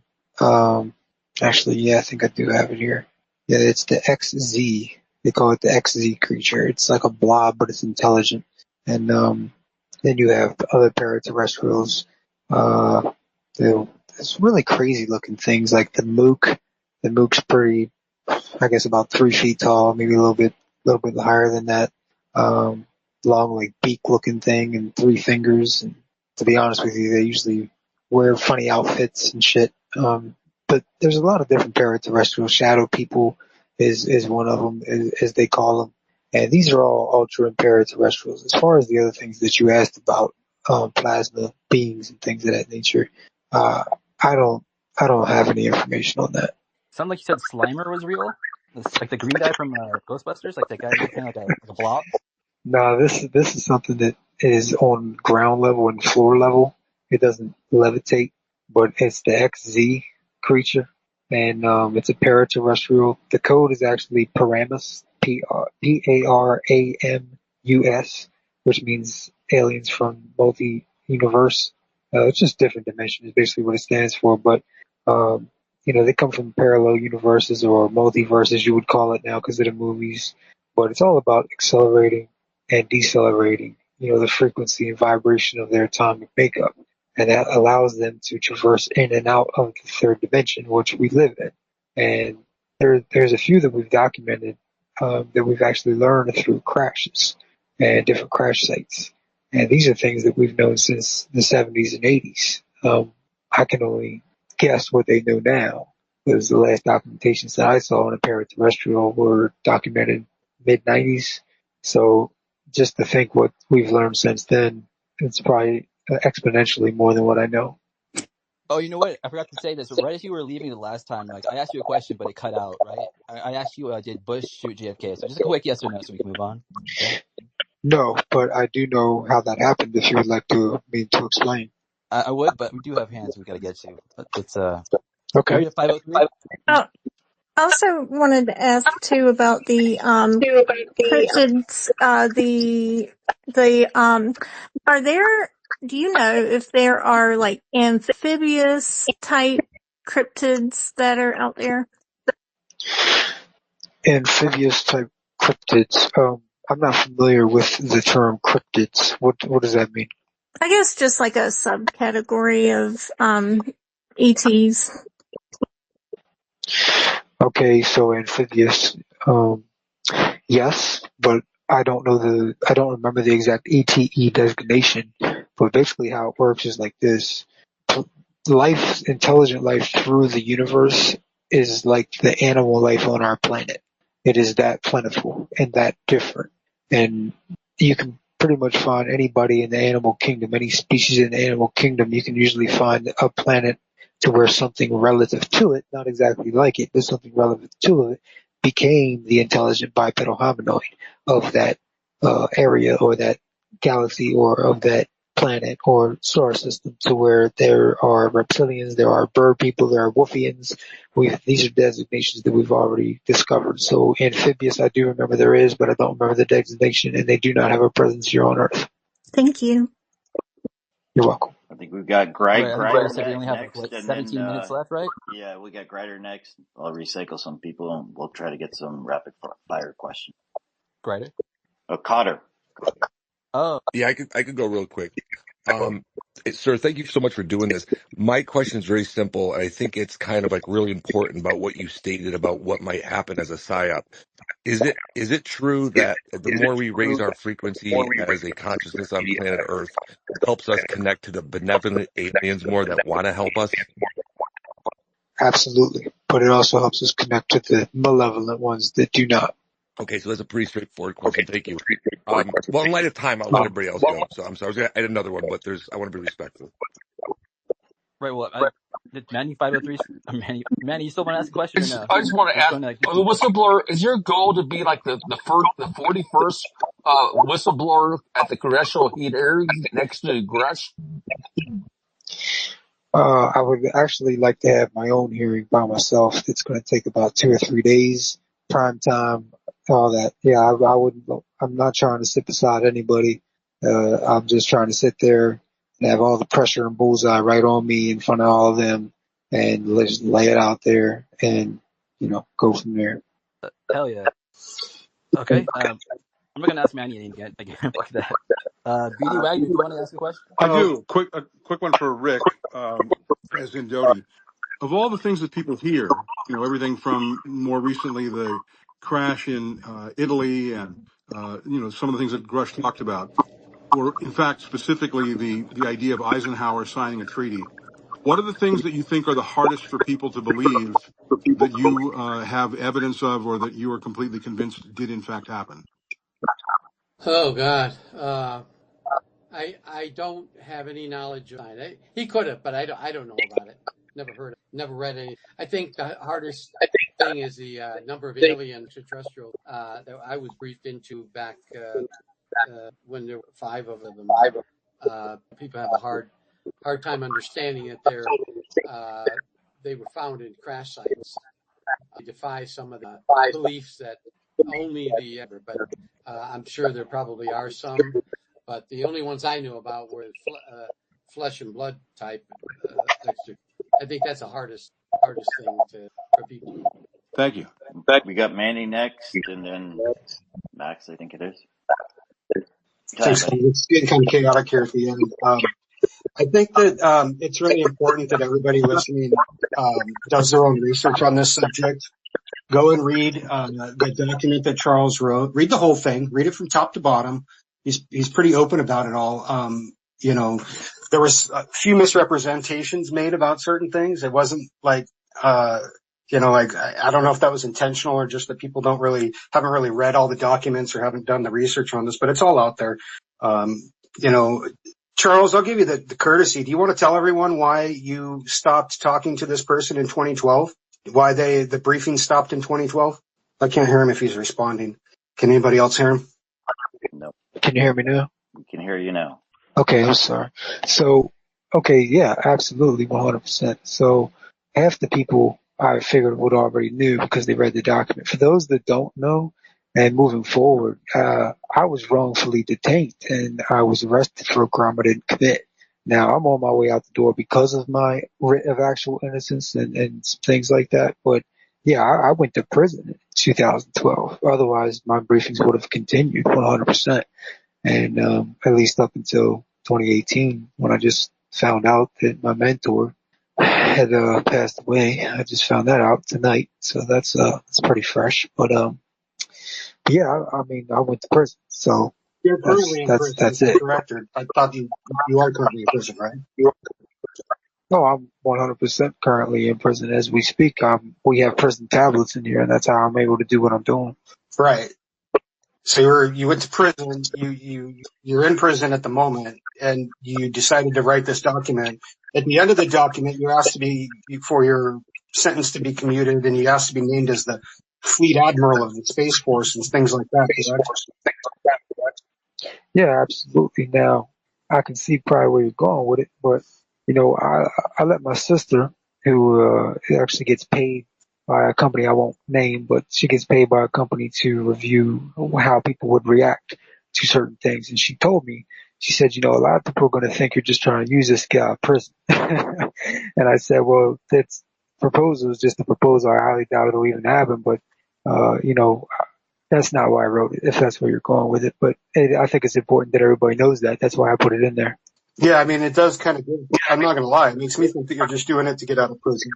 actually, yeah, I think I do have it here. Yeah, it's the XZ. They call it the XZ creature. It's like a blob, but it's intelligent. And then you have the other paraterrestrials. It's really crazy looking things like the mook. The mook's pretty, I guess, about 3 feet tall, maybe a little bit higher than that. Long, like beak looking thing and 3 fingers. And to be honest with you, they usually wear funny outfits and shit. But there's a lot of different paraterrestrial. Shadow people is one of them, as they call them. And these are all ultra and paraterrestrials. As far as the other things that you asked about, plasma beings and things of that nature, I don't have any information on that. Sounded like you said Slimer was real. It's like the green guy from Ghostbusters, like that guy looking like a blob. No, this is something that is on ground level and floor level. It doesn't levitate, but it's the XZ creature, and it's a paraterrestrial. The code is actually Paramus, Paramus, which means aliens from multi-universe. It's just different dimensions, is basically what it stands for. But they come from parallel universes or multiverses, you would call it now, because of the movies. But it's all about accelerating and decelerating, the frequency and vibration of their atomic makeup. and that allows them to traverse in and out of the third dimension, which we live in. And there's a few that we've documented that we've actually learned through crashes and different crash sites. And these are things that we've known since the 70s and 80s. I can only guess what they know now, because the last documentations that I saw on a paraterrestrial were documented mid-90s. So just to think what we've learned since then, it's probably exponentially more than what I know. Oh, you know what? I forgot to say this. Right as you were leaving the last time, like I asked you a question, but it cut out. Right? I asked you, did Bush shoot JFK? So just a quick yes or no, so we can move on. Okay. No, but I do know how that happened if you would like me to explain. I would, but we do have hands we got to get to. Let's Okay. area 503. Oh, I also wanted to ask too about the cryptids. Are there? Do you know if there are like amphibious type cryptids that are out there? Amphibious type cryptids. I'm not familiar with the term cryptids. What does that mean? I guess just like a subcategory of ETs. Okay, so amphibious. Yes, but I don't remember the exact ATE designation. But basically how it works is like this. Intelligent life through the universe is like the animal life on our planet. It is that plentiful and that different. And you can pretty much find anybody in the animal kingdom, any species in the animal kingdom, you can usually find a planet to where something relative to it, not exactly like it, but something relevant to it, became the intelligent bipedal hominoid of that area or that galaxy or of that planet or solar system, to where there are reptilians, there are bird people, there are wolfians. These are designations that we've already discovered. So amphibious, I do remember there is, but I don't remember the designation, and they do not have a presence here on Earth. Thank you. You're welcome. I think we've got All right, I think Greg said we Grider only have next, like and 17 then minutes left, right? yeah, we got Grider next. I'll recycle some people, and we'll try to get some rapid fire questions. Grider. Oh, Cotter. Oh, Yeah, I could go real quick. Sir, thank you so much for doing this. My question is very simple. I think it's kind of like really important about what you stated about what might happen as a psyop. Is it true that the more we raise our frequency as a consciousness on planet Earth helps us connect to the benevolent aliens more that want to help us? Absolutely. But it also helps us connect to the malevolent ones that do not. Okay, so that's a pretty straightforward question. Thank you. Well, in light of time, I'll let everybody else go. So I'm sorry, I was going to add another one, but I want to be respectful. right. Well, did Manny 503? Manny, you still want to ask a question or no? I just want to Let's ask go next. the whistleblower. Is your goal to be like the 41st whistleblower at the congressional hearing next to Grush? I would actually like to have my own hearing by myself. It's going to take about 2 or 3 days, prime time, all that. Yeah, I wouldn't. I'm not trying to sit beside anybody. I'm just trying to sit there and have all the pressure and bullseye right on me in front of all of them, and just lay it out there, and go from there. Hell yeah. Okay. I'm not gonna ask Manny again. Fuck that. BD Wagner, do you want to ask a question? I do. A quick one for Rick, as in Doty. Of all the things that people hear, everything from more recently the crash in Italy and some of the things that Grush talked about, or in fact specifically the idea of Eisenhower signing a treaty. What are the things that you think are the hardest for people to believe that you have evidence of, or that you are completely convinced did in fact happen? Oh God. I don't have any knowledge of it. He could have, but I don't know about it. Never heard it. Never read any. I think the hardest thing is the number of alien extraterrestrials that I was briefed into back when there were 5 of them. People have a hard time understanding that they were found in crash sites. I defy some of the beliefs that only but I'm sure there probably are some. But the only ones I knew about were flesh and blood type. I think that's the hardest thing for people. Thank you. We got Manny next, and then Max, I think it is. Thanks. It's getting kind of chaotic here at the end. I think that it's really important that everybody listening does their own research on this subject. Go and read the document that Charles wrote. Read the whole thing. Read it from top to bottom. He's pretty open about it all. You know, there was a few misrepresentations made about certain things. It wasn't like, you know, like I don't know if that was intentional or just that people haven't really read all the documents or haven't done the research on this, but it's all out there. You know, Charles, I'll give you the courtesy. Do you want to tell everyone why you stopped talking to this person in 2012? Why the briefing stopped in 2012? I can't hear him if he's responding. Can anybody else hear him? No, Can you hear me now? we can hear you now. Okay, I'm sorry. So, okay, yeah, absolutely, 100%. So half the people I figured would already knew because they read the document. For those that don't know, and moving forward, I was wrongfully detained and I was arrested for a crime I didn't commit. Now I'm on my way out the door because of my writ of actual innocence and things like that. But yeah, I went to prison in 2012. Otherwise, my briefings would have continued 100%. And at least up until 2018, when I just found out that my mentor had passed away. I just found that out tonight, so that's pretty fresh. But yeah, I mean, I went to prison, so You're currently in prison. that's Is that it. correct? Or I thought you are currently in prison, right? No, I'm 100% currently in prison as we speak. We have prison tablets in here, and that's how I'm able to do what I'm doing. Right. So you went to prison. You're in prison at the moment, and you decided to write this document. At the end of the document, you asked to be for your sentence to be commuted, and you asked to be named as the fleet admiral of the Space Force and things like that. Correct? Yeah, absolutely. Now, I can see probably where you're going with it, but you know, I let my sister, who actually gets paid by a company I won't name, but she gets paid by a company to review how people would react to certain things. And she told me, she said, you know, a lot of people are going to think you're just trying to use this guy out of prison. And I said, well, that's proposal is just a proposal. I highly doubt it'll even happen, but you know, that's not why I wrote it, if that's where you're going with it. But I think it's important that everybody knows that. That's why I put it in there. Yeah, I mean, it does kind of. I'm not going to lie. It makes me think that you're just doing it to get out of prison.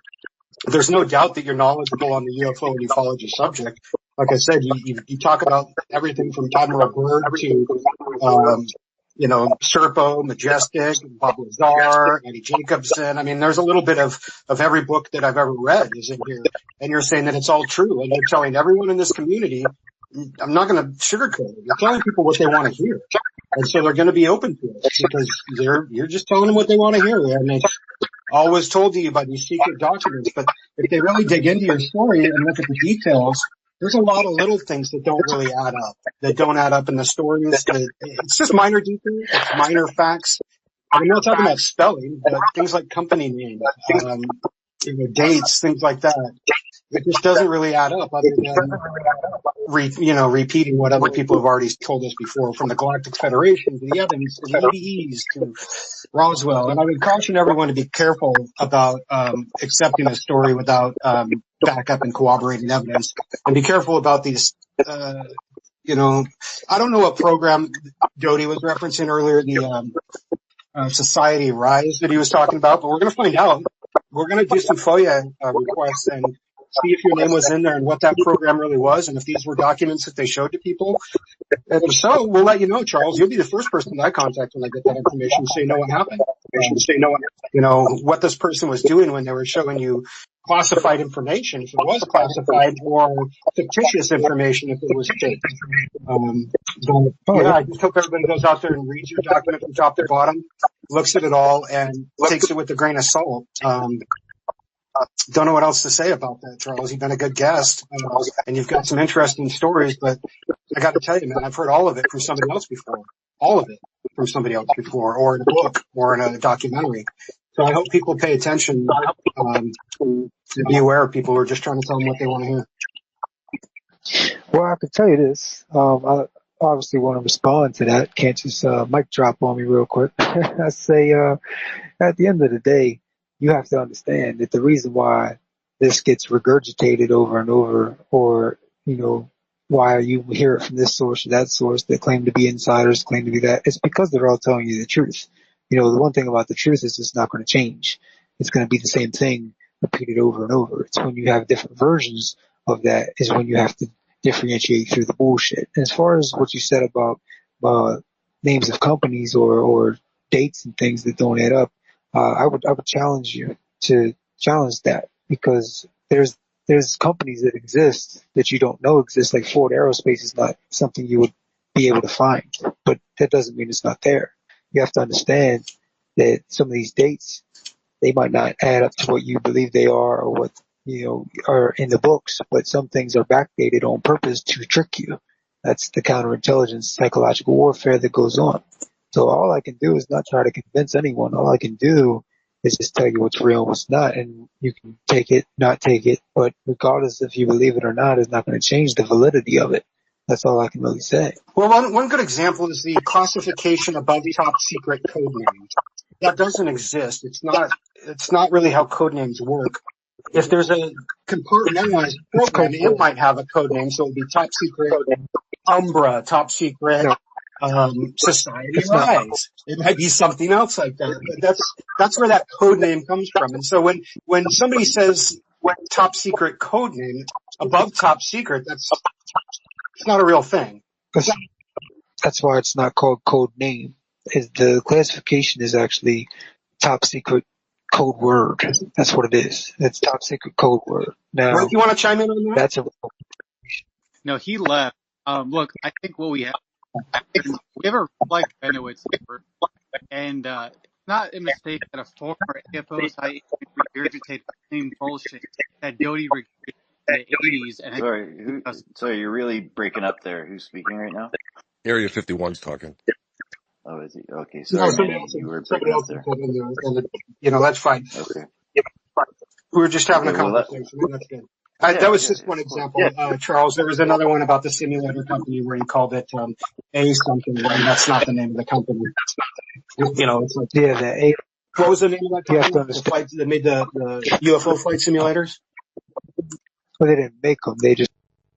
There's no doubt that you're knowledgeable on the UFO and ufology subject. Like I said, you talk about everything from Admiral Byrd to, you know, Serpo, Majestic, Bob Lazar, Eddie Jacobson. I mean, there's a little bit of every book that I've ever read is in here. And you're saying that it's all true. And you're telling everyone in this community, I'm not going to sugarcoat it. You're telling people what they want to hear. And so they're going to be open to it because you're just telling them what they want to hear. And it's always told to you by these secret documents. But if they really dig into your story and look at the details, there's a lot of little things that don't really add up, that don't add up in the stories. It's just minor details, it's minor facts. I'm not talking about spelling, but things like company names, you know, dates, things like that. It just doesn't really add up other than repeating what other people have already told us before, from the Galactic Federation to the Evans to the EDEs to Roswell. And I would caution everyone to be careful about accepting a story without backup and corroborating evidence, and be careful about these. You know, I don't know what program Doty was referencing earlier, the Society Rise that he was talking about, but we're going to find out. We're going to do some FOIA requests and see if your name was in there and what that program really was, and if these were documents that they showed to people. And if so, we'll let you know, Charles. You'll be the first person that I contact when I get that information, so you know what happened. You know, what this person was doing when they were showing you classified information, if it was classified, or fictitious information, if it was fake. But yeah, I just hope everybody goes out there and reads your document from top to bottom, looks at it all, and takes it with a grain of salt. Don't know what else to say about that, Charles. You've been a good guest, and you've got some interesting stories, but I got to tell you, man, I've heard all of it from somebody else before. All of it from somebody else before, or in a book, or in a documentary. So I hope people pay attention, to be aware of people who are just trying to tell them what they want to hear. Well, I can tell you this. I obviously want to respond to that. Can't just mic drop on me real quick. I say, at the end of the day, you have to understand that the reason why this gets regurgitated over and over, or, you know, why you hear it from this source or that source that claim to be insiders, claim to be that, it's because they're all telling you the truth. the one thing about the truth is it's not going to change. It's going to be the same thing repeated over and over. It's when you have different versions of that is when you have to differentiate through the bullshit. And as far as what you said about names of companies or dates and things that don't add up, I would challenge you to challenge that, because there's companies that exist that you don't know exist. Like Ford Aerospace is not something you would be able to find, but that doesn't mean it's not there. You have to understand that some of these dates, they might not add up to what you believe they are or what are in the books, but some things are backdated on purpose to trick you. That's the counterintelligence psychological warfare that goes on. So all I can do is not try to convince anyone. All I can do is just tell you what's real and what's not, and you can take it, not take it, but regardless if you believe it or not, it's not going to change the validity of it. That's all I can really say. Well, one good example is the classification above top secret code names. That doesn't exist. It's not really how code names work. If there's a compartmentalized program, it might have a code name, so it would be top secret Umbra, top secret Society Rise. It might be something else like that. But that's where that code name comes from. And so when somebody says top secret code name above top secret, it's not a real thing. That's why it's not called code name. The classification is actually top secret code word. That's what it is. It's top secret code word. Now, Rick, you want to chime in on that? That's a No, he left. Look, I think what we have a like I know it's different, and it's not a mistake that a former AFO site regurgitated the same bullshit that Doty regurgitated in the 80s. And Sorry, you're really breaking up there. Who's speaking right now? Area 51's talking. Oh, is he? Okay, sorry, Manny, you were breaking up there. That's fine. Okay. We were just having a conversation. That's good. That was just one example. Charles, there was another one about the simulator company where he called it A something, and that's not the name of the company. It's like, the A. What was the name of that company? The flight that made the UFO flight simulators? Well, they didn't make them. They just